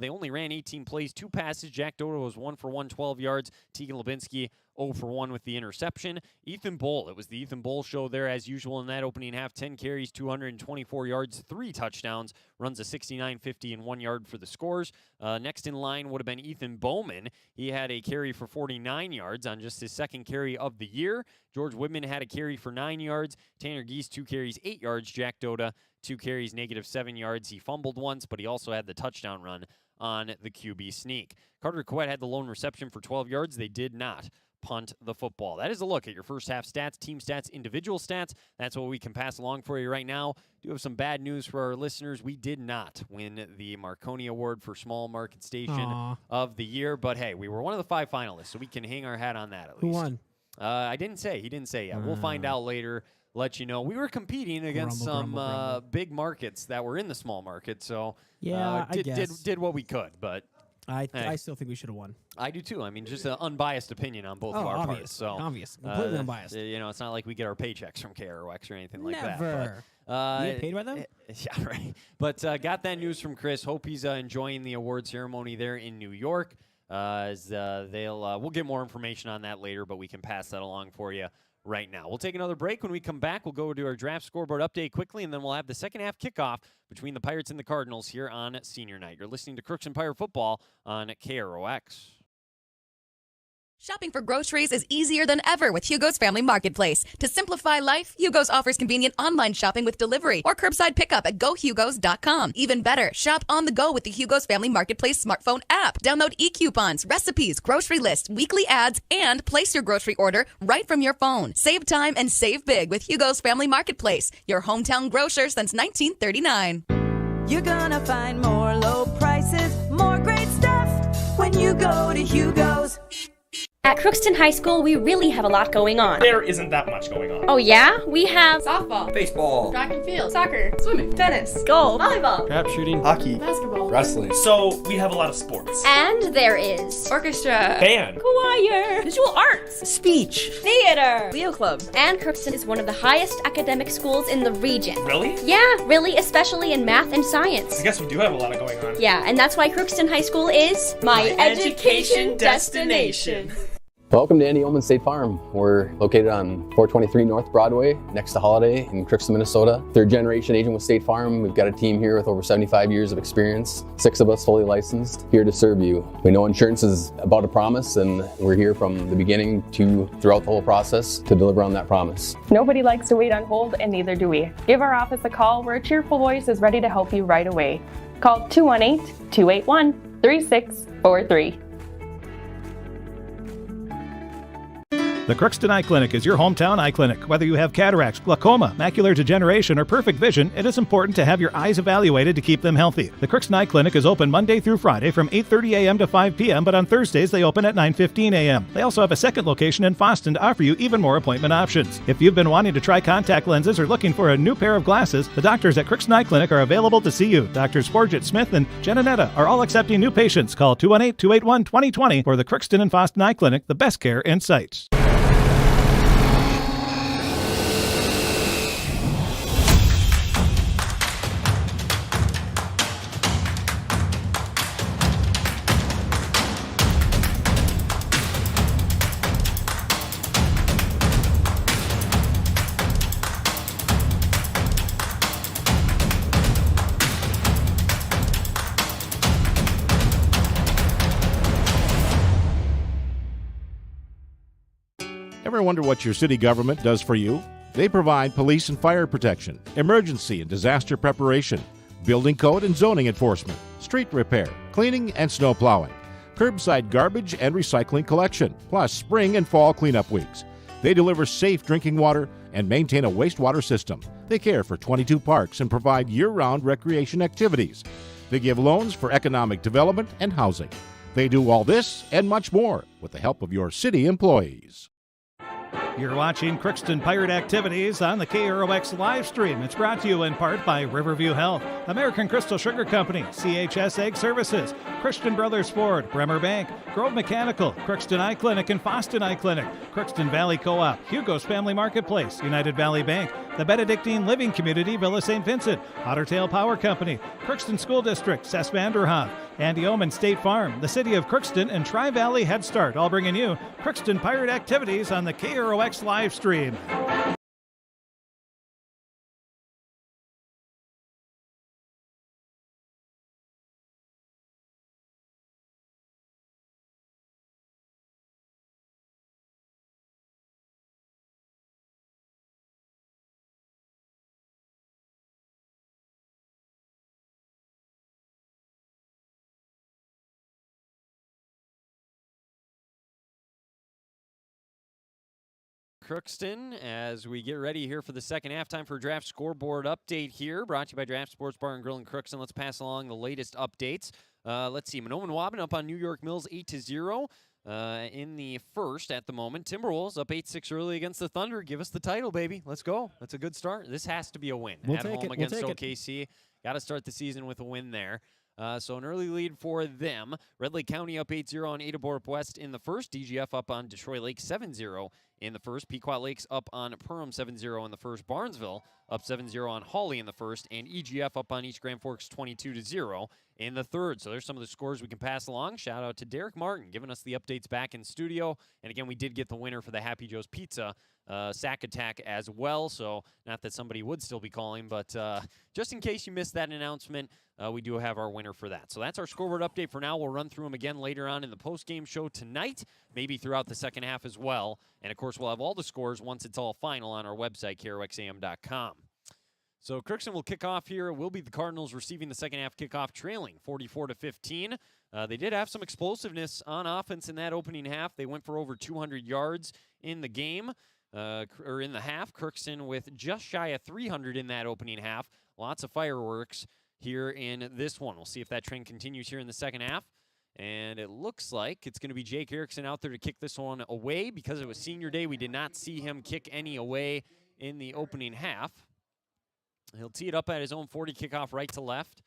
Speaker 1: they only ran 18 plays, 2 passes. Jack Dodo was 1 for 1, 12 yards. Tegan Lubinsky, 0 for 1 with the interception. Ethan Bull, it was the Ethan Bull show there as usual in that opening half. 10 carries, 224 yards, 3 touchdowns, runs a 69-50 and 1 yard for the scores. Next in line would have been Ethan Bowman. He had a carry for 49 yards on just his 2nd carry of the year. George Whitman had a carry for 9 yards. Tanner Geese, 2 carries, 8 yards. Jack Doda, 2 carries, -7 yards. He fumbled once, but he also had the touchdown run on the QB sneak. Carter Quett had the lone reception for 12 yards. They did not punt the football. That is a look at your first half stats, team stats, individual stats. That's what we can pass along for you right now. Do have some bad news for our listeners. We did not win the Marconi Award for Small Market Station of the Year, but hey, we were one of the 5 finalists, so we can hang our hat on that at least.
Speaker 21: Who won?
Speaker 1: I didn't say. He didn't say yet. We'll find out later. Let you know. We were competing against some big markets that were in the small market, so
Speaker 21: yeah, I guess.
Speaker 1: did what we could, but
Speaker 21: I still think we should have won.
Speaker 1: I do too. I mean, just an unbiased opinion on both of our parts. So
Speaker 21: obvious, completely unbiased.
Speaker 1: You know, it's not like we get our paychecks from KROX or anything like that.
Speaker 21: Never. You get paid by them?
Speaker 1: Yeah, right. But got that news from Chris. Hope he's enjoying the award ceremony there in New York. As we'll get more information on that later, but we can pass that along for you right now. We'll take another break. When we come back, we'll go to our draft scoreboard update quickly, and then we'll have the second half kickoff between the Pirates and the Cardinals here on Senior Night. You're listening to Crookston Pirate Football on KROX.
Speaker 10: Shopping for groceries is easier than ever with Hugo's Family Marketplace. To simplify life, Hugo's offers convenient online shopping with delivery or curbside pickup at gohugos.com. Even better, shop on the go with the Hugo's Family Marketplace smartphone app. Download e-coupons, recipes, grocery lists, weekly ads, and place your grocery order right from your phone. Save time and save big with Hugo's Family Marketplace, your hometown grocer since 1939.
Speaker 11: You're gonna find more low prices, more great stuff when you go to Hugo's.
Speaker 12: At Crookston High School, we really have a lot going on.
Speaker 13: There isn't that much going on.
Speaker 12: Oh yeah? We have
Speaker 14: softball,
Speaker 19: baseball,
Speaker 14: track and field, soccer, swimming, tennis,
Speaker 12: golf,
Speaker 14: volleyball,
Speaker 19: crap shooting, hockey,
Speaker 14: basketball,
Speaker 19: wrestling.
Speaker 13: So we have a lot of sports.
Speaker 12: And there is
Speaker 14: orchestra,
Speaker 13: band,
Speaker 12: choir,
Speaker 14: visual arts,
Speaker 19: speech,
Speaker 12: theater,
Speaker 14: Leo Club.
Speaker 12: And Crookston is one of the highest academic schools in the region.
Speaker 13: Really?
Speaker 12: Yeah, really, especially in math and science.
Speaker 13: I guess we do have a lot of going on.
Speaker 12: Yeah, and that's why Crookston High School is
Speaker 14: my education destination.
Speaker 15: Welcome to Andy Ullman State Farm. We're located on 423 North Broadway, next to Holiday in Crookston, Minnesota. 3rd generation agent with State Farm. We've got a team here with over 75 years of experience. 6 of us fully licensed, here to serve you. We know insurance is about a promise, and we're here from the beginning to throughout the whole process to deliver on that promise.
Speaker 16: Nobody likes to wait on hold, and neither do we. Give our office a call where a cheerful voice is ready to help you right away. Call 218-281-3643.
Speaker 6: The Crookston Eye Clinic is your hometown eye clinic. Whether you have cataracts, glaucoma, macular degeneration, or perfect vision, it is important to have your eyes evaluated to keep them healthy. The Crookston Eye Clinic is open Monday through Friday from 8:30 a.m. to 5 p.m., but on Thursdays they open at 9:15 a.m. They also have a second location in Boston to offer you even more appointment options. If you've been wanting to try contact lenses or looking for a new pair of glasses, the doctors at Crookston Eye Clinic are available to see you. Doctors Forget Smith and Jananetta are all accepting new patients. Call 218-281-2020 for the Crookston and Boston Eye Clinic, the best care in sight.
Speaker 7: Ever wonder what your city government does for you? They provide police and fire protection, emergency and disaster preparation, building code and zoning enforcement, street repair, cleaning and snow plowing, curbside garbage and recycling collection, plus spring and fall cleanup weeks. They deliver safe drinking water and maintain a wastewater system. They care for 22 parks and provide year-round recreation activities. They give loans for economic development and housing. They do all this and much more with the help of your city employees.
Speaker 6: You're watching Crookston Pirate Activities on the KROX live stream. It's brought to you in part by Riverview Health, American Crystal Sugar Company, CHS Egg Services, Christian Brothers Ford, Bremer Bank, Grove Mechanical, Crookston Eye Clinic and Boston Eye Clinic, Crookston Valley Co-op, Hugo's Family Marketplace, United Valley Bank, the Benedictine Living Community, Villa St. Vincent, Ottertail Power Company, Crookston School District, Cess Vanderhoff, Andy Omen State Farm, the City of Crookston, and Tri-Valley Head Start, all bringing you Crookston Pirate Activities on the KROX live stream.
Speaker 1: Crookston, as we get ready here for the second half, time for a draft scoreboard update here, brought to you by Draft Sports Bar and Grill in Crookston. Let's pass along the latest updates. Let's see, Monoman Waubun up on New York Mills 8-0 in the first at the moment. Timberwolves up 8-6 early against the Thunder. Give us the title, baby. Let's go. That's a good start. This has to be a win
Speaker 21: We'll
Speaker 1: at
Speaker 21: take
Speaker 1: home
Speaker 21: it.
Speaker 1: against
Speaker 21: We'll take
Speaker 1: OKC. Got to start the season with a win there. So an early lead for them. Red Lake County up 8-0 on Adaborp West in the first. DGF up on Detroit Lake 7-0 in the first. Pequot Lakes up on Perham 7-0 in the first. Barnesville up 7-0 on Hawley in the first. And EGF up on East Grand Forks 22-0 in the third. So there's some of the scores we can pass along. Shout out to Derek Martin giving us the updates back in studio. And again, we did get the winner for the Happy Joe's Pizza sack attack as well. So not that somebody would still be calling, but just in case you missed that announcement, we do have our winner for that. So that's our scoreboard update for now. We'll run through them again later on in the post-game show tonight, maybe throughout the second half as well. And, of course, we'll have all the scores once it's all final on our website, KROXAM.com. So Crookston will kick off here. It will be the Cardinals receiving the second half kickoff, trailing 44-15. They did have some explosiveness on offense in that opening half. They went for over 200 yards in the game, or in the half. Crookston with just shy of 300 in that opening half. Lots of fireworks here in this one. We'll see if that trend continues here in the second half. And it looks like it's going to be Jake Erickson out there to kick this one away. Because it was senior day, we did not see him kick any away in the opening half. He'll tee it up at his own 40, kickoff right to left.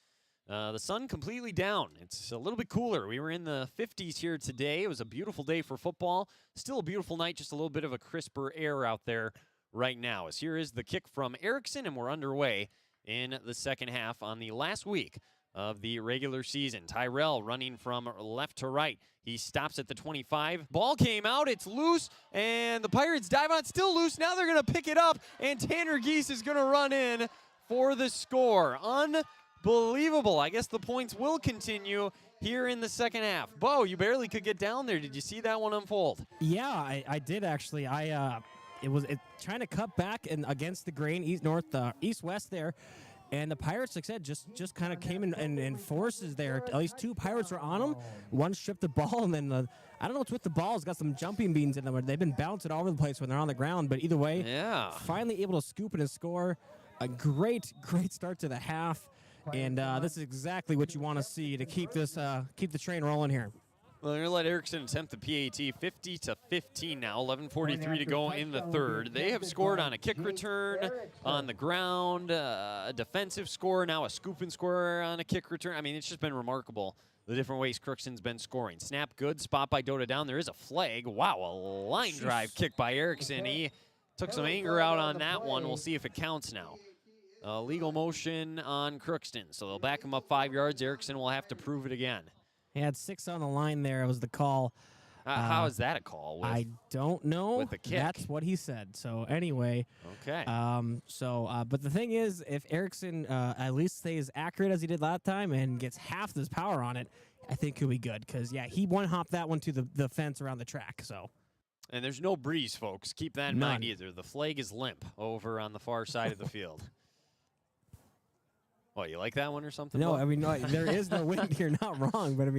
Speaker 1: The sun completely down. It's a little bit cooler. We were in the 50s here today. It was a beautiful day for football. Still a beautiful night, just a little bit of a crisper air out there right now. As here is the kick from Erickson, and we're underway in the second half on the last week of the regular season. Tyrell running from left to right. He stops at the 25. Ball came out. It's loose, and the Pirates dive on. It's still loose. Now they're going to pick it up, and Tanner Geese is going to run in for the score. Unbelievable. I guess the points will continue here in the second half. Bo, you barely could get down there. Did you see that one unfold?
Speaker 21: Yeah, I did actually. It was trying to cut back and against the grain, east-west there. And the Pirates, like I said, just kind of came in and forces there. At least 2 Pirates were on them. One stripped the ball, and then I don't know what's with the ball. It's got some jumping beans in them. They've been bouncing all over the place when they're on the ground. But either way, finally able to scoop it and score. A great start to the half. And this is exactly what you want to see to keep the train rolling here.
Speaker 1: Well, they're going to let Erickson attempt the PAT. 50-15 now, 11:43 to go in the third. They have scored on a kick return, on the ground, a defensive score, now a scoop and score on a kick return. I mean, it's just been remarkable the different ways Crookston's been scoring. Snap good, spot by Dota down. There is a flag. Wow, a line drive kick by Erickson. He took some anger out on that one. We'll see if it counts now. Legal motion on Crookston, so they'll back him up 5 yards. Erickson will have to prove it again.
Speaker 21: He had 6 on the line there. It was the call.
Speaker 1: How is that a call?
Speaker 21: I don't know.
Speaker 1: With the kick.
Speaker 21: That's what he said. So anyway.
Speaker 1: Okay.
Speaker 21: But the thing is, if Erickson at least stays accurate as he did last time and gets half this power on it, I think he'll be good. Because, he one-hopped that one to the fence around the track. So.
Speaker 1: And there's no breeze, folks. Keep that in mind either. The flag is limp over on the far side of the field. What, you like that one or something?
Speaker 21: No, I mean, there is no wind here, not wrong. But,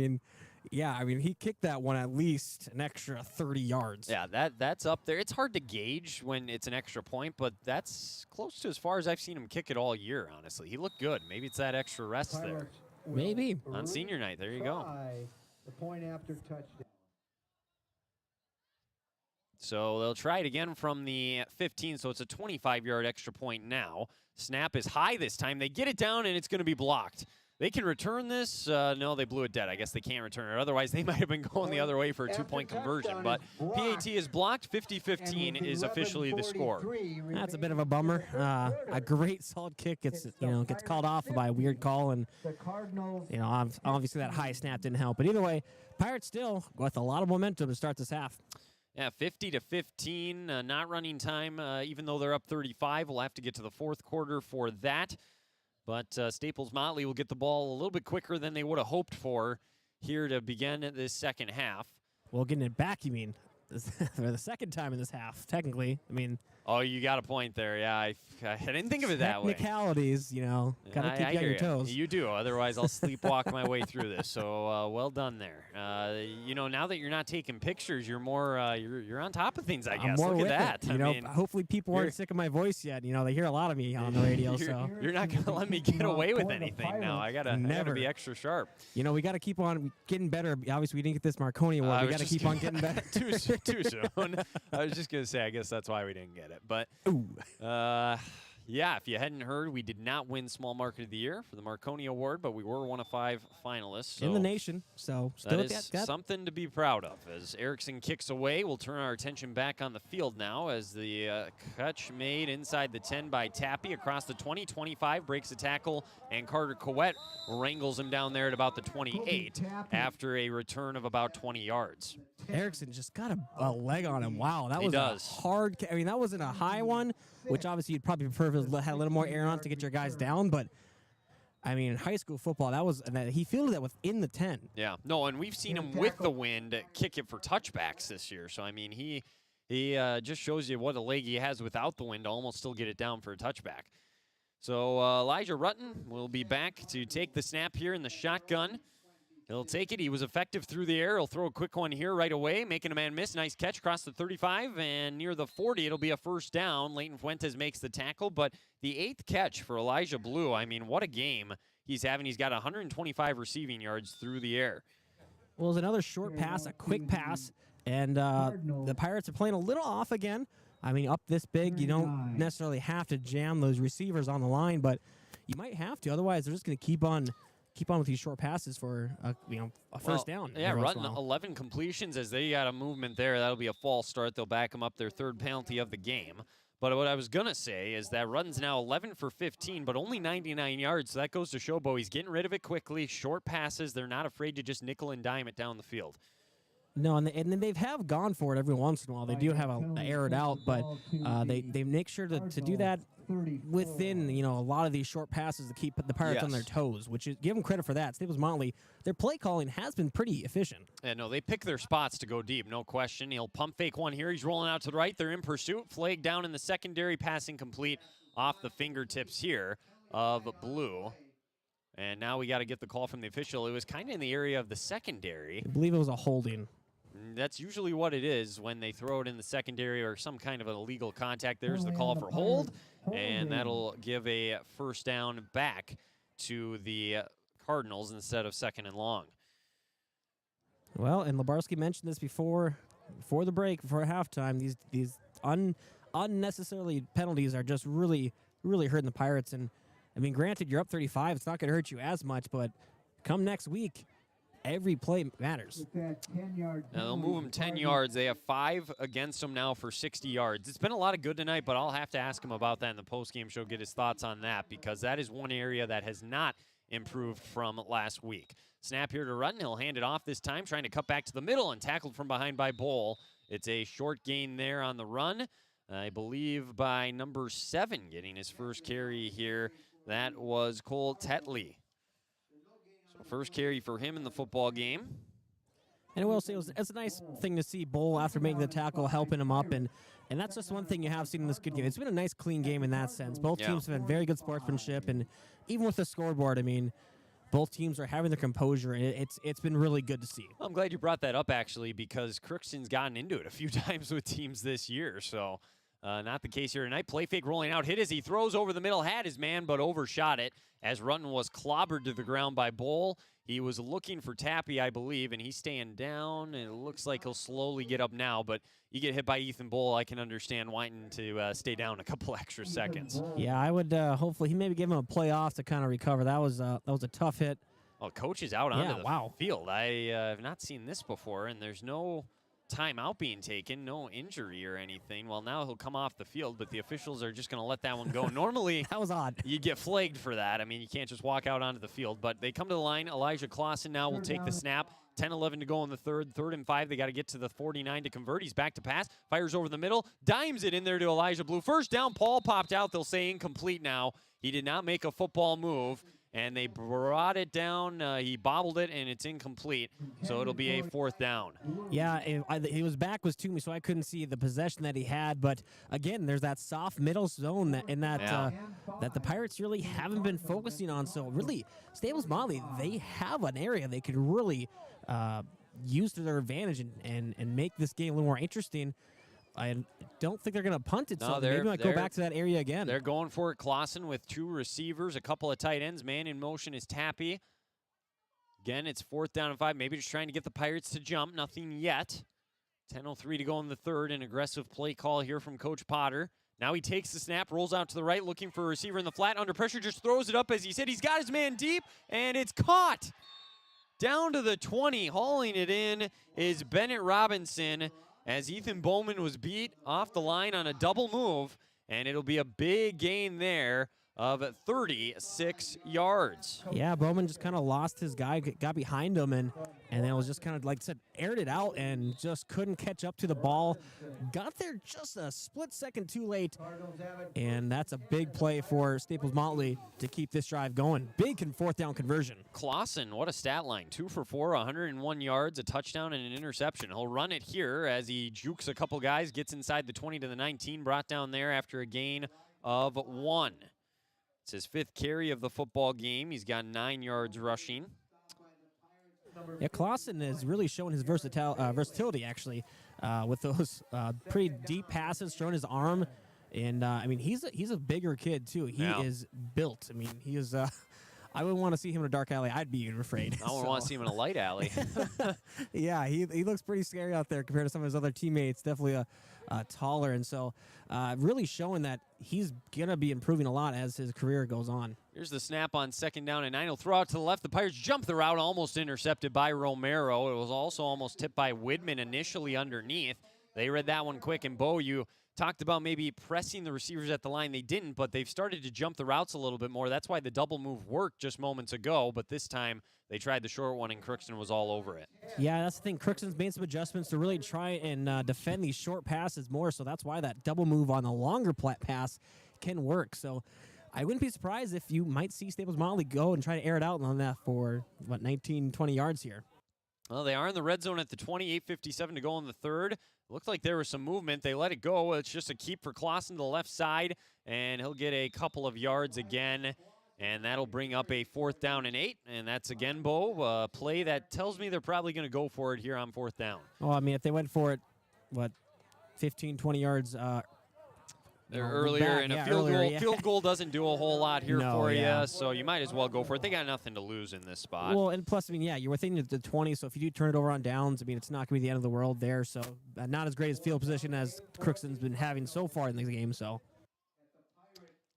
Speaker 21: he kicked that one at least an extra 30 yards.
Speaker 1: Yeah, that's up there. It's hard to gauge when it's an extra point, but that's close to as far as I've seen him kick it all year, honestly. He looked good. Maybe it's that extra rest there.
Speaker 21: Maybe.
Speaker 1: On senior night, there you go.
Speaker 9: The point after touchdown.
Speaker 1: So they'll try it again from the 15, so it's a 25-yard extra point now. Snap is high this time. They get it down, and it's going to be blocked. They can return this. No, they blew it dead. I guess they can't return it. Otherwise, they might have been going the other way for a 2-point conversion. But PAT is blocked. 50-15 is officially the score.
Speaker 21: That's a bit of a bummer. A great solid kick gets called off by a weird call, and obviously that high snap didn't help. But either way, Pirates still with a lot of momentum to start this half.
Speaker 1: Yeah, 50-15, not running time, even though they're up 35. We'll have to get to the fourth quarter for that. But Staples-Motley will get the ball a little bit quicker than they would have hoped for here to begin this second half.
Speaker 21: Well, getting it back, you mean? For the second time in this half, technically.
Speaker 1: Oh, you got a point there. Yeah, I didn't think of it that way.
Speaker 21: Technicalities, got to keep you on your toes.
Speaker 1: You do. Otherwise, I'll sleepwalk my way through this. So, well done there. Now that you're not taking pictures, you're more you're on top of things, I guess.
Speaker 21: Look
Speaker 1: at that.
Speaker 21: Hopefully people aren't sick of my voice yet. They hear a lot of me on the radio.
Speaker 1: You're not going to let me get away with anything now. I gotta be extra sharp.
Speaker 21: We got to keep on getting better. Obviously, we didn't get this Marconi award. We got to keep on getting better.
Speaker 1: Too soon. I was just going to say, I guess that's why we didn't get it. But, if you hadn't heard, we did not win Small Market of the Year for the Marconi Award, but we were one of 5 finalists. So
Speaker 21: in the nation, so
Speaker 1: that is something to be proud of. As Erickson kicks away, we'll turn our attention back on the field now as the catch made inside the 10 by Tappy across the 20, 25, breaks a tackle, and Carter Coet wrangles him down there at about the 28 after a return of about 20 yards.
Speaker 21: Erickson just got a leg on him. Wow, that was a hard. That wasn't a high one, which obviously you'd probably prefer if it had a little more air on it to get your guys down. But in high school football, he fielded that within the 10.
Speaker 1: Yeah, no, and we've seen him with the wind kick it for touchbacks this year. So he just shows you what a leg he has without the wind to almost still get it down for a touchback. So Elijah Rutten will be back to take the snap here in the shotgun. He'll take it. He was effective through the air. He'll throw a quick one here right away, making a man miss. Nice catch across the 35, and near the 40, it'll be a first down. Leighton Fuentes makes the tackle, but the 8th catch for Elijah Blue, what a game he's having. He's got 125 receiving yards through the air.
Speaker 21: Well, it was another short pass, a quick pass, and the Pirates are playing a little off again. Up this big, you don't necessarily have to jam those receivers on the line, but you might have to. Otherwise, they're just going to keep on with these short passes for a first down.
Speaker 1: Yeah, Rutten 11 completions as they got a movement there. That'll be a false start. They'll back them up their 3rd penalty of the game. But what I was going to say is that Rutten's now 11 for 15, but only 99 yards. So that goes to show he's getting rid of it quickly. Short passes. They're not afraid to just nickel and dime it down the field.
Speaker 21: No, and they have gone for it every once in a while. They do have a air it out, but they make sure to do that within a lot of these short passes to keep the Pirates on their toes, which is give them credit for that. Staples-Motley, their play calling has been pretty efficient.
Speaker 1: Yeah, no, they pick their spots to go deep, no question. He'll pump fake one here. He's rolling out to the right. They're in pursuit. Flag down in the secondary, passing complete off the fingertips here of blue. And now we got to get the call from the official. It was kind of in the area of the secondary.
Speaker 21: I believe it was a holding.
Speaker 1: That's usually what it is when they throw it in the secondary or some kind of an illegal contact. There's the call for hold, and that'll give a first down back to the Cardinals instead of 2nd and long.
Speaker 21: Well, and Labarski mentioned this before the break, before halftime. These unnecessarily penalties are just really hurting the Pirates. And I mean, granted, you're up 35. It's not going to hurt you as much, but come next week, every play matters.
Speaker 1: Now they'll move them 10 yards. They have 5 against them now for 60 yards. It's been a lot of good tonight, but I'll have to ask him about that in the postgame show, get his thoughts on that, because that is one area that has not improved from last week. Snap here to Rutten. He'll hand it off this time, trying to cut back to the middle and tackled from behind by Bowl. It's a short gain there on the run. I believe by number 7 getting his first carry here. That was Cole Tetley. So first carry for him in the football game.
Speaker 21: And I will say it's a nice thing to see Bowl, after making the tackle, helping him up. And that's just one thing you have seen in this good game. It's been a nice, clean game in that sense. Both teams have had very good sportsmanship. And even with the scoreboard, I mean, both teams are having their composure, and it's been really good to see.
Speaker 1: Well, I'm glad you brought that up, actually, because Crookston's gotten into it a few times with teams this year. So not the case here tonight. Play fake rolling out. Hit as he throws over the middle. Had his man, but overshot it as Rutten was clobbered to the ground by Bowl. He was looking for Tappy, I believe, and he's staying down. And it looks like he'll slowly get up now. But you get hit by Ethan Bowl, I can understand wanting to stay down a couple extra seconds.
Speaker 21: Yeah, I would hopefully he maybe give him a play off to kind of recover. That was a tough hit.
Speaker 1: Oh, coach is out onto the field. I have not seen this before, and there's no timeout being taken, no injury or anything. Well, now he'll come off the field, but the officials are just going to let that one go. Normally,
Speaker 21: that was odd.
Speaker 1: You get flagged for that. I mean, you can't just walk out onto the field, but they come to the line. Elijah Clausen now will take the snap. 10-11 to go in the third. 3rd and 5. They got to get to the 49 to convert. He's back to pass. Fires over the middle. Dimes it in there to Elijah Blue. First down. Paul popped out. They'll say incomplete now. He did not make a football move, and they brought it down. He bobbled it, and it's incomplete. So it'll be a 4th down.
Speaker 21: Yeah, he was back was to me, so I couldn't see the possession that he had. But again, there's that soft middle zone that the Pirates really haven't been focusing on. So really, Staples-Motley, they have an area they could really use to their advantage and make this game a little more interesting. I don't think they're going to punt it, so maybe might go back to that area again.
Speaker 1: They're going for it. Clausen with 2 receivers, a couple of tight ends. Man in motion is Tappy. Again, it's 4th down and 5. Maybe just trying to get the Pirates to jump. Nothing yet. 10:03 to go in the 3rd. An aggressive play call here from Coach Potter. Now he takes the snap, rolls out to the right, looking for a receiver in the flat. Under pressure, just throws it up as he said. He's got his man deep, and it's caught. Down to the 20, hauling it in is Bennett Robinson, as Ethan Bowman was beat off the line on a double move, and it'll be a big gain there of 36 yards.
Speaker 21: Yeah, Bowman just kind of lost his guy, got behind him, and then it was just kind of, like I said, aired it out and just couldn't catch up to the ball. Got there just a split second too late, and that's a big play for Staples-Motley to keep this drive going. Big 4th down conversion.
Speaker 1: Clausen, what a stat line. 2 for 4, 101 yards, a touchdown, and an interception. He'll run it here as he jukes a couple guys, gets inside the 20 to the 19, brought down there after a gain of 1. It's his 5th carry of the football game. He's got 9 yards rushing.
Speaker 21: Yeah, Clausen is really showing his versatility, actually, with those pretty deep passes, showing his arm. And, I mean, he's a bigger kid, too. He is built. I mean, he is I wouldn't want to see him in a dark alley. I'd be afraid.
Speaker 1: I wouldn't want to see him in a light alley.
Speaker 21: Yeah, he looks pretty scary out there compared to some of his other teammates. Definitely taller. And so really showing that he's going to be improving a lot as his career goes on.
Speaker 1: Here's the snap on 2nd down and 9. He'll throw out to the left. The Pirates jump the route, almost intercepted by Romero. It was also almost tipped by Widman initially underneath. They read that one quick. And, Bo, you talked about maybe pressing the receivers at the line. They didn't, but they've started to jump the routes a little bit more. That's why the double move worked just moments ago, but this time they tried the short one, and Crookston was all over it.
Speaker 21: Yeah, that's the thing. Crookston's made some adjustments to really try and defend these short passes more, so that's why that double move on the longer pass can work. So I wouldn't be surprised if you might see Staples-Motley go and try to air it out on that for, 19, 20 yards here.
Speaker 1: Well, they are in the red zone at the 20, 8:57 to go in the 3rd. Looked like there was some movement. They let it go. It's just a keep for Clausen to the left side, and he'll get a couple of yards again. And that'll bring up a 4th down and 8. And that's, again, Bo, a play that tells me they're probably going to go for it here on 4th down.
Speaker 21: Well, I mean, if they went for it, 15, 20 yards
Speaker 1: earlier,
Speaker 21: back,
Speaker 1: and a
Speaker 21: yeah,
Speaker 1: field goal doesn't do a whole lot here for
Speaker 21: yeah.
Speaker 1: you, so you might as well go for it. They got nothing to lose in this spot.
Speaker 21: Well, and plus, I mean, you're within the 20, so if you do turn it over on downs, I mean, it's not going to be the end of the world there. So not as great as field position as Crookston's been having so far in the game. So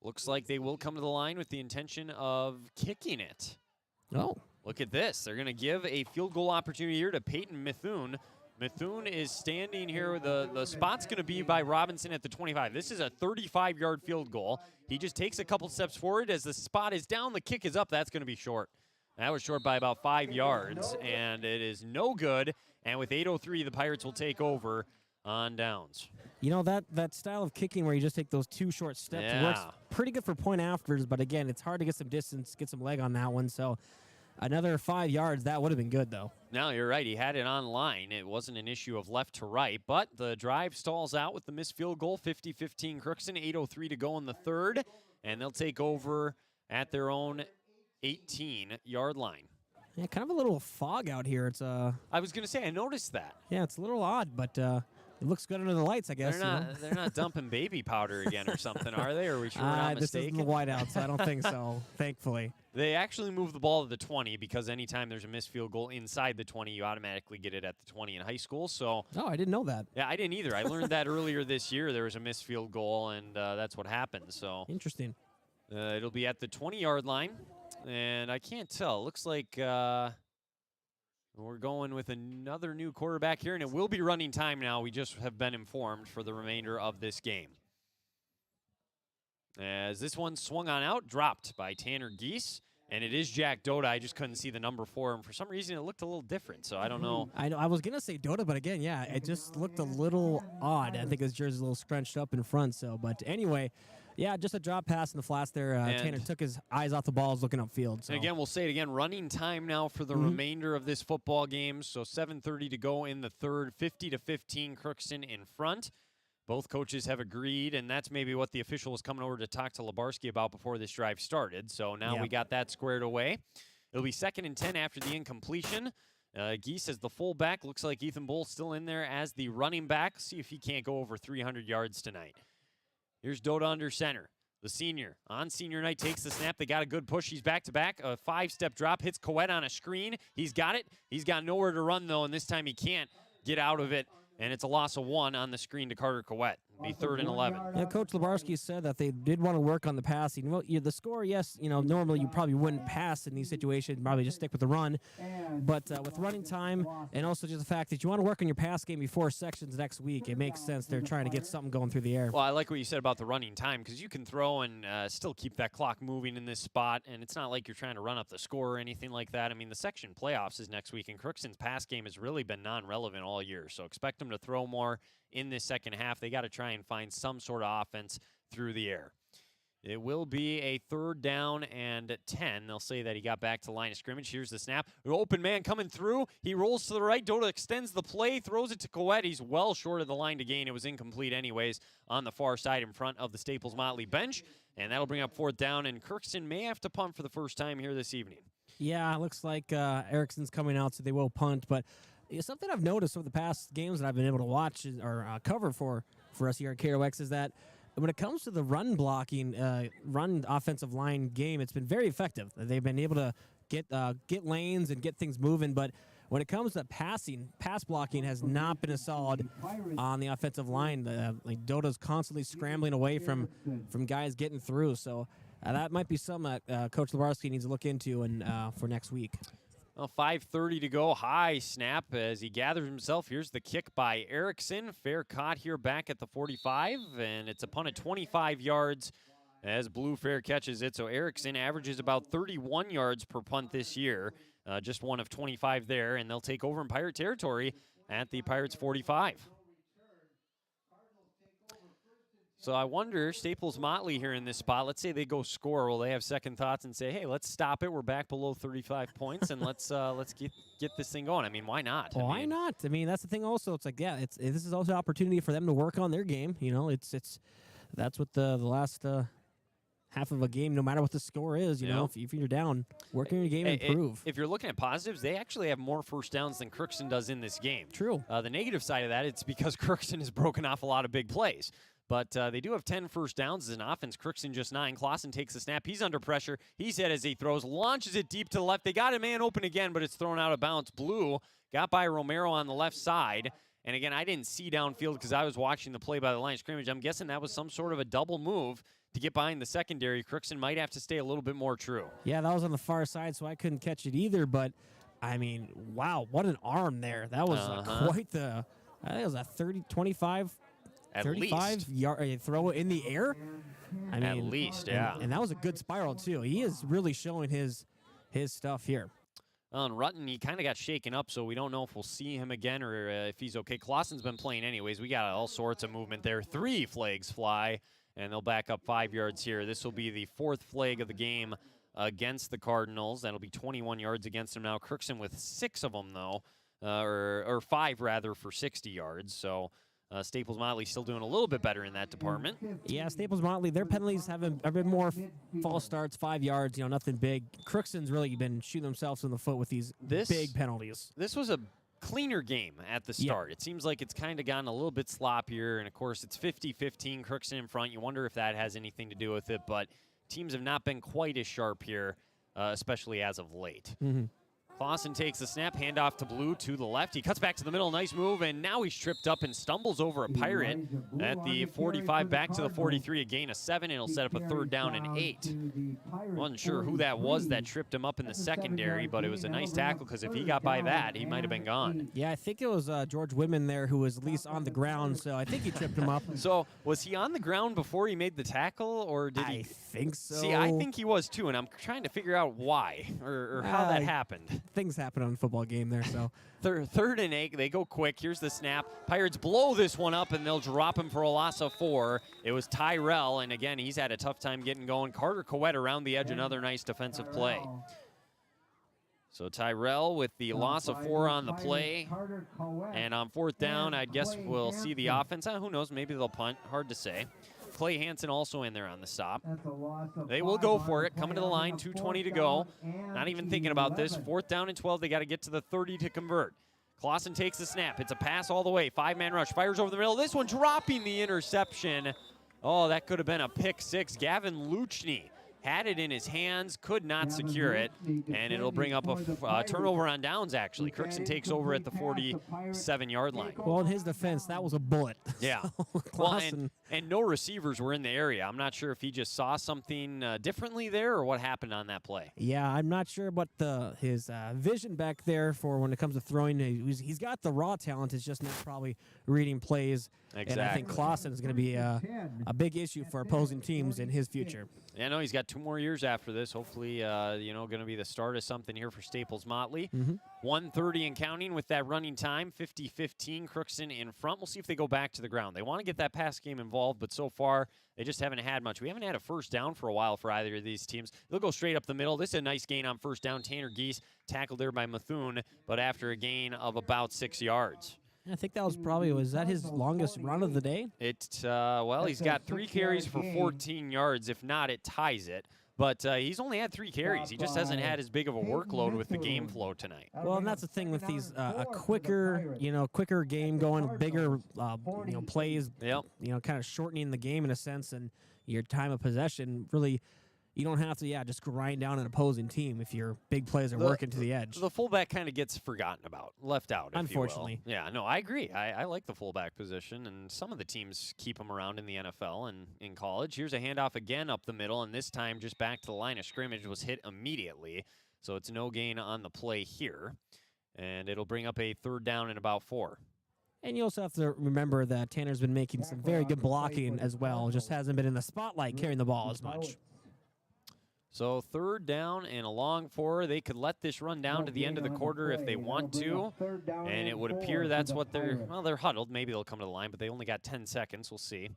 Speaker 1: looks like they will come to the line with the intention of kicking it.
Speaker 21: Oh.
Speaker 1: Look at this. They're going to give a field goal opportunity here to Peyton Mithune. Mithune is standing here. The spot's going to be by Robinson at the 25. This is a 35-yard field goal. He just takes a couple steps forward. As the spot is down, the kick is up. That's going to be short. That was short by about 5 yards, and it is no good. And with 8:03, the Pirates will take over on downs.
Speaker 21: You know, that style of kicking where you just take those 2 short steps works pretty good for point afters, but again, it's hard to get some distance, get some leg on that one. So another 5 yards, that would have been good, though.
Speaker 1: No, you're right. He had it on line. It wasn't an issue of left to right, but the drive stalls out with the missed field goal, 50-15 Crookston, 8:03 to go in the third, and they'll take over at their own 18-yard line.
Speaker 21: Yeah, kind of a little fog out here. It's
Speaker 1: I was going to say, I noticed that.
Speaker 21: Yeah, it's a little odd, but it looks good under the lights, I guess.
Speaker 1: They're not dumping baby powder again or something, are they? Or are we sure we're not mistaken?
Speaker 21: This isn't the whiteout, so I don't think so, thankfully.
Speaker 1: They actually move the ball to the 20 because anytime there's a missed field goal inside the 20, you automatically get it at the 20 in high school. So.
Speaker 21: Oh, I didn't know that.
Speaker 1: Yeah, I didn't either. I learned that earlier this year. There was a missed field goal, and that's what happened. So.
Speaker 21: Interesting.
Speaker 1: It'll be at the 20-yard line, and I can't tell. It looks like we're going with another new quarterback here, and it will be running time now. We just have been informed for the remainder of this game. As this one swung on out, dropped by Tanner Geese, and it is Jack Doda. I just couldn't see the number for him. For some reason, it looked a little different, so I don't know.
Speaker 21: I was going to say Doda, but again, yeah, it just looked a little odd. I think his jersey's a little scrunched up in front, so, but anyway, yeah, just a drop pass in the flats there. Tanner took his eyes off the ball, looking upfield. So.
Speaker 1: And again, we'll say it again, running time now for the remainder of this football game, so 7:30 to go in the third, 50-15 Crookston in front. Both coaches have agreed, and that's maybe what the official was coming over to talk to Labarski about before this drive started. So now we got that squared away. It'll be 2nd and 10 after the incompletion. Geese as the fullback. Looks like Ethan Bull still in there as the running back. See if he can't go over 300 yards tonight. Here's Doda under center. The senior on senior night takes the snap. They got a good push. He's back-to-back. A 5-step drop. Hits Coet on a screen. He's got it. He's got nowhere to run, though, and this time he can't get out of it. And it's a loss of 1 on the screen to Carter Coet. Be 3rd and 11.
Speaker 21: Yeah, Coach Labarski said that they did want to work on the passing. Well, the score, yes, normally you probably wouldn't pass in these situations, probably just stick with the run. But with running time and also just the fact that you want to work on your pass game before sections next week, it makes sense they're trying to get something going through the air.
Speaker 1: Well, I like what you said about the running time because you can throw and still keep that clock moving in this spot, and it's not like you're trying to run up the score or anything like that. I mean, the section playoffs is next week, and Crookston's pass game has really been non-relevant all year, so expect them to throw more in this second half. They got to try and find some sort of offense through the air. It will be a 3rd down and 10. They'll say that he got back to the line of scrimmage. Here's the snap. Open man coming through. He rolls to the right. Doda extends the play, throws it to Coet. He's well short of the line to gain. It was incomplete anyways on the far side in front of the Staples-Motley bench. And that'll bring up 4th down, and Crookston may have to punt for the first time here this evening.
Speaker 21: Yeah, it looks like Erickson's coming out, so they will punt. But something I've noticed over the past games that I've been able to watch or cover for us here at KROX is that when it comes to the run blocking, run offensive line game, it's been very effective. They've been able to get lanes and get things moving, but when it comes to pass blocking has not been as solid on the offensive line. Like Doda's constantly scrambling away from guys getting through. So that might be something Coach Labarski needs to look into for next week.
Speaker 1: Well, 5:30 to go. High snap as he gathers himself. Here's the kick by Erickson. Fair caught here back at the 45, and it's a punt at 25 yards as Blue Fair catches it. So Erickson averages about 31 yards per punt this year. Just one of 25 there, and they'll take over in Pirate territory at the Pirates 45. So I wonder, Staples-Motley here in this spot, let's say they go score. Will they have second thoughts and say, hey, let's stop it. We're back below 35 points, and let's get this thing going. I mean, why not?
Speaker 21: Why not? I mean, that's the thing also. It's like, yeah, this is also an opportunity for them to work on their game. That's what the last half of a game, no matter what the score is. You know, if you're down, work on your game and improve.
Speaker 1: If you're looking at positives, they actually have more first downs than Crookston does in this game.
Speaker 21: True.
Speaker 1: The negative side of that, it's because Crookston has broken off a lot of big plays. But they do have 10 first downs as an offense. Crookston just 9. Clausen takes the snap. He's under pressure. He's hit as he throws, launches it deep to the left. They got a man open again, but it's thrown out of bounds. Blue got by Romero on the left side. And again, I didn't see downfield because I was watching the play by the line of scrimmage. I'm guessing that was some sort of a double move to get behind the secondary. Crookston might have to stay a little bit more true.
Speaker 21: Yeah, that was on the far side, so I couldn't catch it either. But, I mean, wow, what an arm there. That was quite the, I think it was a 30, 25,
Speaker 1: At
Speaker 21: 35
Speaker 1: least.
Speaker 21: yard throw in the air. I mean,
Speaker 1: At least, yeah.
Speaker 21: And that was a good spiral, too. He is really showing his stuff here.
Speaker 1: Well, and Rutten, he kind of got shaken up, so we don't know if we'll see him again or if he's okay. Clausen's been playing anyways. We got all sorts of movement there. 3 flags fly, and they'll back up 5 yards here. This will be the 4th flag of the game against the Cardinals. That'll be 21 yards against them now. Crookston with 6 of them, though, or 5, rather, for 60 yards. So Staples-Motley still doing a little bit better in that department.
Speaker 21: Yeah, Staples-Motley, their penalties have been more false starts, 5 yards, nothing big. Crookston's really been shooting themselves in the foot with these big penalties.
Speaker 1: This was a cleaner game at the start. It seems like it's kind of gotten a little bit sloppier, and of course it's 50-15, Crookston in front. You wonder if that has anything to do with it, but teams have not been quite as sharp here, especially as of late. Clausen takes the snap, handoff to Blue to the left. He cuts back to the middle, nice move, and now he's tripped up and stumbles over a Pirate at the 45, back to the 43, a gain of 7, and it'll set up a 3rd down and 8. Wasn't sure who that was that tripped him up in the secondary, but it was a nice tackle because if he got by that, he might have been gone.
Speaker 21: Yeah, I think it was George Whitman there who was at least on the ground, so I think he tripped him up.
Speaker 1: So was he on the ground before he made the tackle, or did he?
Speaker 21: I think so.
Speaker 1: See, I think he was too, and I'm trying to figure out why or how that happened.
Speaker 21: Things happen on a football game there, so.
Speaker 1: 3rd and 8, they go quick. Here's the snap. Pirates blow this one up, and they'll drop him for a loss of 4. It was Tyrell, and again, he's had a tough time getting going. Carter Coette around the edge, another nice defensive play. So Tyrell with the loss of 4 on the play. And on 4th down, I guess we'll see the offense. Who knows, maybe they'll punt. Hard to say. Clay Hansen also in there on the stop. They will go for it. Coming to the line, 2:20 to go. Not even thinking about this. 4th down and 12. They got to get to the 30 to convert. Clausen takes the snap. It's a pass all the way. 5-man rush. Fires over the middle. This one dropping the interception. Oh, that could have been a pick 6. Gavin Luchny had it in his hands, could not secure it, and it'll bring up a turnover on downs, actually. Crookston takes over at the 47-yard line.
Speaker 21: Well, in his defense, that was a bullet.
Speaker 1: Yeah. Well, and no receivers were in the area. I'm not sure if he just saw something differently there or what happened on that play.
Speaker 21: Yeah, I'm not sure what his vision back there for when it comes to throwing. He's got the raw talent. It's just not probably reading plays.
Speaker 1: Exactly.
Speaker 21: And I think Clausen is going to be a big issue for opposing teams in his future.
Speaker 1: Yeah, no, he's got 2 more years after this. Hopefully, going to be the start of something here for Staples-Motley. 1:30 and counting with that running time. 50-15, Crookston in front. We'll see if they go back to the ground. They want to get that pass game involved, but so far they just haven't had much. We haven't had a first down for a while for either of these teams. They'll go straight up the middle. This is a nice gain on 1st down. Tanner Geese tackled there by Methune, but after a gain of about 6 yards.
Speaker 21: I think that was that his longest run of the day?
Speaker 1: Well, he's got 3 carries for 14 yards. If not, it ties it. But he's only had 3 carries. He just hasn't had as big of a workload with the game flow tonight.
Speaker 21: Well, and that's the thing with these a quicker game going, bigger plays.
Speaker 1: Yep.
Speaker 21: Kind of shortening the game in a sense, and your time of possession really. You don't have to, just grind down an opposing team if your big plays are working to the edge.
Speaker 1: The fullback kind of gets forgotten about, left out, if
Speaker 21: unfortunately.
Speaker 1: You will. Yeah, no, I agree. I like the fullback position, and some of the teams keep them around in the NFL and in college. Here's a handoff again up the middle, and this time just back to the line of scrimmage, was hit immediately. So it's no gain on the play here, and it'll bring up a 3rd down and about 4.
Speaker 21: And you also have to remember that Tanner's been making some very good blocking as well, just hasn't been in the spotlight carrying the ball as much.
Speaker 1: So 3rd down and a long 4. They could let this run down to the end of the quarter if they want to. And it would appear that's what they're huddled. Maybe they'll come to the line, but they only got 10 seconds. We'll see.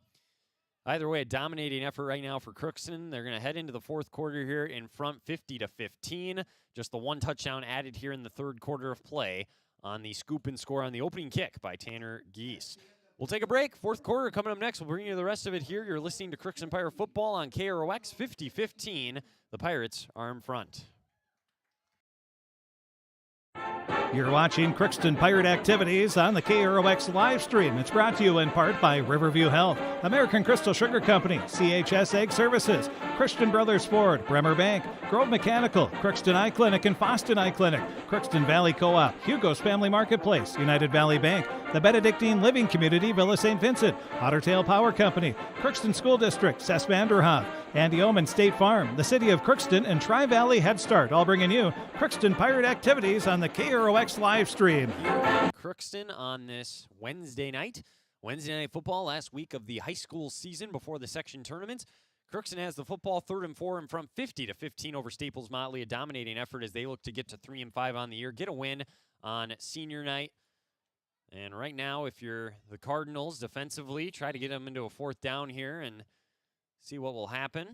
Speaker 1: Either way, a dominating effort right now for Crookston. They're going to head into the 4th quarter here in front 50-15. Just the 1 touchdown added here in the 3rd quarter of play on the scoop and score on the opening kick by Tanner Geese. We'll take a break. Fourth quarter coming up next. We'll bring you the rest of it here. You're listening to Crookston Pirate Football on KROX 5015. The Pirates are in front.
Speaker 6: You're watching Crookston Pirate Activities on the KROX live stream. It's brought to you in part by Riverview Health, American Crystal Sugar Company, CHS Egg Services, Christian Brothers Ford, Bremer Bank, Grove Mechanical, Crookston Eye Clinic and Foston Eye Clinic, Crookston Valley Co-op, Hugo's Family Marketplace, United Valley Bank, the Benedictine Living Community, Villa St. Vincent, Ottertail Power Company, Crookston School District, Cess Vanderhoff, Andy Omen State Farm, the City of Crookston, and Tri-Valley Head Start, all bringing you Crookston Pirate Activities on the KROX live stream.
Speaker 1: Crookston on this Wednesday night. Wednesday Night Football, last week of the high school season before the section tournaments. Crookston has the football 3rd and 4 in front, 50-15 over Staples-Motley, a dominating effort as they look to get to 3-5 on the year, get a win on senior night. And right now, if you're the Cardinals defensively, try to get them into a 4th down here and see what will happen.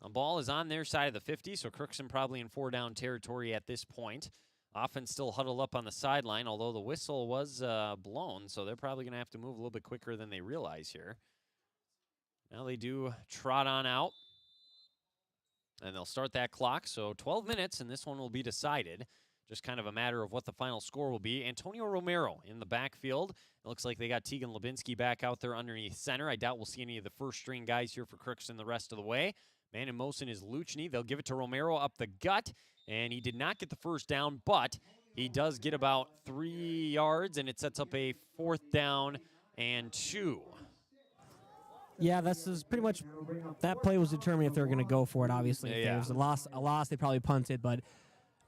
Speaker 1: The ball is on their side of the 50, so Crookston probably in 4-down territory at this point. Offense still huddled up on the sideline, although the whistle was blown, so they're probably going to have to move a little bit quicker than they realize here. Now they do trot on out, and they'll start that clock. So 12 minutes, and this one will be decided. Just kind of a matter of what the final score will be. Antonio Romero in the backfield. It looks like they got Tegan Lubinsky back out there underneath center. I doubt we'll see any of the first-string guys here for Crookston the rest of the way. Man in motion is Luchny. They'll give it to Romero up the gut, and he did not get the first down, but he does get about 3 yards, and it sets up a 4th down and 2.
Speaker 21: Yeah, this is pretty much, that play was determining if they were going to go for it, obviously. If there was a loss, they probably punted, but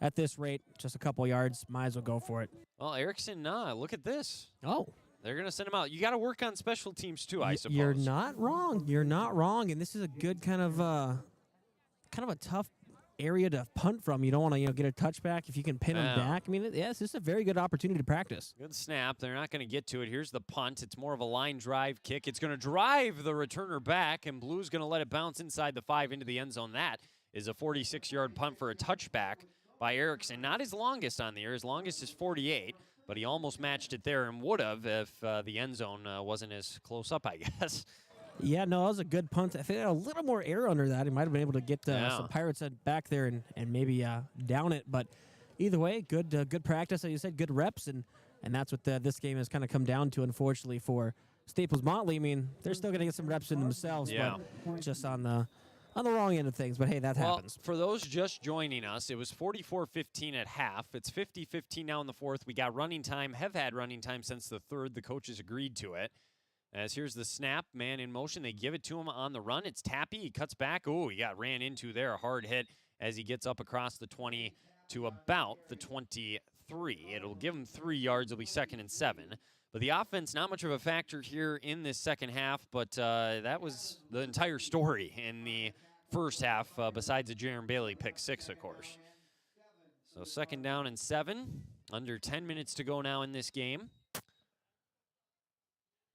Speaker 21: at this rate, just a couple yards, might as well go for it.
Speaker 1: Well, Erickson, look at this.
Speaker 21: Oh.
Speaker 1: They're going to send him out. You got to work on special teams too, I suppose.
Speaker 21: You're not wrong. You're not wrong, and this is a good kind of a tough area to punt from. You don't want to get a touchback if you can pin them back. I mean, yes, this is a very good opportunity to practice.
Speaker 1: Good snap. They're not going to get to it. Here's the punt. It's more of a line drive kick. It's going to drive the returner back, and Blue's going to let it bounce inside the 5 into the end zone. That is a 46-yard punt for a touchback by Erickson. Not his longest on the year. His longest is 48, but he almost matched it there and would have if the end zone wasn't as close up, I guess.
Speaker 21: Yeah, no, that was a good punt. If they had a little more air under that, he might have been able to get some Pirates back there and maybe down it. But either way, good practice, as you said, good reps, and that's what this game has kind of come down to, unfortunately, for Staples-Motley. I mean, they're still going to get some reps in themselves, but just on the wrong end of things. But, hey, that happens.
Speaker 1: For those just joining us, it was 44-15 at half. It's 50-15 now in the 4th. We got running time, have had running time since the 3rd. The coaches agreed to it. As here's the snap, man in motion. They give it to him on the run. It's Tappy. He cuts back. Oh, he got ran into there. A hard hit as he gets up across the 20 to about the 23. It'll give him 3 yards. It'll be 2nd and 7. But the offense, not much of a factor here in this second half, but that was the entire story in the first half, besides the Jaron Bailey pick 6, of course. So 2nd down and 7. Under 10 minutes to go now in this game.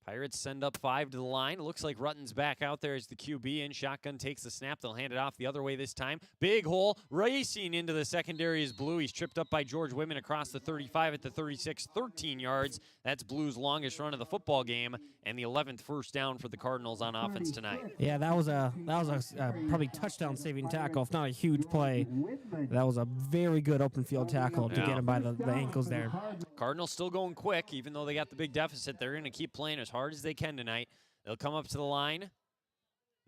Speaker 1: Pirates send up 5 to the line. It looks like Rutten's back out there as the QB in. Shotgun takes the snap. They'll hand it off the other way this time. Big hole. Racing into the secondary is Blue. He's tripped up by George Whitman across the 35 at the 36, 13 yards. That's Blue's longest run of the football game and the 11th first down for the Cardinals on offense tonight.
Speaker 21: Yeah, that was a probably touchdown-saving tackle, if not a huge play. That was a very good open field tackle to get him by the ankles there.
Speaker 1: Cardinals still going quick, even though they got the big deficit. They're going to keep playing as hard as they can tonight. They'll come up to the line.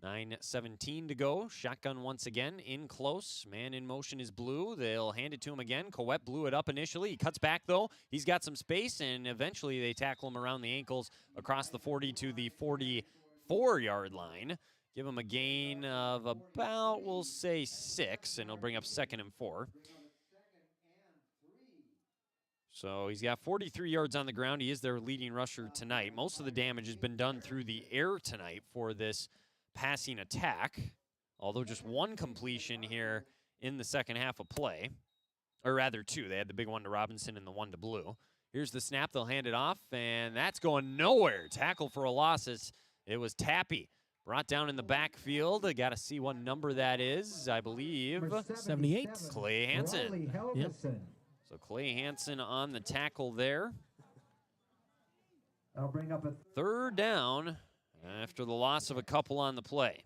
Speaker 1: 9:17 to go. Shotgun once again in close. Man in motion is Blue. They'll hand it to him again. Coet blew it up initially. He cuts back, though. He's got some space, and eventually they tackle him around the ankles across the 40 to the 44-yard line. Give him a gain of about, we'll say, 6, and it'll bring up 2nd and 4. So he's got 43 yards on the ground. He is their leading rusher tonight. Most of the damage has been done through the air tonight for this passing attack, although just 1 completion here in the second half of play, or rather 2. They had the big one to Robinson and the one to Blue. Here's the snap. They'll hand it off, and that's going nowhere. Tackle for a loss. It was Tappy. Brought down in the backfield. I got to see what number that is. I believe
Speaker 21: 78.
Speaker 1: Clay Hansen.
Speaker 21: Yep.
Speaker 1: So Clay Hansen on the tackle there.
Speaker 9: That'll bring up a
Speaker 1: third down after the loss of a couple on the play.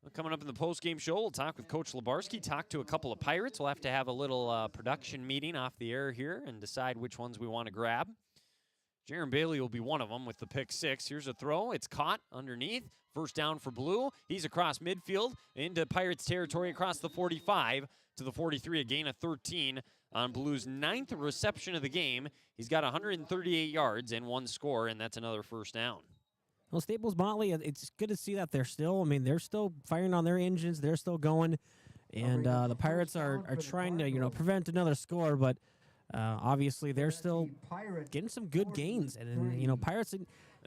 Speaker 1: Well, coming up in the postgame show, we'll talk with Coach Labarski, talk to a couple of Pirates. We'll have to have a little production meeting off the air here and decide which ones we want to grab. Jaron Bailey will be one of them with the pick 6. Here's a throw. It's caught underneath. First down for Blue. He's across midfield into Pirates territory across the 45 to the 43, a gain of 13 on Blue's 9th reception of the game. He's got 138 yards and 1 score, and that's another first down.
Speaker 21: Well, Staples-Motley, it's good to see that they're still firing on their engines. They're still going. And the Pirates are trying to, prevent another score, but obviously they're still getting some good gains. And, Pirates,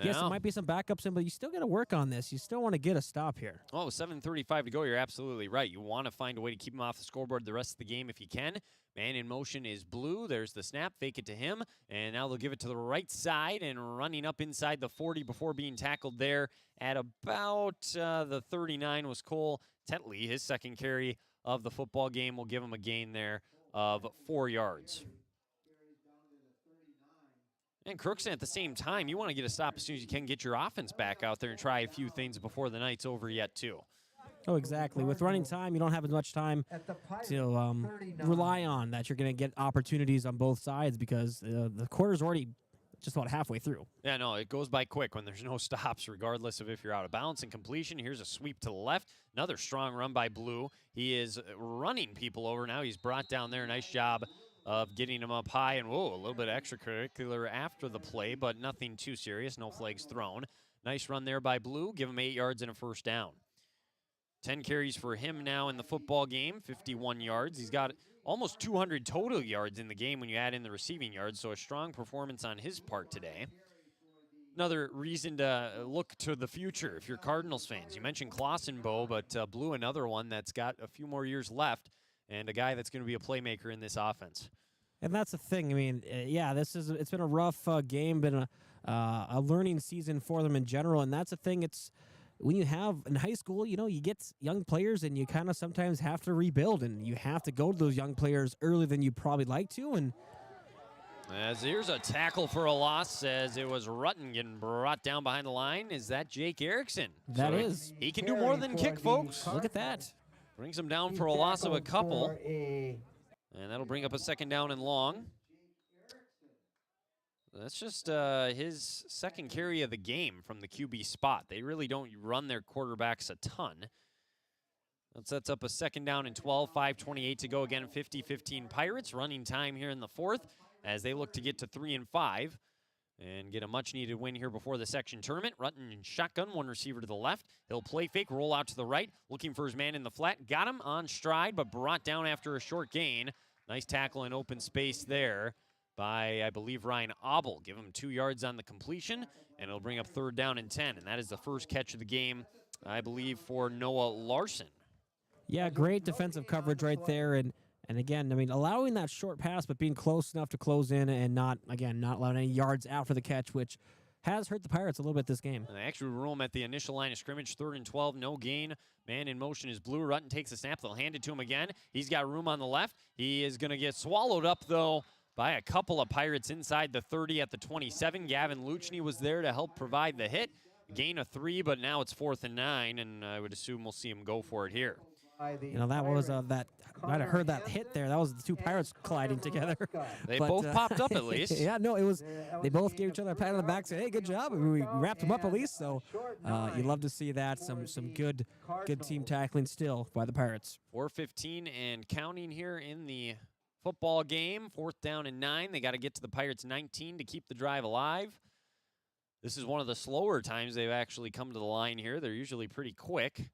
Speaker 21: yes, there might be some backups in, but you still got to work on this. You still want to get a stop here.
Speaker 1: Oh, 7:35 to go. You're absolutely right. You want to find a way to keep him off the scoreboard the rest of the game if you can. Man in motion is Blue. There's the snap. Fake it to him. And now they'll give it to the right side and running up inside the 40 before being tackled there at about the 39 was Cole Tetley. His second carry of the football game will give him a gain there of 4 yards. And Crookston at the same time, you want to get a stop as soon as you can, get your offense back out there and try a few things before the night's over yet, too.
Speaker 21: Oh, exactly. With running time, you don't have as much time to rely on that you're going to get opportunities on both sides because the quarter's already just about halfway through.
Speaker 1: Yeah, no, it goes by quick when there's no stops, regardless of if you're out of balance and completion. Here's a sweep to the left. Another strong run by Blue. He is running people over now. He's brought down there. Nice job of getting him up high. And, whoa, a little bit extracurricular after the play, but nothing too serious. No flags thrown. Nice run there by Blue. Give him 8 yards and a first down. 10 carries for him now in the football game, 51 yards. He's got almost 200 total yards in the game when you add in the receiving yards, so a strong performance on his part today. Another reason to look to the future if you're Cardinals fans. You mentioned Clausenbo, but Blue, another one that's got a few more years left and a guy that's going to be a playmaker in this offense.
Speaker 21: And that's the thing. I mean, it's been a rough game, been a learning season for them in general, and that's the thing. It's when you have in high school, you get young players and you kind of sometimes have to rebuild and you have to go to those young players earlier than you probably like to. And
Speaker 1: as here's a tackle for a loss as it was Rutten getting brought down behind the line. Is that Jake Erickson?
Speaker 21: That is.
Speaker 1: He can do more than kick, folks.
Speaker 21: Look at that.
Speaker 1: Brings him down for a loss of a couple. And that'll bring up a second down and long. That's just his second carry of the game from the QB spot. They really don't run their quarterbacks a ton. That sets up a second down and 12, 5:28 to go again, 50-15 Pirates. Running time here in the fourth as they look to get to 3 and 5 and get a much-needed win here before the section tournament. Rutten in shotgun, one receiver to the left. He'll play fake, roll out to the right, looking for his man in the flat. Got him on stride, but brought down after a short gain. Nice tackle in open space there by, I believe, Ryan Obel. Give him 2 yards on the completion, and it'll bring up third down and 10. And that is the first catch of the game, I believe, for Noah Larson.
Speaker 21: Yeah, great defensive coverage right there. And again, I mean, allowing that short pass, but being close enough to close in and not allowing any yards after the catch, which has hurt the Pirates a little bit this game.
Speaker 1: And they actually room at the initial line of scrimmage, 3rd and 12, no gain. Man in motion is Blue. Rutten takes the snap. They'll hand it to him again. He's got room on the left. He is going to get swallowed up, though, by a couple of Pirates inside the 30 at the 27. Gavin Luchny was there to help provide the hit. Gain of 3, but now it's 4th and 9, and I would assume we'll see him go for it here.
Speaker 21: That was that. Might have heard that hit there. That was the two Pirates colliding together.
Speaker 1: They both popped up at least.
Speaker 21: Yeah, no, it was. They both gave each other a pat on the back, said, "Hey, good job." And we wrapped them up at least. So you love to see that. Some good team tackling still by the Pirates.
Speaker 1: 4:15 and counting here in the football game. 4th down and 9. They got to get to the Pirates 19 to keep the drive alive. This is one of the slower times they've actually come to the line here. They're usually pretty quick.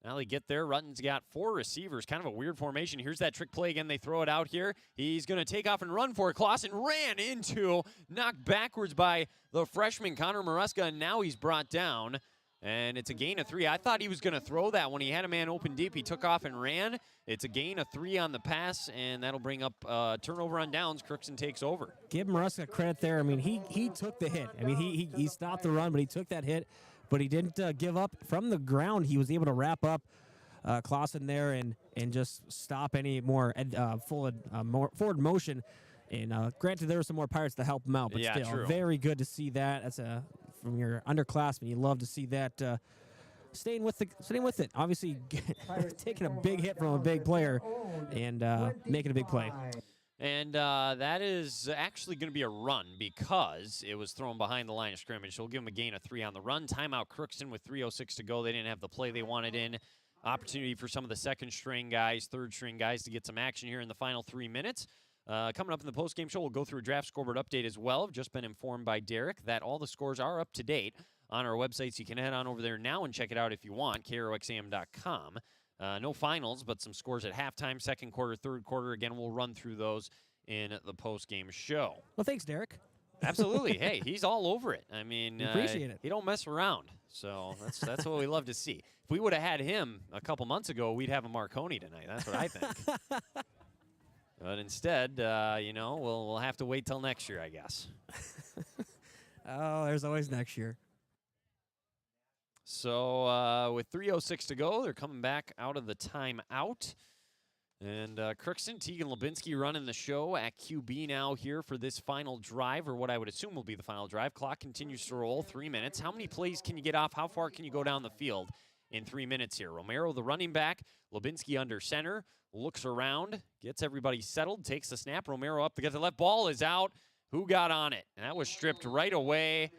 Speaker 1: Now they get there. Rutten's got 4 receivers. Kind of a weird formation. Here's that trick play again. They throw it out here. He's going to take off and run for it. Clausen ran into, knocked backwards by the freshman Connor Maresca, and now he's brought down. And it's a gain of 3. I thought he was going to throw that when he had a man open deep. He took off and ran. It's a gain of 3 on the pass, and that'll bring up turnover on downs. Crookston takes over.
Speaker 21: Give Maresca credit there. I mean, he took the hit. I mean, he stopped the run, but he took that hit. But he didn't give up. From the ground, he was able to wrap up Clausen there and just stop any more forward motion. And granted, there were some more Pirates to help them out, but
Speaker 1: Yeah,
Speaker 21: still,
Speaker 1: true.
Speaker 21: very good to see that. That's from your underclassmen. You love to see that staying with it. Obviously, taking a big hit from a big player and making a big play.
Speaker 1: And that is actually going to be a run because it was thrown behind the line of scrimmage. So we'll give them a gain of 3 on the run. Timeout Crookston with 3:06 to go. They didn't have the play they wanted in. Opportunity for some of the second-string guys, third-string guys to get some action here in the final 3 minutes. Coming up in the postgame show, we'll go through a draft scoreboard update as well. I've just been informed by Derek that all the scores are up to date on our website, so you can head on over there now and check it out if you want, KROXAM.com. No finals, but some scores at halftime, second quarter, third quarter. Again, we'll run through those in the postgame show.
Speaker 21: Well, thanks, Derek.
Speaker 1: Absolutely. Hey, he's all over it. I mean,
Speaker 21: appreciate it.
Speaker 1: He don't mess around, so that's what we love to see. If we would have had him a couple months ago, we'd have a Marconi tonight. That's what I think. But instead, we'll have to wait till next year, I guess.
Speaker 21: Oh, there's always next year.
Speaker 1: So with 3:06 to go, they're coming back out of the timeout. And Crookston, Tegan Lubinsky running the show at QB now here for this final drive, or what I would assume will be the final drive. Clock continues to roll, 3 minutes. How many plays can you get off? How far can you go down the field in 3 minutes here? Romero, the running back, Lubinsky under center, looks around, gets everybody settled, takes the snap. Romero up to get the left. Ball is out. Who got on it? And that was stripped right away.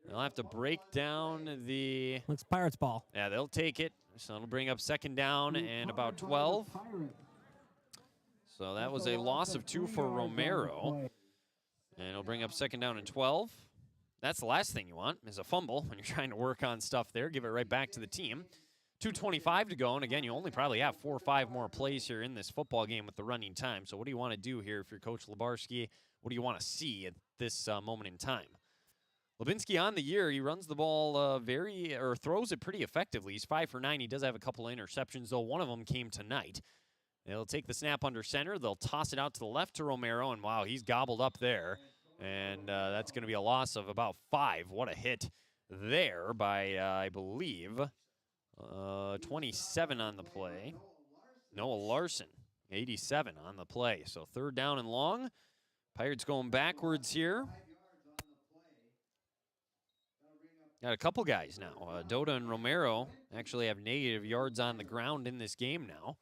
Speaker 1: They'll have to break down the...
Speaker 21: Looks Pirates ball.
Speaker 1: Yeah, they'll take it. So it'll bring up second down and about 12. So that was a loss of 2 for Romero. And it'll bring up second down and 12. That's the last thing you want is a fumble when you're trying to work on stuff there. Give it right back to the team. 2:25 to go. And again, you only probably have 4 or 5 more plays here in this football game with the running time. So what do you want to do here if you're Coach Labarski? What do you want to see at this moment in time? Lubinsky on the year, he runs the ball throws it pretty effectively. He's 5 for 9. He does have a couple of interceptions, though one of them came tonight. They'll take the snap under center. They'll toss it out to the left to Romero, and wow, he's gobbled up there. And that's going to be a loss of about 5. What a hit there by, I believe, 27 on the play. Noah Larson, 87 on the play. So third down and long. Pirates going backwards here. Got a couple guys now. Doda and Romero actually have negative yards on the ground in this game now.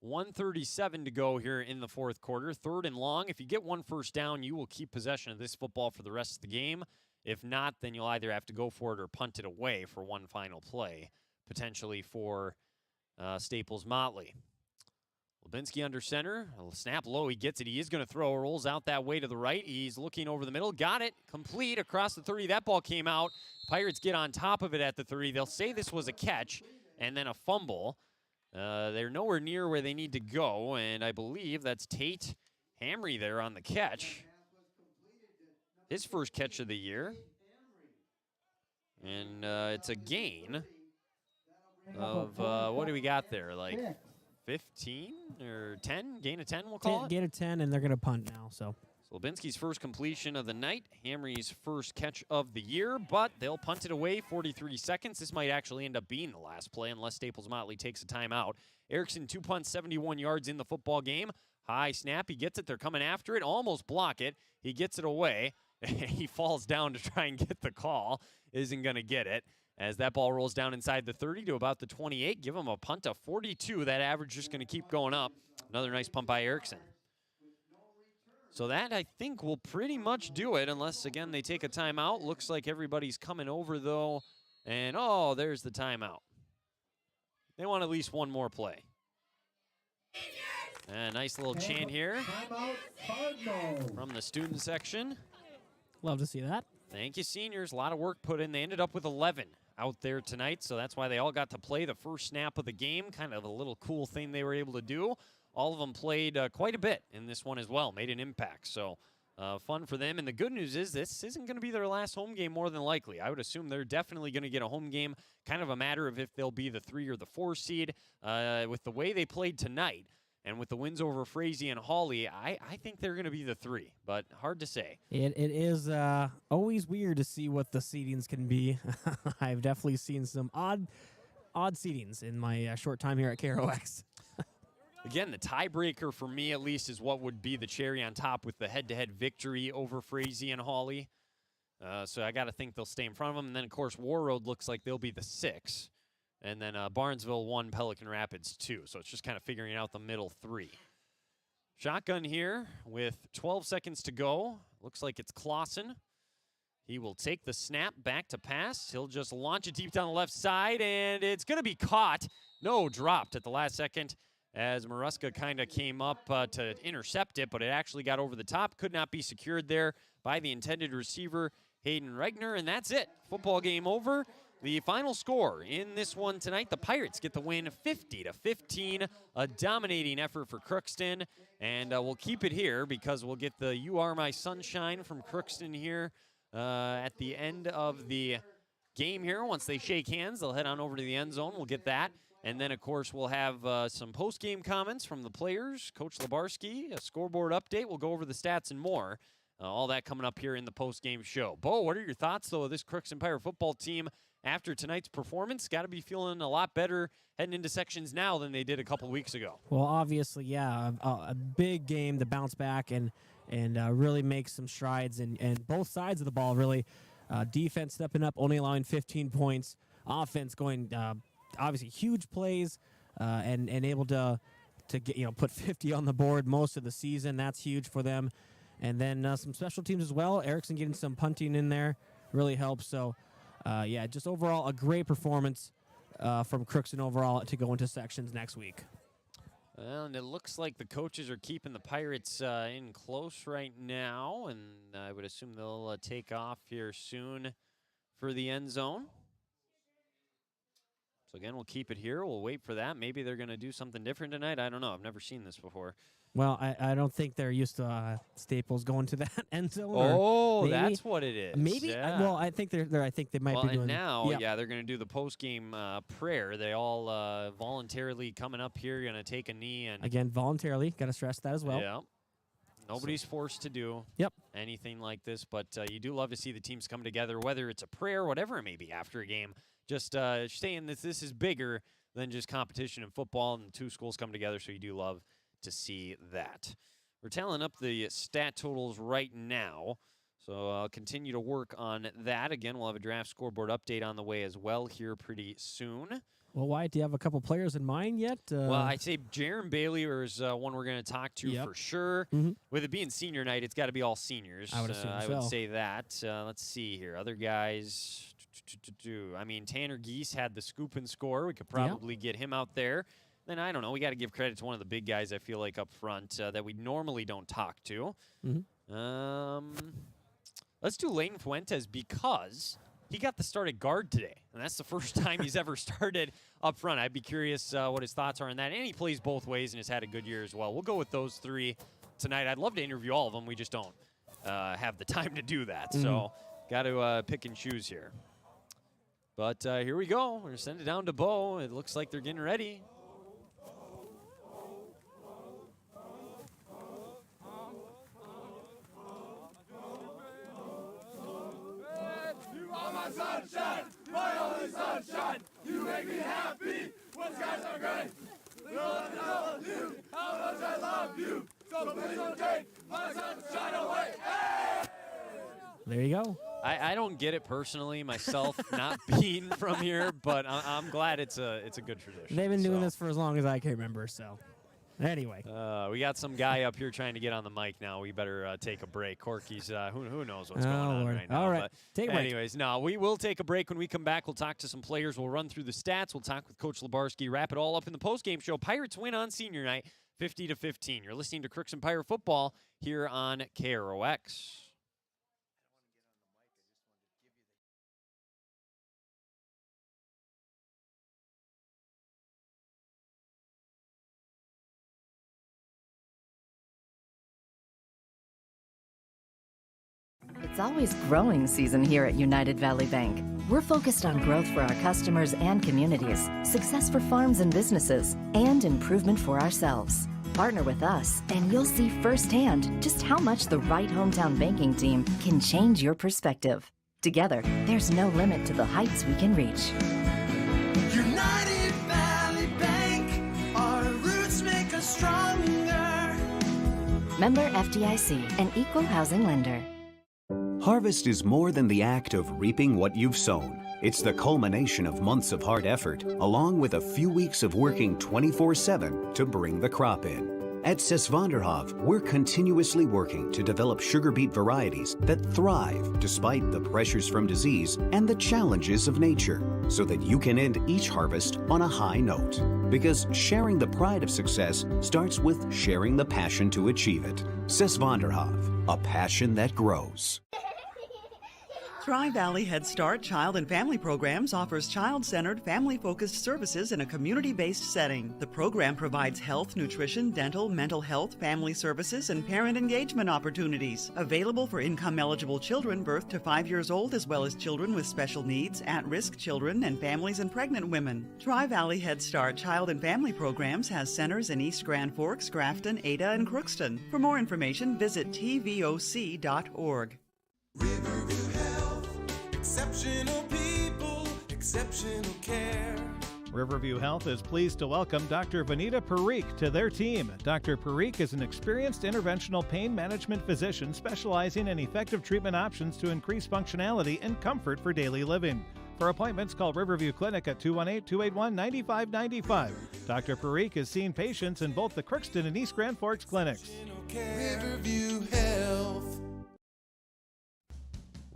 Speaker 1: 1:37 to go here in the fourth quarter. Third and long. If you get one first down, you will keep possession of this football for the rest of the game. If not, then you'll either have to go for it or punt it away for one final play, potentially for Staples-Motley. Lubinsky under center. A snap low. He gets it. He is going to throw. Rolls out that way to the right. He's looking over the middle. Got it. Complete across the 30. That ball came out. Pirates get on top of it at the 30. They'll say this was a catch and then a fumble. They're nowhere near where they need to go, and I believe that's Tate Hamry there on the catch. His first catch of the year. And it's a gain of, what do we got there, like 15 or 10? Gain of 10, we'll call it?
Speaker 21: Gain of 10, and they're going to punt now, so.
Speaker 1: Lubinsky's first completion of the night, Hamry's first catch of the year, but they'll punt it away 43 seconds. This might actually end up being the last play unless Staples-Motley takes a timeout. Erickson, 2 punts, 71 yards in the football game. High snap, he gets it, they're coming after it, almost block it. He gets it away, he falls down to try and get the call, isn't going to get it. As that ball rolls down inside the 30 to about the 28, give him a punt of 42. That average just going to keep going up. Another nice punt by Erickson. So that, I think, will pretty much do it, unless, again, they take a timeout. Looks like everybody's coming over, though. And, oh, there's the timeout. They want at least one more play. And nice little chant here from the student section.
Speaker 21: Love to see that.
Speaker 1: Thank you, seniors. A lot of work put in. They ended up with 11 out there tonight, so that's why they all got to play the first snap of the game. Kind of a little cool thing they were able to do. All of them played quite a bit in this one as well, made an impact. So fun for them. And the good news is this isn't going to be their last home game more than likely. I would assume they're definitely going to get a home game, kind of a matter of if they'll be the 3 or the 4 seed. With the way they played tonight and with the wins over Frazee and Hawley, I think they're going to be the 3, but hard to say.
Speaker 21: It is always weird to see what the seedings can be. I've definitely seen some odd seedings in my short time here at KROX.
Speaker 1: Again, the tiebreaker for me, at least, is what would be the cherry on top with the head-to-head victory over Frazee and Hawley. So I got to think they'll stay in front of them. And then, of course, Warroad looks like they'll be the 6. And then Barnesville 1, Pelican Rapids 2. So it's just kind of figuring out the middle 3. Shotgun here with 12 seconds to go. Looks like it's Clausen. He will take the snap back to pass. He'll just launch it deep down the left side, and it's going to be caught. No, dropped at the last second as Maruska kind of came up to intercept it, but it actually got over the top. Could not be secured there by the intended receiver, Hayden Regner, and that's it. Football game over. The final score in this one tonight, the Pirates get the win 50-15, a dominating effort for Crookston, and we'll keep it here because we'll get the You Are My Sunshine from Crookston here at the end of the game here. Once they shake hands, they'll head on over to the end zone. We'll get that. And then, of course, we'll have some post-game comments from the players, Coach Labarski, a scoreboard update. We'll go over the stats and more. All that coming up here in the post-game show. Bo, what are your thoughts, though, of this Crookston Pirate football team after tonight's performance? Got to be feeling a lot better heading into sections now than they did a couple weeks ago.
Speaker 21: Well, obviously, yeah, a big game to bounce back and really make some strides. And both sides of the ball, really. Defense stepping up, only allowing 15 points. Offense going obviously huge plays and able to get put 50 on the board most of the season. That's huge for them. And then some special teams as well. Erickson getting some punting in there really helps. So, yeah, just overall a great performance from Crookston overall to go into sections next week.
Speaker 1: Well, and it looks like the coaches are keeping the Pirates in close right now, and I would assume they'll take off here soon for the end zone. So, again, we'll keep it here. We'll wait for that. Maybe they're going to do something different tonight. I don't know. I've never seen this before.
Speaker 21: Well, I don't think they're used to Staples going to that end zone.
Speaker 1: Oh, that's what it is.
Speaker 21: Maybe.
Speaker 1: Yeah.
Speaker 21: Well, I think I think they might be doing.
Speaker 1: And now,
Speaker 21: yeah,
Speaker 1: they're going to do the post-game prayer. They all voluntarily coming up here, going to take a knee and
Speaker 21: again voluntarily. Got to stress that as well.
Speaker 1: Yeah. Nobody's forced to do anything like this, but you do love to see the teams come together, whether it's a prayer, whatever it may be after a game. Just saying that this is bigger than just competition in football, and the two schools come together, so you do love to see that. We're tallying up the stat totals right now, so I'll continue to work on that. Again, we'll have a draft scoreboard update on the way as well here pretty soon.
Speaker 21: Well, Wyatt, do you have a couple players in mind yet?
Speaker 1: Well, I'd say Jaron Bailey is one we're going to talk to for sure. With it being senior night, it's got to be all seniors.
Speaker 21: I would assume
Speaker 1: I would say that. Let's see here. Other guys. I mean, Tanner Geese had the scoop and score. We could probably get him out there. Then, I don't know, we got to give credit to one of the big guys, I feel like, up front that we normally don't talk to. Let's do Leighton Fuentes because he got the start at guard today, and that's the first time he's ever started up front. I'd be curious what his thoughts are on that. And he plays both ways and has had a good year as well. We'll go with those three tonight. I'd love to interview all of them. We just don't have the time to do that. So got to pick and choose here. But here we go. We're going to send it down to Bo. It looks like they're getting ready.
Speaker 3: Sunshine, my only sunshine, you make me happy when skies are gray. Tell you how much I love you, so please don't take my sunshine away. Hey!
Speaker 21: There you go.
Speaker 1: I don't get it personally myself, not being from here, but I'm glad it's a good tradition.
Speaker 21: They've been doing this for as long as I can remember, so. Anyway.
Speaker 1: We got some guy up here trying to get on the mic now. We better take a break. Corky's, who knows what's going on right now.
Speaker 21: All right, take a break.
Speaker 1: Anyways, no, we will take a break. When we come back, we'll talk to some players. We'll run through the stats. We'll talk with Coach Labarski, wrap it all up in the postgame show. Pirates win on senior night, 50-15. You're listening to Crookston Pirate Football here on KROX.
Speaker 2: It's always growing season here at United Valley Bank. We're focused on growth for our customers and communities, success for farms and businesses, and improvement for ourselves. Partner with us, and you'll see firsthand just how much the right hometown banking team can change your perspective. Together, there's no limit to the heights we can reach.
Speaker 3: United Valley Bank, our roots make us strong.
Speaker 2: Member FDIC, an equal housing lender.
Speaker 4: Harvest is more than the act of reaping what you've sown. It's the culmination of months of hard effort, along with a few weeks of working 24/7 to bring the crop in. At Sesvanderhof, we're continuously working to develop sugar beet varieties that thrive despite the pressures from disease and the challenges of nature, so that you can end each harvest on a high note. Because sharing the pride of success starts with sharing the passion to achieve it. Sesvanderhof, a passion that grows.
Speaker 5: Tri-Valley Head Start Child and Family Programs offers child-centered, family-focused services in a community-based setting. The program provides health, nutrition, dental, mental health, family services, and parent engagement opportunities. Available for income-eligible children birth to 5 years old, as well as children with special needs, at-risk children, and families and pregnant women. Tri-Valley Head Start Child and Family Programs has centers in East Grand Forks, Grafton, Ada, and Crookston. For more information, visit tvoc.org.
Speaker 3: Exceptional people, exceptional care.
Speaker 6: Riverview Health is pleased to welcome Dr. Vanita Parikh to their team. Dr. Parikh is an experienced interventional pain management physician specializing in effective treatment options to increase functionality and comfort for daily living. For appointments, call Riverview Clinic at 218-281-9595. Dr. Parikh is seeing patients in both the Crookston and East Grand Forks clinics.
Speaker 3: Riverview Health.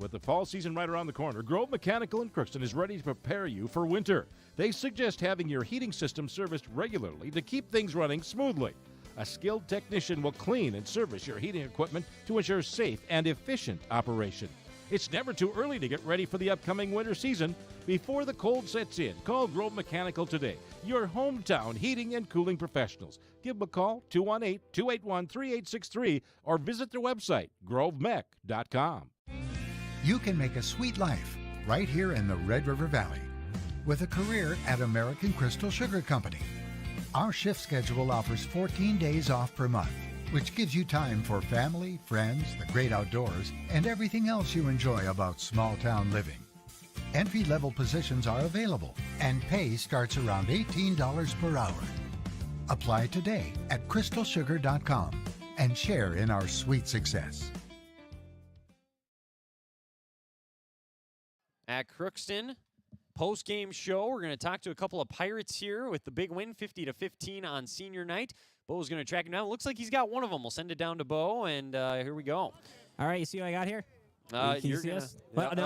Speaker 7: With the fall season right around the corner, Grove Mechanical in Crookston is ready to prepare you for winter. They suggest having your heating system serviced regularly to keep things running smoothly. A skilled technician will clean and service your heating equipment to ensure safe and efficient operation. It's never too early to get ready for the upcoming winter season. Before the cold sets in, call Grove Mechanical today, your hometown heating and cooling professionals. Give them a call, 218-281-3863, or visit their website, grovemech.com.
Speaker 8: You can make a sweet life right here in the Red River Valley with a career at American Crystal Sugar Company. Our shift schedule offers 14 days off per month, which gives you time for family, friends, the great outdoors, and everything else you enjoy about small town living. Entry-level positions are available, and pay starts around $18 per hour. Apply today at crystalsugar.com and share in our sweet success.
Speaker 1: At Crookston, post-game show, we're going to talk to a couple of Pirates here with the big win, 50-15 on senior night. Bo's going to track him down. Looks like he's got one of them. We'll send it down to Bo, and here we go.
Speaker 21: All right, you see what I got here?
Speaker 1: You're gonna,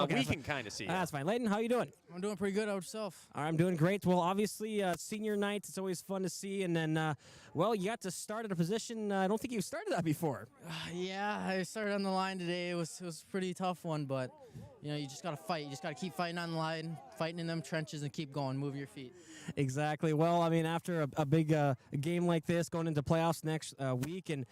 Speaker 1: we can kind of see it.
Speaker 21: That's fine. Layton, how you doing?
Speaker 18: I'm doing pretty good. How about yourself?
Speaker 21: I'm doing great. Well, obviously, senior night, it's always fun to see. And then, well, you got to start at a position. I don't think you've started that before.
Speaker 18: Yeah, I started on the line today. It was a pretty tough one, but, you know, you just got to fight. You just got to keep fighting on the line, fighting in them trenches, and keep going. Move your feet.
Speaker 21: Exactly. Well, I mean, after a big game like this, going into playoffs next week, and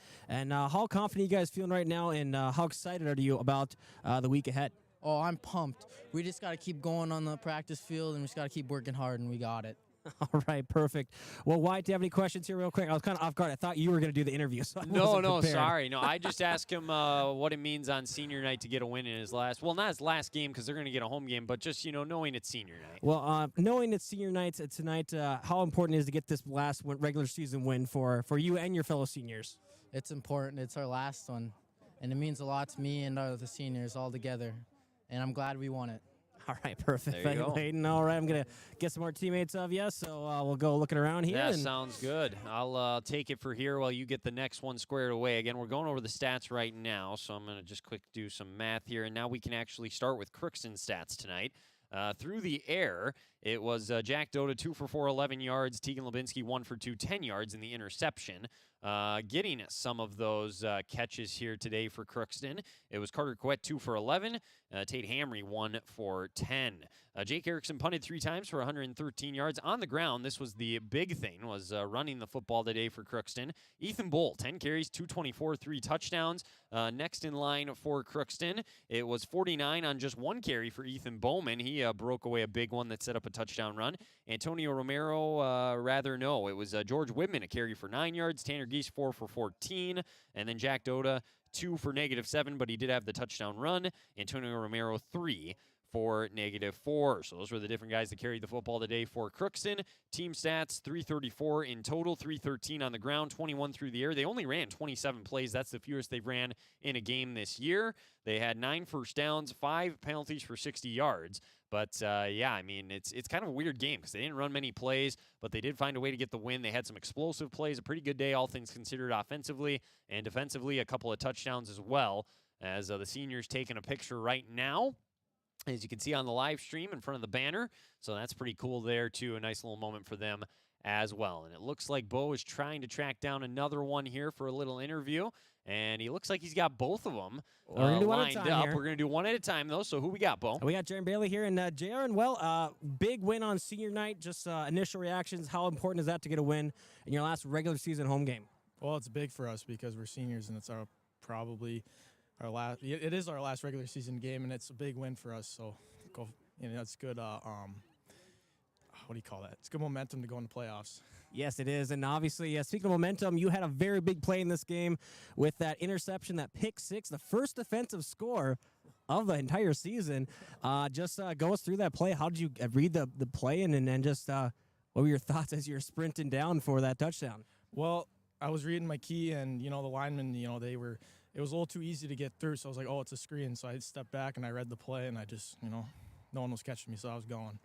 Speaker 21: how confident are you guys feeling right now, and how excited are you about the week ahead?
Speaker 18: Oh, I'm pumped. We just got to keep going on the practice field, and we just got to keep working hard, and we got it.
Speaker 21: All right, perfect. Well, Wyatt, do you have any questions here real quick? I was kind of off guard. I thought you were going to do the interview. So
Speaker 1: No, sorry. No, I just asked him what it means on senior night to get a win in his last, well, not his last game because they're going to get a home game, but just, knowing it's senior night.
Speaker 21: Well, knowing it's senior night tonight, how important is it to get this last regular season win for you and your fellow seniors?
Speaker 18: It's important. It's our last one, and it means a lot to me and the seniors all together, and I'm glad we won it.
Speaker 21: All right, perfect.
Speaker 1: There you go.
Speaker 21: Layton. All right, I'm going to get some more teammates of you, so we'll go looking around here.
Speaker 1: Yeah, sounds good. I'll take it for here while you get the next one squared away. Again, we're going over the stats right now, so I'm going to just quick do some math here, and now we can actually start with Crookston stats tonight. Through the air, it was Jack Dota 2 for 4, 11 yards. Tegan Lubinsky 1 for 2, 10 yards in the interception. Getting some of those catches here today for Crookston. It was Carter Quett 2 for 11. Tate Hamry 1 for 10. Jake Erickson punted 3 times for 113 yards. On the ground, this was the big thing, was running the football today for Crookston. Ethan Bull, 10 carries, 224, 3 touchdowns. Next in line for Crookston, it was 49 on just 1 carry for Ethan Bowman. He broke away a big one that set up a touchdown run. Antonio Romero, it was George Whitman, a carry for 9 yards. Tanner Geese, 4 for 14. And then Jack Dota, 2 for -7, but he did have the touchdown run. Antonio Romero, 3 for -4. So those were the different guys that carried the football today for Crookston. Team stats, 334 in total, 313 on the ground, 21 through the air. They only ran 27 plays. That's the fewest they've ran in a game this year. They had 9 first downs, 5 penalties for 60 yards. But, yeah, I mean, it's kind of a weird game because they didn't run many plays, but they did find a way to get the win. They had some explosive plays, a pretty good day, all things considered, offensively and defensively, a couple of touchdowns as well, as the seniors taking a picture right now, as you can see on the live stream in front of the banner. So that's pretty cool there, too. A nice little moment for them as well. And it looks like Bo is trying to track down another one here for a little interview. And he looks like he's got both of them lined up. We're going to do one at a time, though. So who we got, Bo?
Speaker 21: We got Jaron Bailey here. And JR, and well, big win on senior night. Just initial reactions. How important is that to get a win in your last regular season home game?
Speaker 20: Well, it's big for us because we're seniors, and it's probably our last. It is our last regular season game, and it's a big win for us. So, it's good. What do you call that? It's good momentum to go into playoffs.
Speaker 21: Yes, it is. And obviously, speaking of momentum, you had a very big play in this game with that interception, that pick six, the first defensive score of the entire season. Just go us through that play. How did you read the play, and then just what were your thoughts as you were sprinting down for that touchdown?
Speaker 20: Well, I was reading my key, and, the linemen, it was a little too easy to get through. So I was like, oh, it's a screen. So I stepped back, and I read the play, and I just, no one was catching me, so I was going.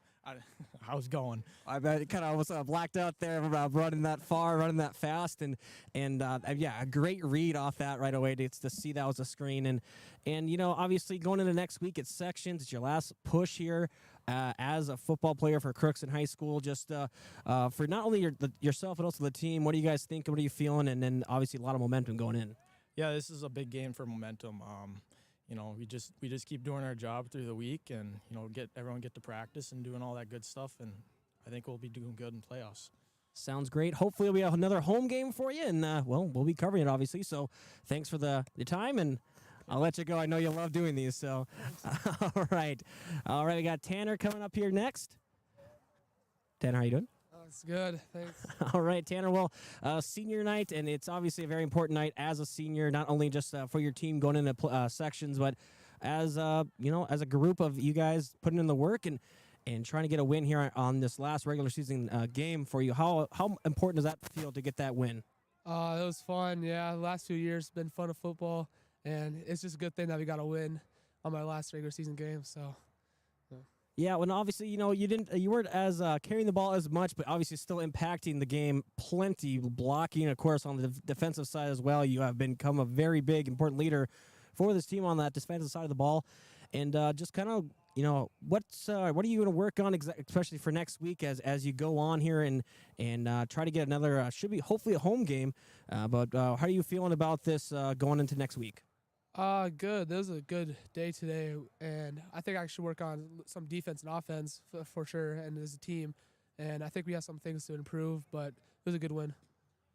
Speaker 20: I was going.
Speaker 21: I bet it kind of was blacked out there about running that far, running that fast, and yeah, a great read off that right away to see that was a screen, and obviously going into next week it's sections. It's your last push here as a football player for Crookston High School. Just for not only yourself but also the team. What do you guys think? What are you feeling? And then obviously a lot of momentum going in.
Speaker 20: Yeah, this is a big game for momentum. We just keep doing our job through the week, and everyone get to practice and doing all that good stuff, and I think we'll be doing good in playoffs.
Speaker 21: Sounds great. Hopefully we'll have another home game for you, and we'll be covering it obviously. So thanks for the time, and I'll let you go. I know you love doing these. So all right. We got Tanner coming up here next. Tanner, how you doing?
Speaker 22: It's good, thanks.
Speaker 21: All right, Tanner. Well, senior night, and it's obviously a very important night as a senior, not only just for your team going into sections, but as as a group of you guys putting in the work and trying to get a win here on this last regular season game for you. How important does that feel to get that win?
Speaker 22: It was fun. Yeah, the last 2 years been fun of football, and it's just a good thing that we got a win on my last regular season game. So.
Speaker 21: Yeah, when obviously, you weren't as carrying the ball as much, but obviously still impacting the game plenty, blocking, of course, on the defensive side as well. You have become a very big, important leader for this team on that defensive side of the ball. And just kind of, what are you going to work on, especially for next week as you go on here and try to get another, should be hopefully a home game. But how are you feeling about this going into next week?
Speaker 22: Good. This was a good day today, and I think I should work on some defense and offense for sure, and as a team. And I think we have some things to improve, but it was a good win.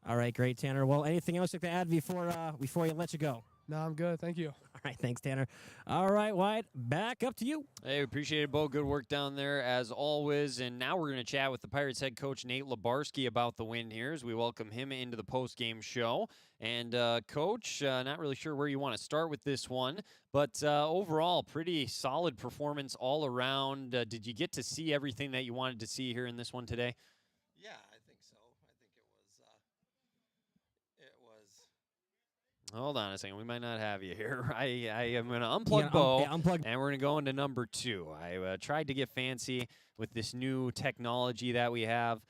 Speaker 21: All right, great, Tanner. Well, anything else you like to add before you let you go?
Speaker 22: No, I'm good. Thank you.
Speaker 21: All right, thanks, Tanner. All right, Wyatt, back up to you.
Speaker 1: Hey, we appreciate it, Bo. Good work down there, as always. And now we're going to chat with the Pirates head coach, Nate Labarski, about the win here as we welcome him into the post-game show. And, Coach, not really sure where you want to start with this one, but overall, pretty solid performance all around. Did you get to see everything that you wanted to see here in this one today?
Speaker 17: Yeah, I think so. I think it was.
Speaker 1: Hold on a second. We might not have you here. I am going to unplug Bo, and we're going to go into number 2. I tried to get fancy with this new technology that we have.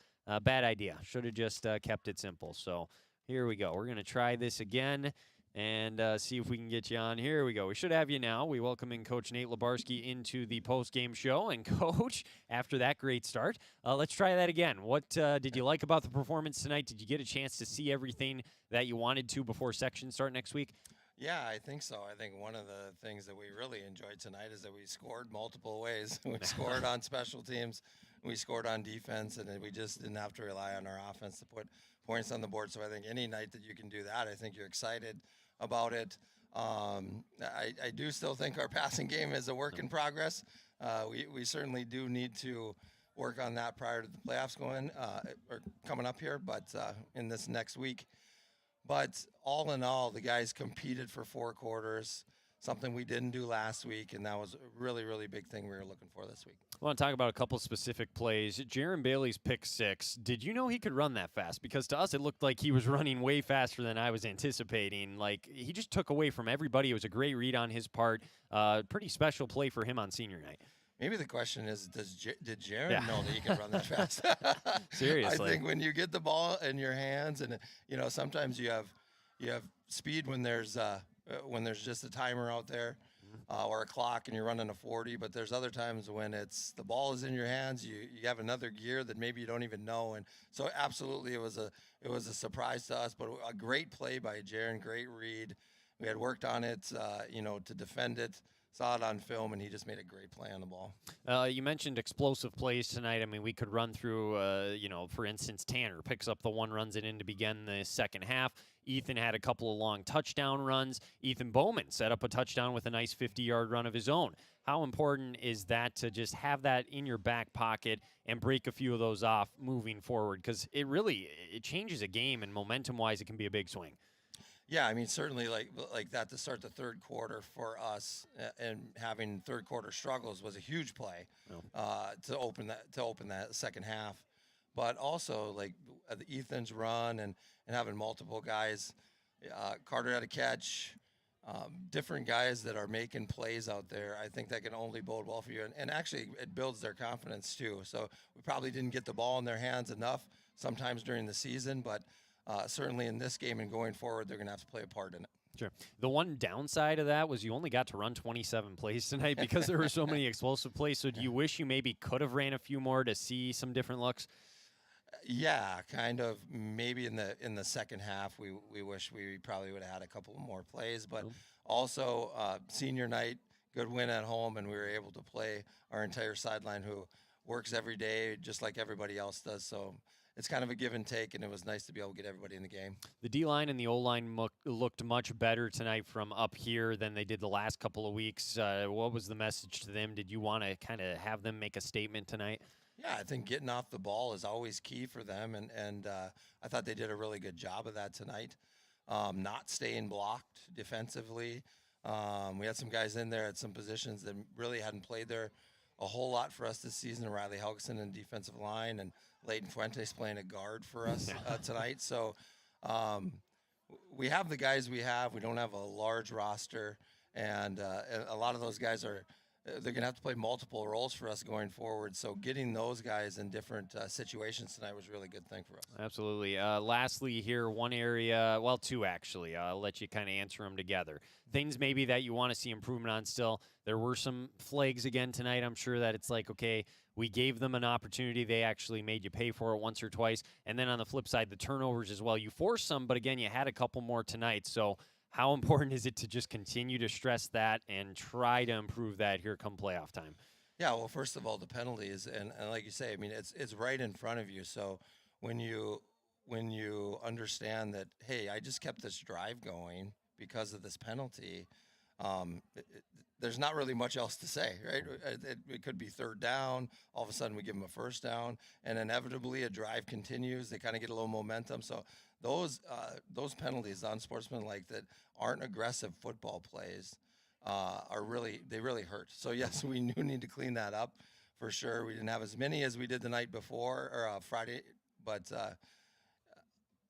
Speaker 1: Bad idea. Should have just kept it simple. So here we go. We're going to try this again and see if we can get you on. Here we go. We should have you now. We welcome in Coach Nate Labarski into the post-game show. And, Coach, after that great start, let's try that again. What did you like about the performance tonight? Did you get a chance to see everything that you wanted to before sections start next week?
Speaker 17: Yeah, I think so. I think one of the things that we really enjoyed tonight is that we scored multiple ways. We scored on special teams. We scored on defense, and we just didn't have to rely on our offense to put points on the board. So I think any night that you can do that, I think you're excited about it. I do still think our passing game is a work in progress. We certainly do need to work on that prior to the playoffs coming up here, but in this next week. But all in all, the guys competed for 4 quarters.
Speaker 10: something we didn't do last week, and that was a really, really big thing we were looking for this week.
Speaker 1: I want to talk about a couple specific plays. Jaron Bailey's pick 6. Did you know he could run that fast? Because to us, it looked like he was running way faster than I was anticipating. Like, he just took away from everybody. It was a great read on his part. Pretty special play for him on senior night.
Speaker 10: Maybe the question is, did Jaron know that he could run that fast?
Speaker 1: Seriously.
Speaker 10: I think when you get the ball in your hands, and sometimes you have speed when there's just a timer out there or a clock and you're running a 40, but there's other times when it's the ball is in your hands, you have another gear that maybe you don't even know. And so absolutely it was a surprise to us, but a great play by Jaron, great read. We had worked on it, to defend it. Saw it on film, and he just made a great play on the ball.
Speaker 1: You mentioned explosive plays tonight. I mean, we could run through, for instance, Tanner picks up the one, runs it in to begin the second half. Ethan had a couple of long touchdown runs. Ethan Bowman set up a touchdown with a nice 50-yard run of his own. How important is that to just have that in your back pocket and break a few of those off moving forward? Because it changes a game, and momentum-wise, it can be a big swing.
Speaker 10: Yeah, I mean, certainly like that to start the third quarter for us, and having third quarter struggles was a huge play to open that second half. But also like Ethan's run and having multiple guys, Carter had a catch, different guys that are making plays out there. I think that can only bode well for you, and actually it builds their confidence too. So we probably didn't get the ball in their hands enough sometimes during the season, but certainly in this game and going forward, they're going to have to play a part in it.
Speaker 1: Sure. The one downside of that was you only got to run 27 plays tonight because there were so many explosive plays. So do you wish you maybe could have ran a few more to see some different looks?
Speaker 10: Yeah, kind of. Maybe in the second half, we wish we probably would have had a couple more plays. But also senior night, good win at home, and we were able to play our entire sideline who works every day just like everybody else does. So it's kind of a give and take, and it was nice to be able to get everybody in the game.
Speaker 1: The D-line and the O-line looked much better tonight from up here than they did the last couple of weeks. What was the message to them? Did you want to kind of have them make a statement tonight?
Speaker 10: Yeah, I think getting off the ball is always key for them, and I thought they did a really good job of that tonight. Not staying blocked defensively. We had some guys in there at some positions that really hadn't played there a whole lot for us this season. Riley Helgeson in defensive line, and Leighton Fuentes playing a guard for us tonight. So we have the guys we have. We don't have a large roster, and a lot of those guys they're going to have to play multiple roles for us going forward. So getting those guys in different situations tonight was a really good thing for us.
Speaker 1: Absolutely. Lastly here, one area, well, two actually. I'll let you kind of answer them together. Things maybe that you want to see improvement on still. There were some flags again tonight. I'm sure that it's like, okay, we gave them an opportunity. They actually made you pay for it once or twice. And then on the flip side, the turnovers as well. You forced some, but again, you had a couple more tonight. So how important is it to just continue to stress that and try to improve that here come playoff time?
Speaker 10: Yeah, well, first of all, the penalties, and like you say, I mean, it's right in front of you. So when you understand that, hey, I just kept this drive going because of this penalty, there's not really much else to say, right? It could be third down. All of a sudden, we give them a first down, and inevitably a drive continues. They kind of get a little momentum. So those penalties, unsportsmanlike, that aren't aggressive football plays, they really hurt. So yes, we need to clean that up for sure. We didn't have as many as we did the night before or Friday, but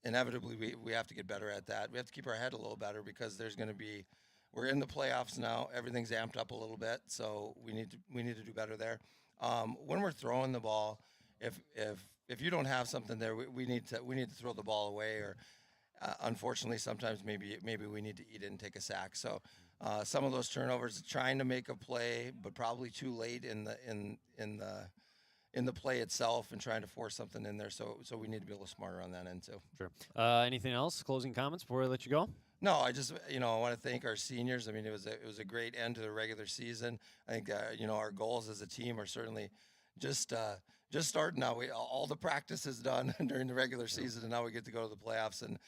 Speaker 10: inevitably we have to get better at that. We have to keep our head a little better because we're in the playoffs now. Everything's amped up a little bit, so we need to do better there. When we're throwing the ball, if you don't have something there, we need to throw the ball away, or unfortunately sometimes maybe we need to eat it and take a sack. So some of those turnovers, trying to make a play, but probably too late in the play itself, and trying to force something in there. So we need to be a little smarter on that end too.
Speaker 1: Sure. Anything else? Closing comments before I let you go?
Speaker 10: No, I just I want to thank our seniors. I mean, it was a great end to the regular season. I think our goals as a team are certainly just starting now. All the practice is done during the regular season, and now we get to go to the playoffs. And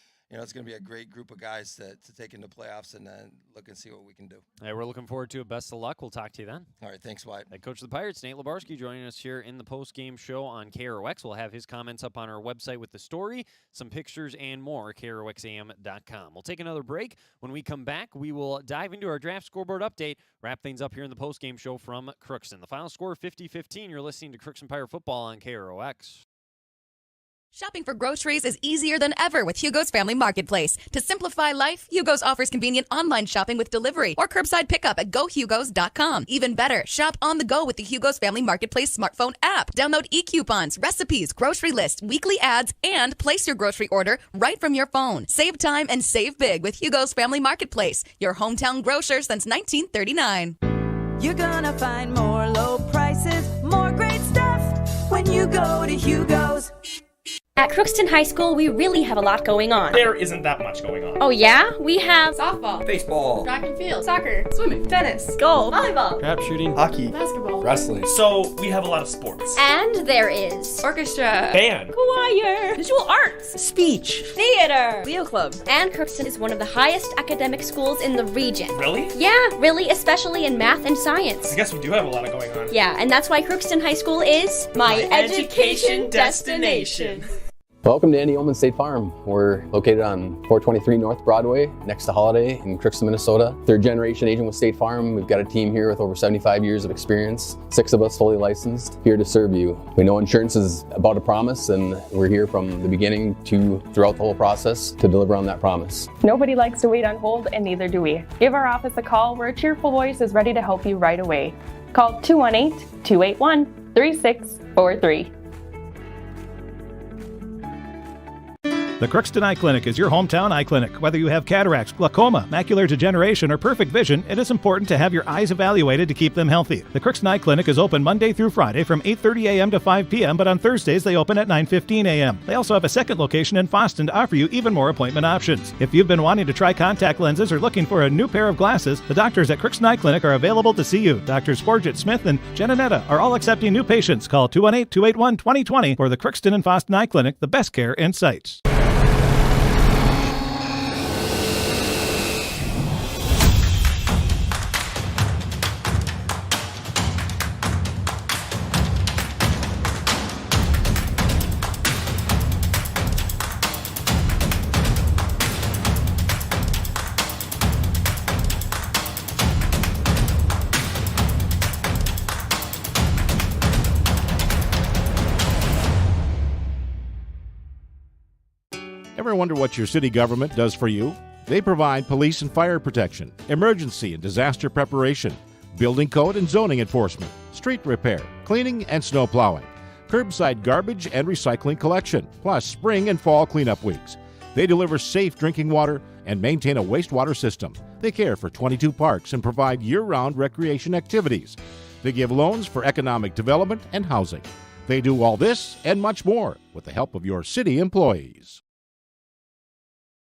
Speaker 10: it's going to be a great group of guys to take into playoffs and then look and see what we can do.
Speaker 1: Hey, we're looking forward to it. Best of luck. We'll talk to you then.
Speaker 10: All right, thanks, Wyatt.
Speaker 1: Head coach of the Pirates, Nate Labarski, joining us here in the post-game show on KROX. We'll have his comments up on our website with the story, some pictures, and more, KROXAM.com. We'll take another break. When we come back, we will dive into our draft scoreboard update, wrap things up here in the post-game show from Crookston. The final score, 50-15. You're listening to Crookston Pirate Football on KROX.
Speaker 11: Shopping for groceries is easier than ever with Hugo's Family Marketplace. To simplify life, Hugo's offers convenient online shopping with delivery or curbside pickup at gohugos.com. Even better, shop on the go with the Hugo's Family Marketplace smartphone app. Download e-coupons, recipes, grocery lists, weekly ads, and place your grocery order right from your phone. Save time and save big with Hugo's Family Marketplace, your hometown grocer since 1939.
Speaker 19: You're gonna find more low prices, more great stuff when you go to Hugo's.
Speaker 12: At Crookston High School, we really have a lot going on.
Speaker 13: There isn't that much going on.
Speaker 12: Oh yeah? We have
Speaker 14: softball,
Speaker 3: baseball,
Speaker 14: track and field, soccer, swimming, tennis,
Speaker 12: golf,
Speaker 14: volleyball,
Speaker 3: crap shooting, hockey,
Speaker 14: basketball,
Speaker 3: wrestling.
Speaker 13: So we have a lot of sports.
Speaker 12: And there is
Speaker 14: orchestra,
Speaker 13: band,
Speaker 12: choir,
Speaker 14: visual arts,
Speaker 19: speech,
Speaker 12: theater,
Speaker 14: Leo Club.
Speaker 12: And Crookston is one of the highest academic schools in the region.
Speaker 13: Really?
Speaker 12: Yeah, really, especially in math and science.
Speaker 13: I guess we do have a lot going on.
Speaker 12: Yeah, and that's why Crookston High School is
Speaker 14: my education destination.
Speaker 15: Welcome to Andy Oman State Farm. We're located on 423 North Broadway, next to Holiday in Crookston, Minnesota. Third generation agent with State Farm. We've got a team here with over 75 years of experience, 6 of us fully licensed, here to serve you. We know insurance is about a promise, and we're here from the beginning to throughout the whole process to deliver on that promise.
Speaker 16: Nobody likes to wait on hold, and neither do we. Give our office a call where a cheerful voice is ready to help you right away. Call 218-281-3643.
Speaker 6: The Crookston Eye Clinic is your hometown eye clinic. Whether you have cataracts, glaucoma, macular degeneration, or perfect vision, it is important to have your eyes evaluated to keep them healthy. The Crookston Eye Clinic is open Monday through Friday from 8:30 a.m. to 5 p.m., but on Thursdays they open at 9:15 a.m. They also have a second location in Boston to offer you even more appointment options. If you've been wanting to try contact lenses or looking for a new pair of glasses, the doctors at Crookston Eye Clinic are available to see you. Doctors Forget Smith and Jananetta are all accepting new patients. Call 218-281-2020 for the Crookston and Boston Eye Clinic, the best care in sight.
Speaker 7: Ever wonder what your city government does for you? They provide police and fire protection, emergency and disaster preparation, building code and zoning enforcement, street repair, cleaning and snow plowing, curbside garbage and recycling collection, plus spring and fall cleanup weeks. They deliver safe drinking water and maintain a wastewater system. They care for 22 parks and provide year-round recreation activities. They give loans for economic development and housing. They do all this and much more with the help of your city employees.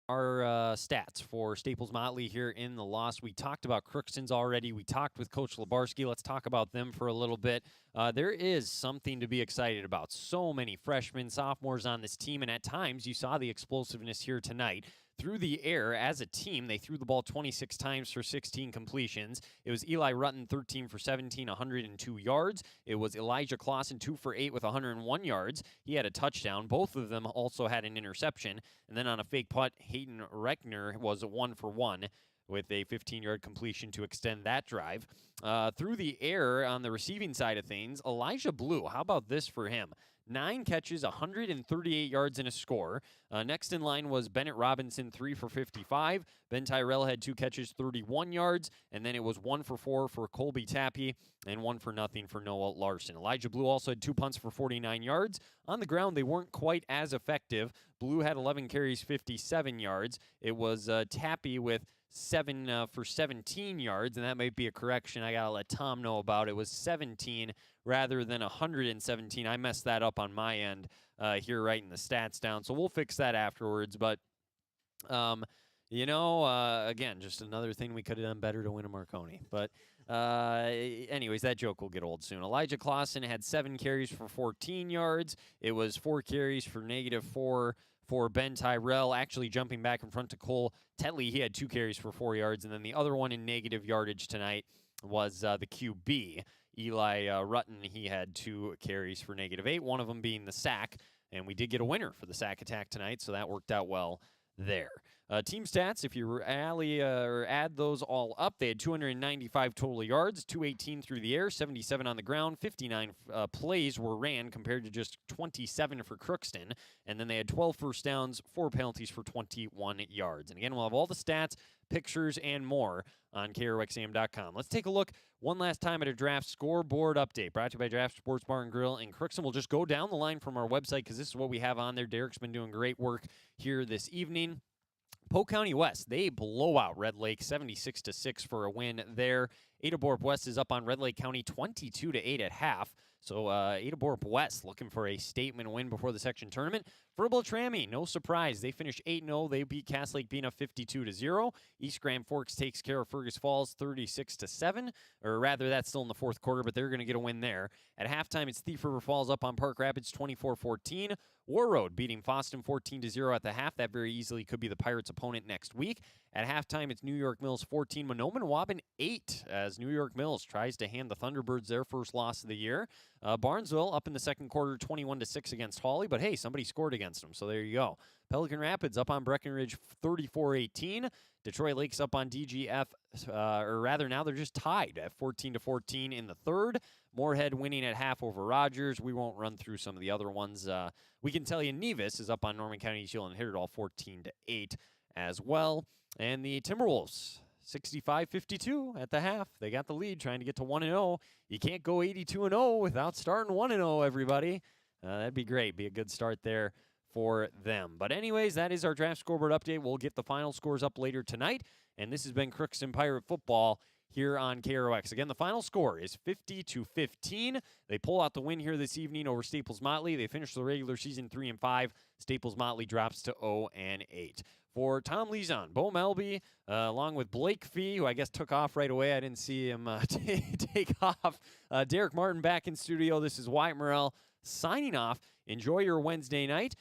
Speaker 1: Our stats for Staples-Motley here in the loss. We talked about Crookston's already. We talked with Coach Labarski. Let's talk about them for a little bit. There is something to be excited about. So many freshmen, sophomores on this team, and at times you saw the explosiveness here tonight. Through the air, as a team, they threw the ball 26 times for 16 completions. It was Eli Rutten, 13 for 17, 102 yards. It was Elijah Clausen, 2 for 8 with 101 yards. He had a touchdown. Both of them also had an interception. And then on a fake punt, Hayden Reckner was 1 for 1 with a 15-yard completion to extend that drive. Through the air on the receiving side of things, Elijah Blue, how about this for him? 9 catches, 138 yards, and a score. Next in line was Bennett Robinson, 3 for 55. Ben Tyrell had 2 catches, 31 yards. And then it was 1 for 4 for Colby Tappy and 1 for nothing for Noah Larson. Elijah Blue also had 2 punts for 49 yards. On the ground, they weren't quite as effective. Blue had 11 carries, 57 yards. It was Tappy with 7 for 17 yards, and that might be a correction. I got to let Tom know about. It was 17 rather than 117. I messed that up on my end here writing the stats down, so we'll fix that afterwards. But, again, just another thing we could have done better to win a Marconi. But, anyways, that joke will get old soon. Elijah Clausen had 7 carries for 14 yards. It was 4 carries for -4 for Ben Tyrell, actually jumping back in front to Cole Tetley. He had 2 carries for 4 yards, and then the other one in negative yardage tonight was the QB, Eli Rutten. He had 2 carries for -8, one of them being the sack, and we did get a winner for the sack attack tonight, so that worked out well there. Team stats, if you add those all up, they had 295 total yards, 218 through the air, 77 on the ground, 59 plays were ran compared to just 27 for Crookston, and then they had 12 first downs, 4 penalties for 21 yards. And again, we'll have all the stats, pictures, and more on KROXAM.com. Let's take a look one last time at a draft scoreboard update brought to you by Draft Sports Bar and Grill in Crookston. We'll just go down the line from our website because this is what we have on there. Derek's been doing great work here this evening. Polk County West, they blow out Red Lake 76-6 for a win there. Adaborp West is up on Red Lake County 22-8 at half. So Adaborp West looking for a statement win before the section tournament. Verbal Trammy, no surprise. They finished 8-0. They beat Cass Lake Bena 52-0. East Grand Forks takes care of Fergus Falls 36-7. Or rather, that's still in the fourth quarter, but they're going to get a win there. At halftime, it's Thief River Falls up on Park Rapids 24-14. War Road beating Fosston 14-0 at the half. That very easily could be the Pirates' opponent next week. At halftime, it's New York Mills 14, Monoman Waban 8, as New York Mills tries to hand the Thunderbirds their first loss of the year. Barnesville up in the second quarter 21-6 against Hawley, but hey, somebody scored against them, so there you go. Pelican Rapids up on Breckenridge 34-18. Detroit Lakes up on DGF, or rather now they're just tied at 14-14 in the third. Moorhead winning at half over Rogers. We won't run through some of the other ones. We can tell you Nevis is up on Norman County East Hill and Hitterdall 14-8 as well. And the Timberwolves 65-52 at the half. They got the lead trying to get to 1-0. You can't go 82-0 without starting 1-0, everybody. That'd be great. Be a good start there for them. But anyways, that is our draft scoreboard update. We'll get the final scores up later tonight. And this has been Crookston Pirate Football here on KROX. Again, the final score is 50-15. They pull out the win here this evening over Staples-Motley. They finish the regular season 3-5. Staples-Motley drops to 0-8. For Tom Lezon, Bo Melby, along with Blake Fee, who I guess took off right away. I didn't see him take off. Derek Martin back in studio. This is Wyatt Morrell signing off. Enjoy your Wednesday night.